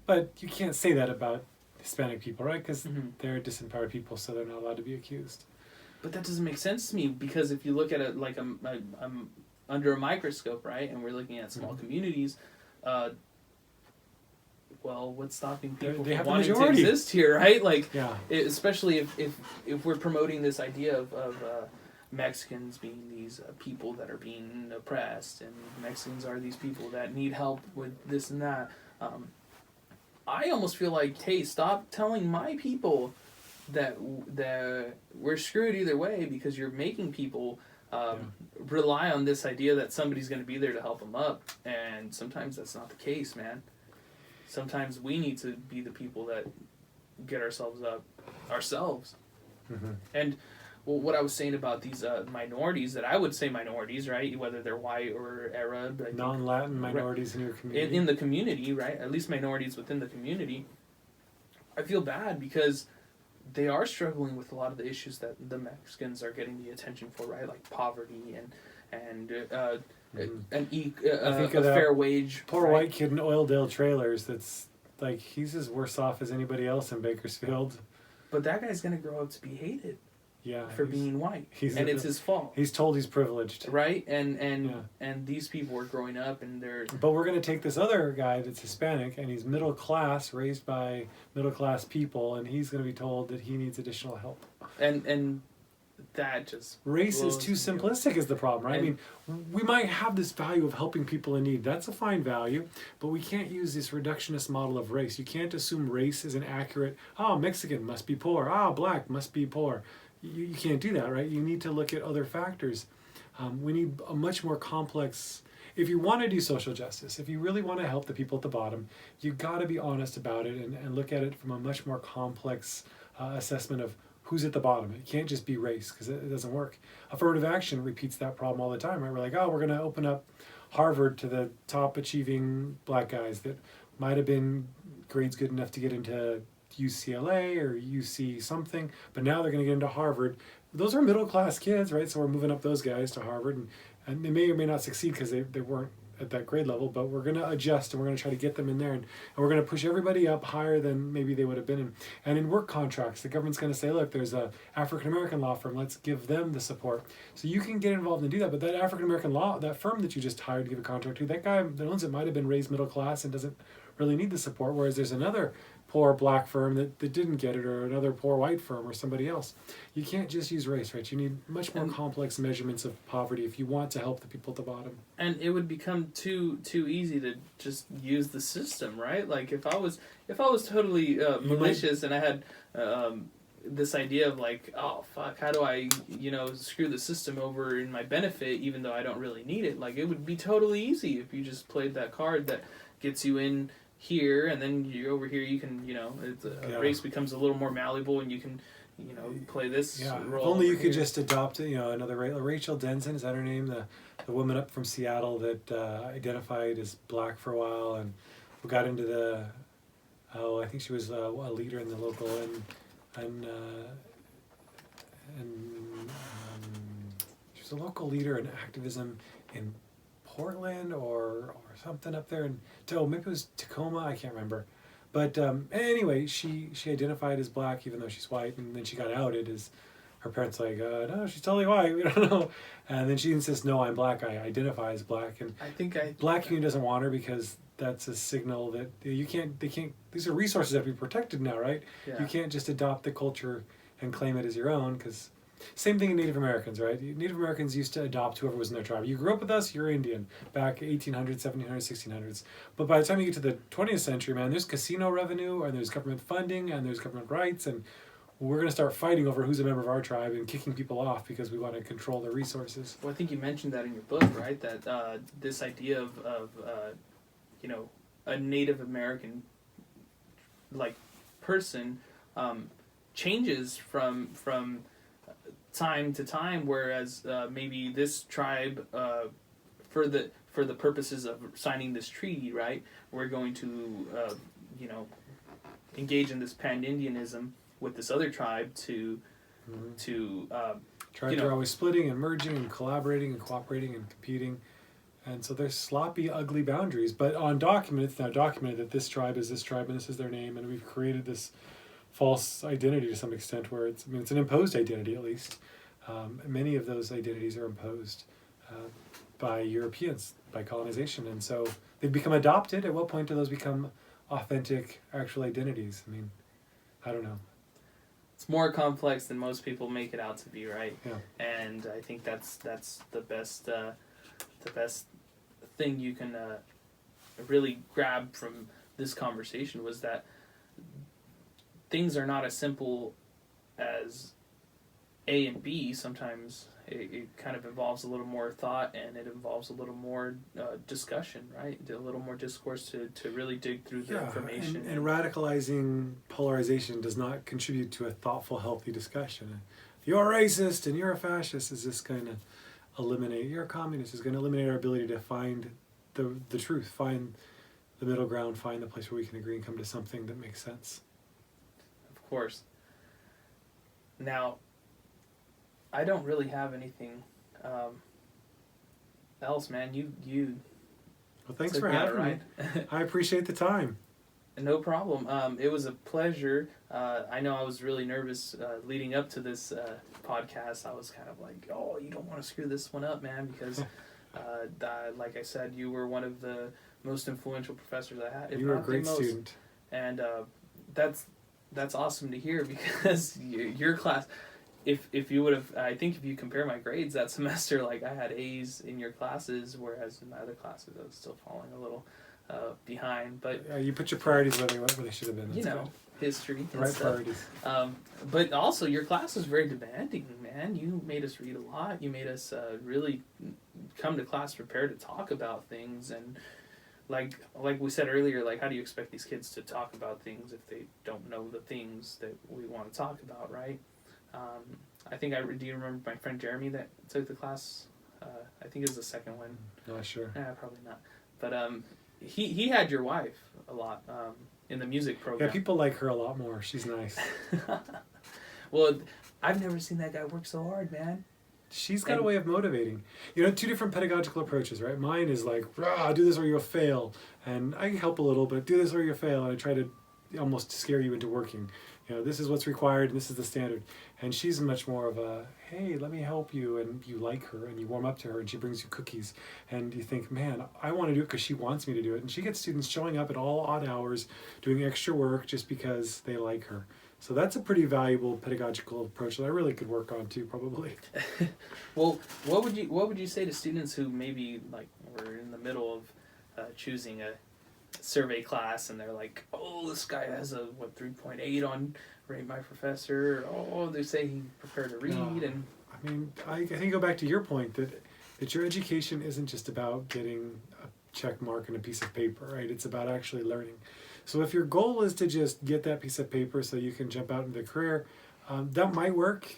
But you can't say that about Hispanic people, right? Because they're disempowered people, so they're not allowed to be accused. But that doesn't make sense to me, because if you look at it like under a microscope, right, and we're looking at small communities, well, what's stopping people from wanting to exist here, right? Like, especially if we're promoting this idea of Mexicans being these people that are being oppressed, and Mexicans are these people that need help with this and that. I almost feel like, hey, stop telling my people that we're screwed either way, because you're making people rely on this idea that somebody's going to be there to help them up, and sometimes that's not the case, man. Sometimes we need to be the people that get ourselves up ourselves. And what I was saying about these minorities, that I would say minorities, right, whether they're white or Arab, non-Latin minorities in your community, in the community, right, at least minorities within the community, I feel bad because they are struggling with a lot of the issues that the Mexicans are getting the attention for, right, like poverty and a fair wage. Poor white kid in Oildale trailers. That's like, he's as worse off as anybody else in Bakersfield. But that guy's gonna grow up to be hated. Yeah, for being white, and it's his fault. He's told he's privileged, right? And these people are growing up, and they're. But we're gonna take this other guy that's Hispanic, and he's middle class, raised by middle class people, and he's gonna be told that he needs additional help. And that just race is too simplistic is the problem, right? I mean, we might have this value of helping people in need. That's a fine value, but we can't use this reductionist model of race. You can't assume race is an accurate. Mexican must be poor. Black must be poor. You can't do that, right? You need to look at other factors. We need a much more complex... If you want to do social justice, if you really want to help the people at the bottom, you've got to be honest about it and look at it from a much more complex assessment of who's at the bottom. It can't just be race, because it doesn't work. Affirmative action repeats that problem all the time, right? We're like, we're going to open up Harvard to the top achieving black guys that might have been grades good enough to get into UCLA or UC something, but now they're going to get into Harvard. Those are middle class kids, right? So we're moving up those guys to Harvard, and they may or may not succeed because they weren't at that grade level, but we're going to adjust and we're going to try to get them in there, and we're going to push everybody up higher than maybe they would have been in. And in work contracts, the government's going to say, look, there's a African-American law firm, let's give them the support. So you can get involved and do that, but that African-American that firm that you just hired to give a contract to, that guy that owns it might have been raised middle class and doesn't really need the support, whereas there's another poor black firm that didn't get it, or another poor white firm, or somebody else. You can't just use race, right? You need much more complex measurements of poverty if you want to help the people at the bottom. And it would become too easy to just use the system, right? Like if I was totally malicious and I had this idea of like, oh fuck, how do I screw the system over in my benefit even though I don't really need it? Like it would be totally easy if you just played that card that gets you in here, and then you over here you can race becomes a little more malleable, and you can play this role. If only you could just adopt another Rachel Denson, is that her name, the woman up from Seattle that identified as black for a while and got into the I think she was a leader in the local and she was a local leader in activism in Portland or something up there, and maybe it was Tacoma, I can't remember. But anyway, she identified as black even though she's white, and then she got outed as her parents like, no, she's totally white, we don't know. And then she insists, no, I'm black, I identify as black. And Black Union doesn't want her because that's a signal that they can't, these are resources that have to be protected now, right? Yeah. You can't just adopt the culture and claim it as your own, because same thing in Native Americans, right? Native Americans used to adopt whoever was in their tribe. You grew up with us, you're Indian, back 1800s, 1700s, 1600s. But by the time you get to the 20th century, man, there's casino revenue, and there's government funding, and there's government rights, and we're going to start fighting over who's a member of our tribe and kicking people off because we want to control the resources. Well, I think you mentioned that in your book, right? That this idea of a Native American like person changes from time to time, whereas maybe this tribe for the purposes of signing this treaty, right, we're going to engage in this pan-Indianism with this other tribe to Tribes are always splitting and merging and collaborating and cooperating and competing, and so there's sloppy, ugly boundaries. But on document, it's now documented that this tribe is this tribe and this is their name, and we've created this false identity to some extent where it's an imposed identity at least. Many of those identities are imposed by Europeans, by colonization, and so they've become adopted. At what point do those become authentic, actual identities? I mean, I don't know. It's more complex than most people make it out to be, right? Yeah. And I think that's the best thing you can really grab from this conversation was that things are not as simple as A and B. Sometimes it kind of involves a little more thought, and it involves a little more discussion, right? A little more discourse to really dig through the information. And radicalizing polarization does not contribute to a thoughtful, healthy discussion. You're racist and you're a fascist is just going to eliminate, you're a communist is going to eliminate our ability to find the truth, find the middle ground, find the place where we can agree and come to something that makes sense. Of course. Now, I don't really have anything else, man. You well, thanks for having me. I appreciate the time. No problem. It was a pleasure. I know I was really nervous leading up to this podcast. I was kind of like, oh, you don't want to screw this one up, man, because like I said, you were one of the most influential professors I had. You were a great student. And that's awesome to hear, because your class, if you would have, I think if you compare my grades that semester, like I had A's in your classes, whereas in my other classes I was still falling a little behind. But you put your priorities where they should have been. That's good. History. The right priorities. But also your class was very demanding, man. You made us read a lot. You made us really come to class prepared to talk about things, and like we said earlier, like how do you expect these kids to talk about things if they don't know the things that we want to talk about, right? I think do you remember my friend Jeremy that took the class? I think it was the second one. Not sure. Probably not. But he had your wife a lot in the music program. Yeah, people like her a lot more. She's nice. Well, I've never seen that guy work so hard, man. She's got a way of motivating. Two different pedagogical approaches, right? Mine is like, do this or you'll fail. And I help a little, but do this or you'll fail. And I try to almost scare you into working. This is what's required and this is the standard. And she's much more of a, hey, let me help you. And you like her and you warm up to her and she brings you cookies. And you think, man, I want to do it because she wants me to do it. And she gets students showing up at all odd hours, doing extra work just because they like her. So that's a pretty valuable pedagogical approach that I really could work on too, probably. Well, what would you say to students who maybe like were in the middle of choosing a survey class and they're like, oh, this guy has a 3.8 on Rate My Professor. Oh, they say he prepared to read. And I mean, I think go back to your point that your education isn't just about getting a check mark and a piece of paper, right? It's about actually learning. So if your goal is to just get that piece of paper so you can jump out into the career, that might work,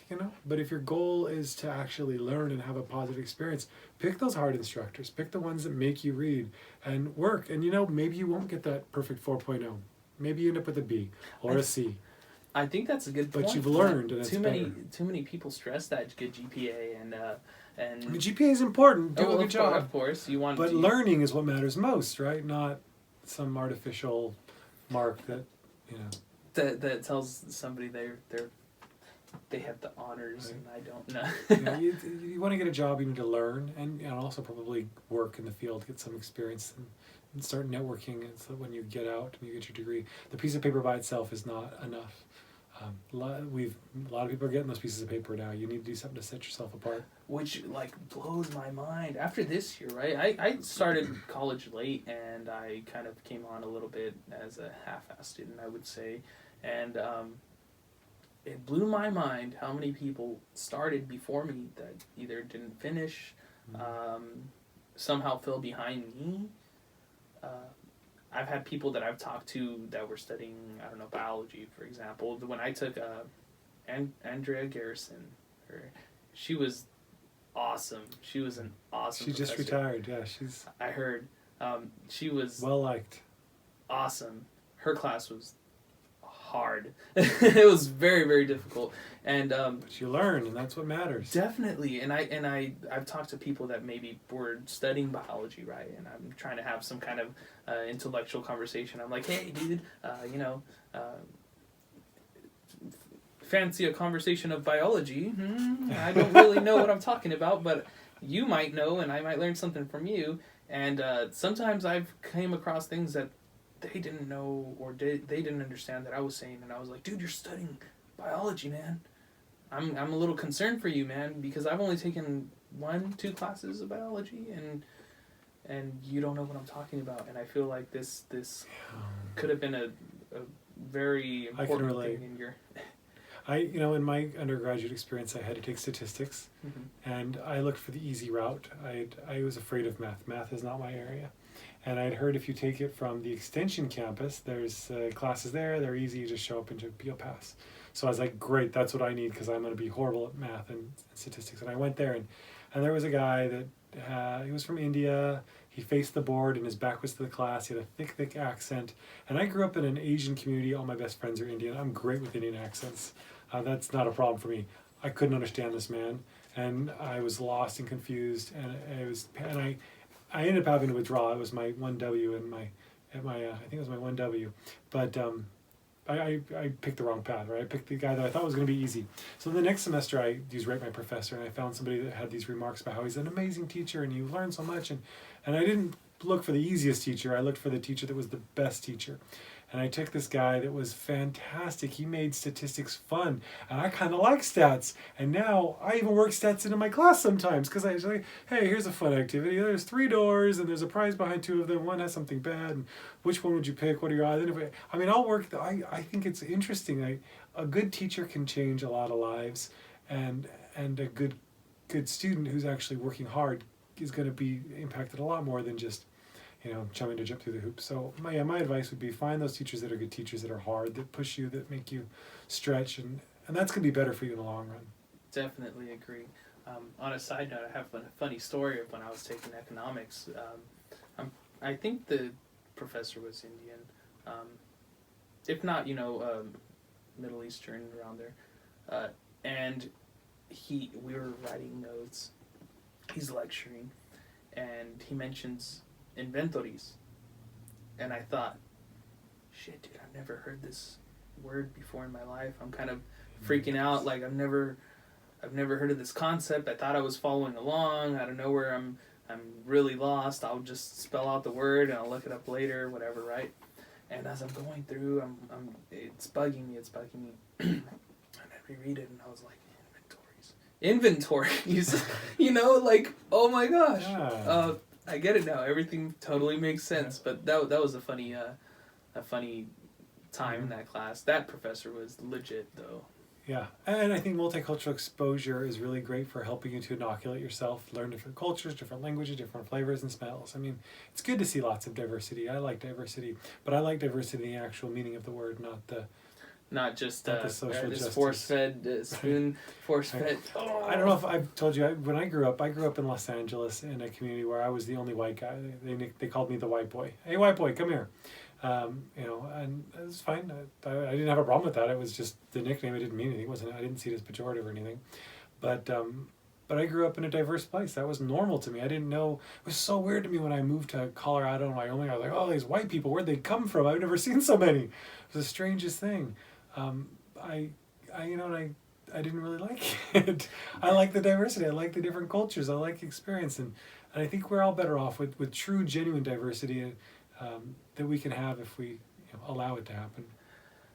but if your goal is to actually learn and have a positive experience, pick those hard instructors, pick the ones that make you read and work. And maybe you won't get that perfect 4.0. Maybe you end up with a B or a C. I think that's a good point. But you've learned, and it's better. Too many people stress that good GPA and I mean, GPA is important. Do a good job. Of course, you want. But learning is what matters most, right? Not some artificial mark that that tells somebody they have the honors, right. And I don't know. You want to get a job, you need to learn, and also probably work in the field, get some experience, and start networking. And so when you get out and you get your degree, the piece of paper by itself is not enough. A lot of people are getting those pieces of paper now. You need to do something to set yourself apart. Which blows my mind. After this year, right? I started college late, and I kind of came on a little bit as a half-assed student, I would say, and it blew my mind how many people started before me that either didn't finish, somehow fell behind me. I've had people that I've talked to that were studying, I don't know, biology, for example. When I took Andrea Garrison, she was awesome. She was an awesome She professor. just retired, yeah. I heard. She was... well-liked. Awesome. Her class was hard. It was very, very difficult. And but you learn, and that's what matters. Definitely. And I've talked to people that maybe were studying biology, right? And I'm trying to have some kind of intellectual conversation. I'm like, hey, dude, fancy a conversation of biology? I don't really know what I'm talking about, but you might know, and I might learn something from you. And sometimes I've came across things that they didn't know, or they didn't understand that I was saying, and I was like, dude, you're studying biology, man. I'm a little concerned for you, man, because I've only taken 1-2 classes of biology, and you don't know what I'm talking about. And I feel like this could have been a very important thing in your... in my undergraduate experience, I had to take statistics, and I looked for the easy route. I was afraid of math. Math is not my area. And I'd heard if you take it from the extension campus, there's classes there, they're easy, you just show up and you'll pass. So I was like, great, that's what I need, because I'm going to be horrible at math and statistics. And I went there, and there was a guy that, he was from India, he faced the board, and his back was to the class, he had a thick, thick accent. And I grew up in an Asian community, all my best friends are Indian, I'm great with Indian accents. That's not a problem for me. I couldn't understand this man, and I was lost and confused, and I ended up having to withdraw. It was my 1W and I think it was my 1W, but I picked the wrong path, right? I picked the guy that I thought was going to be easy. So the next semester I used Rate My Professor, and I found somebody that had these remarks about how he's an amazing teacher and you learn so much, and I didn't look for the easiest teacher. I looked for the teacher that was the best teacher. And I took this guy that was fantastic. He made statistics fun. And I kind of like stats. And now I even work stats into my class sometimes. Because I was like, hey, here's a fun activity. There's 3 doors and there's a prize behind 2 of them. One has something bad. And which one would you pick? What are your odds? I'll work. I think it's interesting. A good teacher can change a lot of lives. And a good student who's actually working hard is going to be impacted a lot more than just trying to jump through the hoops. So my advice would be find those teachers that are good teachers, that are hard, that push you, that make you stretch, and that's going to be better for you in the long run. Definitely agree. On a side note, I have a funny story of when I was taking economics. I think the professor was Indian, if not, Middle Eastern, around there. And we were writing notes. He's lecturing, and he mentions inventories, and I thought, shit, dude, I've never heard this word before in my life. I'm kind of freaking out, like I've never heard of this concept. I thought I was following along. Out of nowhere, I'm really lost. I'll just spell out the word and I'll look it up later, whatever, right? And as I'm going through, it's bugging me. And I reread it, and I was like, inventories, oh my gosh. Yeah. I get it now. Everything totally makes sense. Yeah. But that was a funny time in that class. That professor was legit, though. Yeah, and I think multicultural exposure is really great for helping you to inoculate yourself, learn different cultures, different languages, different flavors and smells. I mean, it's good to see lots of diversity. I like diversity, but I like diversity in the actual meaning of the word, not just the social justice. Force-fed spoon, force-fed. Oh. I don't know if I've told you, when I grew up in Los Angeles in a community where I was the only white guy. They called me the white boy. Hey, white boy, come here. And it was fine. I didn't have a problem with that. It was just the nickname. It didn't mean anything. I didn't see it as pejorative or anything. But I grew up in a diverse place. That was normal to me. I didn't know. It was so weird to me when I moved to Colorado and Wyoming. I was like, oh, these white people, where'd they come from? I've never seen so many. It was the strangest thing. I didn't really like it. I like the diversity. I like the different cultures. I like the experience. And I think we're all better off with true, genuine diversity that we can have if we allow it to happen.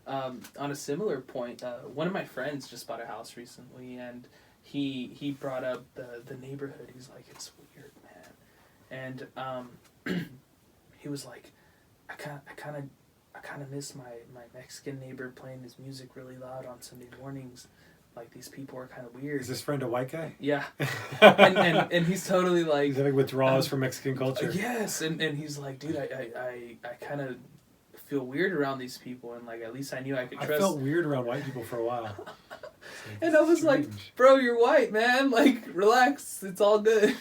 On a similar point, one of my friends just bought a house recently, and he brought up the neighborhood. He's like, it's weird, man. And he was like, I kind of miss my Mexican neighbor playing his music really loud on Sunday mornings. Like, these people are kind of weird. Is this friend a white guy? Yeah. and he's totally like... He's having withdrawals from Mexican culture. Yes, and he's like, dude, I kind of feel weird around these people, and like, at least I knew I could trust... I felt weird around white people for a while. And I was like, bro, you're white, man. Like, relax. It's all good.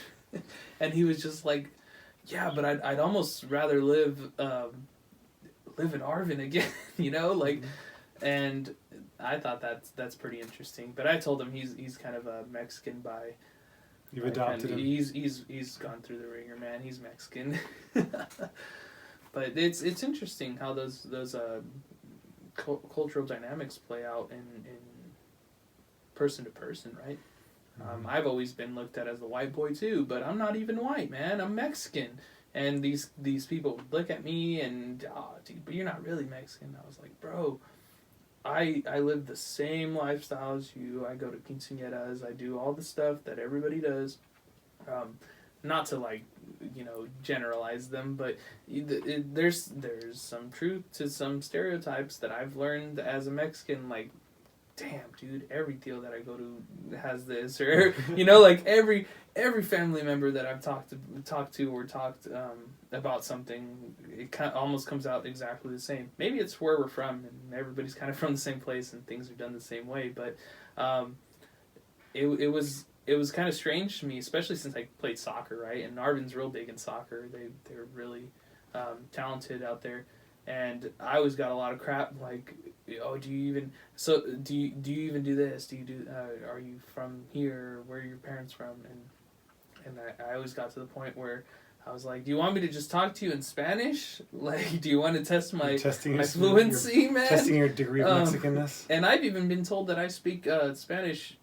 And he was just like, yeah, but I'd almost rather live in Arvin again, like... And I thought that's pretty interesting. But I told him he's kind of a Mexican by... You've adopted him. He's gone through the ringer, man. He's Mexican. But it's interesting how those cultural dynamics play out in person to person, right? Mm-hmm. I've always been looked at as a white boy too, but I'm not even white, man. I'm Mexican. And these people look at me and, oh, dude, but you're not really Mexican. I was like, bro... I live the same lifestyle as you. I go to quinceañeras. I do all the stuff that everybody does. Not to generalize them, but there's some truth to some stereotypes that I've learned as a Mexican. Like, damn, dude, every deal that I go to has this, or every family member that I've talked about something, it kind of almost comes out exactly the same. Maybe it's where we're from, and everybody's kind of from the same place, and things are done the same way. But it was kind of strange to me, especially since I played soccer, right? And Arvin's real big in soccer. They're really talented out there. And I always got a lot of crap, like, oh, do you even do this? Are you from here? Where are your parents from? And I always got to the point where I was like, do you want me to just talk to you in Spanish? Like, do you want to test my fluency, man? Testing your degree of Mexicanness? And I've even been told that I speak Spanish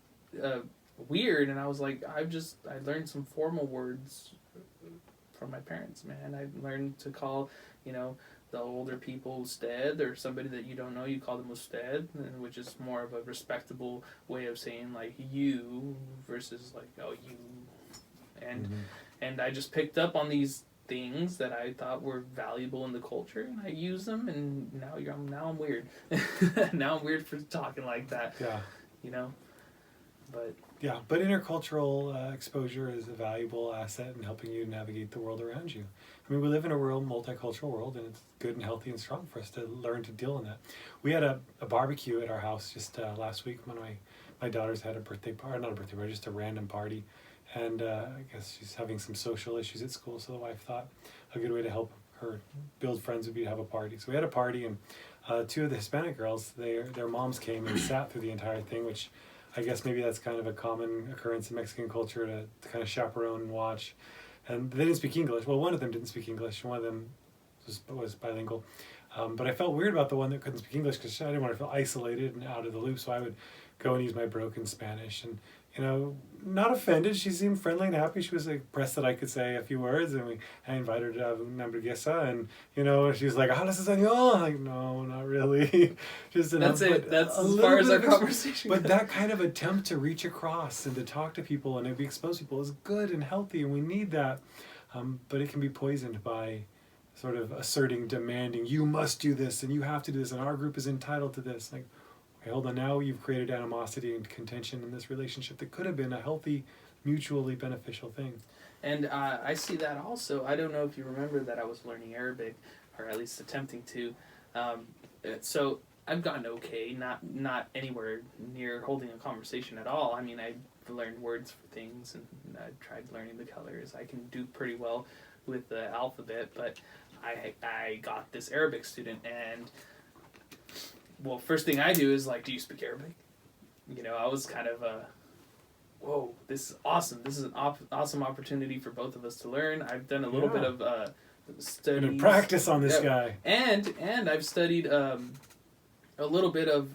weird, and I was like, I learned some formal words from my parents, man. I learned to call, the older people usted, or somebody that you don't know, you call them usted, which is more of a respectable way of saying, like, you versus, like, oh, you. And I just picked up on these things that I thought were valuable in the culture, and I use them, and now I'm weird. Now I'm weird for talking like that. Yeah. But... Yeah, but intercultural exposure is a valuable asset in helping you navigate the world around you. I mean, we live in a multicultural world, and it's good and healthy and strong for us to learn to deal in that. We had a barbecue at our house just last week when my daughters had a birthday party, not a birthday party, just a random party. And I guess she's having some social issues at school, so the wife thought a good way to help her build friends would be to have a party. So we had a party, and two of the Hispanic girls, their moms came and sat through the entire thing, which I guess maybe that's kind of a common occurrence in Mexican culture to kind of chaperone and watch. And they didn't speak English. Well, one of them didn't speak English. One of them was bilingual. But I felt weird about the one that couldn't speak English because I didn't want to feel isolated and out of the loop. So I would go and use my broken Spanish. And, not offended. She seemed friendly and happy. She was impressed that I could say a few words. And I invited her to have una hamburguesa. And, she was like, hablas español? I'm like, no, not really. Just enough. That's it. That's as far as our conversation goes. But that kind of attempt to reach across and to talk to people and to expose people is good and healthy. And we need that. But it can be poisoned by sort of asserting, demanding, you must do this and you have to do this and our group is entitled to this. Like, okay, hold on, now you've created animosity and contention in this relationship that could have been a healthy, mutually beneficial thing. And I see that also. I don't know if you remember that I was learning Arabic, or at least attempting to. So I've gotten okay, not anywhere near holding a conversation at all. I mean, I learned words for things, and I tried learning the colors. I can do pretty well with the alphabet, but I got this Arabic student, and well, first thing I do is like, do you speak Arabic? You know, I was kind of whoa, this is awesome. This is an awesome opportunity for both of us to learn. I've done a little bit of studies. And practice on this guy. And I've studied a little bit of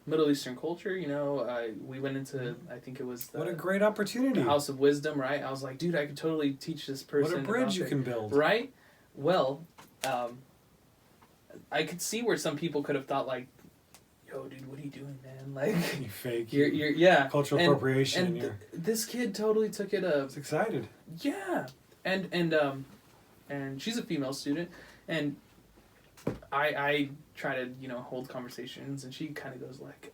Middle Eastern culture. You know, we went into, I think it was what a great opportunity. The House of Wisdom, right? I was like, dude, I could totally teach this person. What a bridge you can build. Right? Well, I could see where some people could have thought like, yo, dude, what are you doing, man? Like, you fake. You're yeah. Cultural appropriation. And this kid totally took it. It's excited. Yeah, and she's a female student, and I try to hold conversations, and she kind of goes like,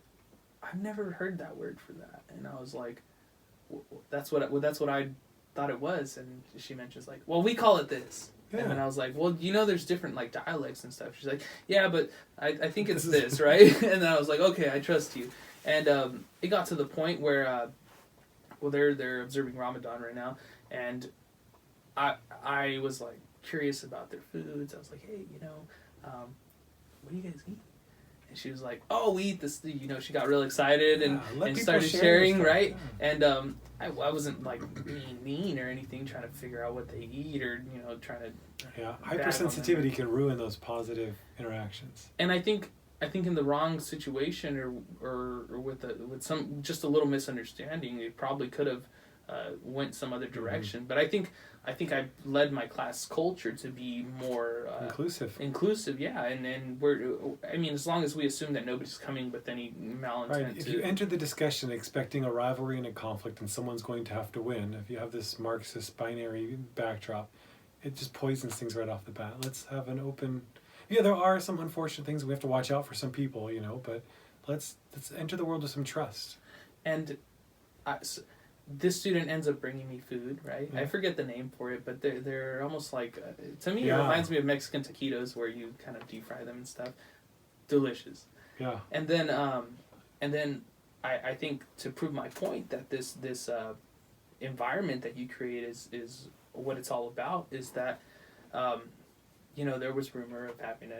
I've never heard that word for that, and I was like, that's what I thought it was, and she mentions like, well, we call it this. Yeah. And then I was like, well, there's different like dialects and stuff. She's like, yeah, but I think it's this, right? And then I was like, okay, I trust you. And it got to the point where, they're observing Ramadan right now, and I was like curious about their foods. I was like, hey, what do you guys eat? And she was like, oh, we eat this. She got real excited and started sharing, right? Yeah. And I wasn't like being mean or anything, trying to figure out what they eat or trying to. Yeah, hypersensitivity can ruin those positive interactions. And I think in the wrong situation or with some just a little misunderstanding, it probably could have went some other direction. Mm-hmm. But I think I led my class culture to be more inclusive, yeah. And as long as we assume that nobody's coming with any malintent. Right. If you enter the discussion expecting a rivalry and a conflict, and someone's going to have to win, if you have this Marxist binary backdrop, it just poisons things right off the bat. Let's have an open. Yeah, there are some unfortunate things we have to watch out for some people, but let's enter the world with some trust. And this student ends up bringing me food, right? Yeah. I forget the name for it, but they're almost like, to me, it reminds me of Mexican taquitos where you kind of deep fry them and stuff. Delicious. Yeah. And then I think to prove my point that this environment that you create is what it's all about, is that, there was rumor of having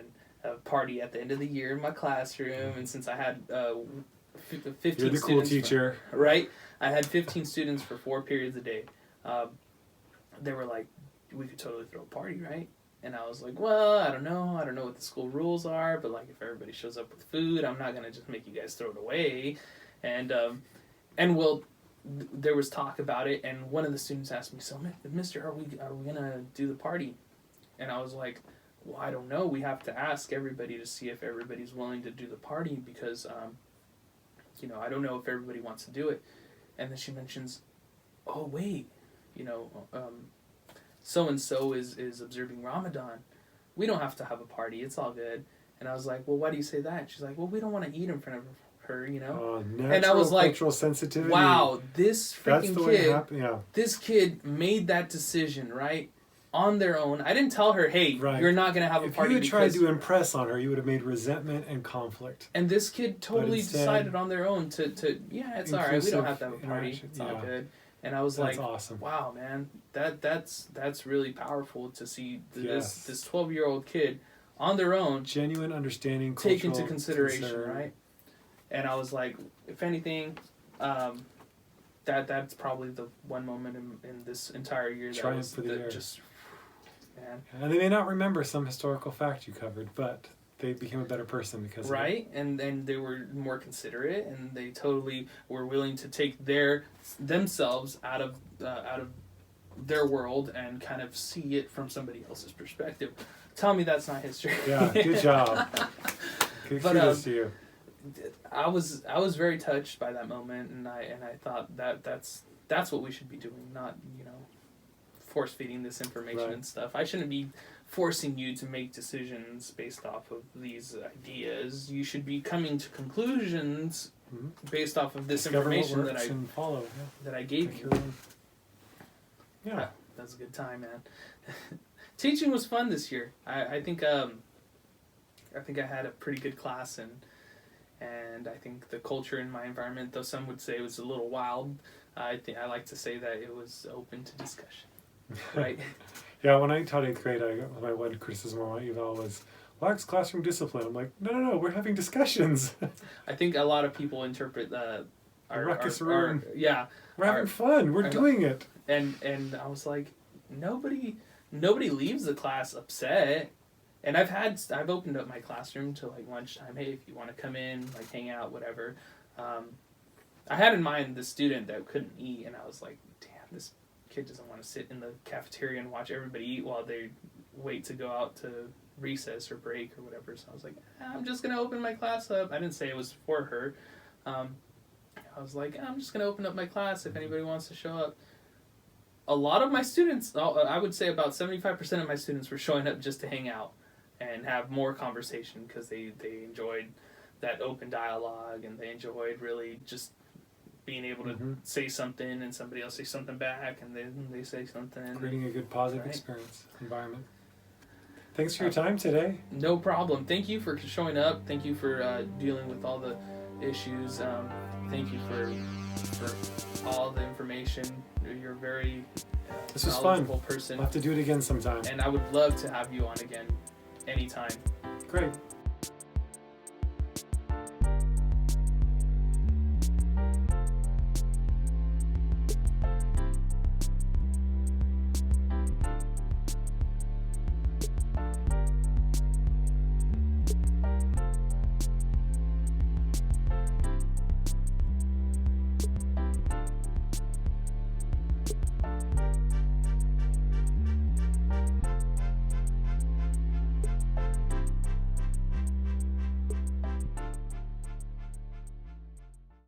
a party at the end of the year in my classroom, and since I had 15 You're the cool teacher. Right? I had 15 students for 4 periods a day. They were like, we could totally throw a party, right? And I was like, well, I don't know what the school rules are, but like if everybody shows up with food, I'm not gonna just make you guys throw it away. And there was talk about it, and one of the students asked me, so mister, are we gonna do the party? And I was like, well, I don't know. We have to ask everybody to see if everybody's willing to do the party, because I don't know if everybody wants to do it. And then she mentions, oh wait, so-and-so is observing Ramadan. We don't have to have a party. It's all good. And I was like, well, why do you say that? She's like, well, we don't want to eat in front of her, and I was like, cultural sensitivity. Wow, this freaking kid, this kid made that decision, right? On their own. I didn't tell her, hey, you're not going to have a party. If you had tried to impress on her, you would have made resentment and conflict. And this kid totally decided on their own to it's all right, we don't have to have a party. It's all good. And I was like, awesome. Wow, man, that's really powerful to see this 12-year-old kid on their own, genuine understanding, take into consideration, right? And I was like, if anything, that's probably the one moment in this entire year that was just, man. And they may not remember some historical fact you covered, but they became a better person because of it. Right, and they were more considerate, and they totally were willing to take themselves out of their world and kind of see it from somebody else's perspective. Tell me that's not history. Yeah, good job. Kudos to you. I was very touched by that moment, and I thought that's what we should be doing, not force feeding this information and stuff. I shouldn't be forcing you to make decisions based off of these ideas. You should be coming to conclusions based off of this information that I gave you. Yeah, that's a good time, man. Teaching was fun this year. I think I had a pretty good class, and I think the culture in my environment, though some would say it was a little wild, I like to say that it was open to discussion, right? Yeah, when I taught 8th grade, my one criticism on my eval was lacks classroom discipline. I'm like, no, we're having discussions. I think a lot of people interpret our ruckus room. Yeah, We're having fun. We're doing it. And I was like, nobody leaves the class upset. And I've opened up my classroom to like lunchtime. Hey, if you want to come in, like hang out, whatever. I had in mind the student that couldn't eat, and I was like, damn, this kid doesn't want to sit in the cafeteria and watch everybody eat while they wait to go out to recess or break or whatever. So I was like, I'm just gonna open my class up. I didn't say it was for her. I was like, I'm just gonna open up my class if anybody wants to show up. A lot of my students, I would say about 75% of my students were showing up just to hang out and have more conversation because they enjoyed that open dialogue, and they enjoyed really just being able to say something and somebody else say something back, and then they say something. Creating a good positive experience environment. Thanks for your time today. No problem. Thank you for showing up. Thank you for dealing with all the issues. Thank you for all the information. You're a very this was fun. Person. We'll have to do it again sometime. And I would love to have you on again anytime. Great.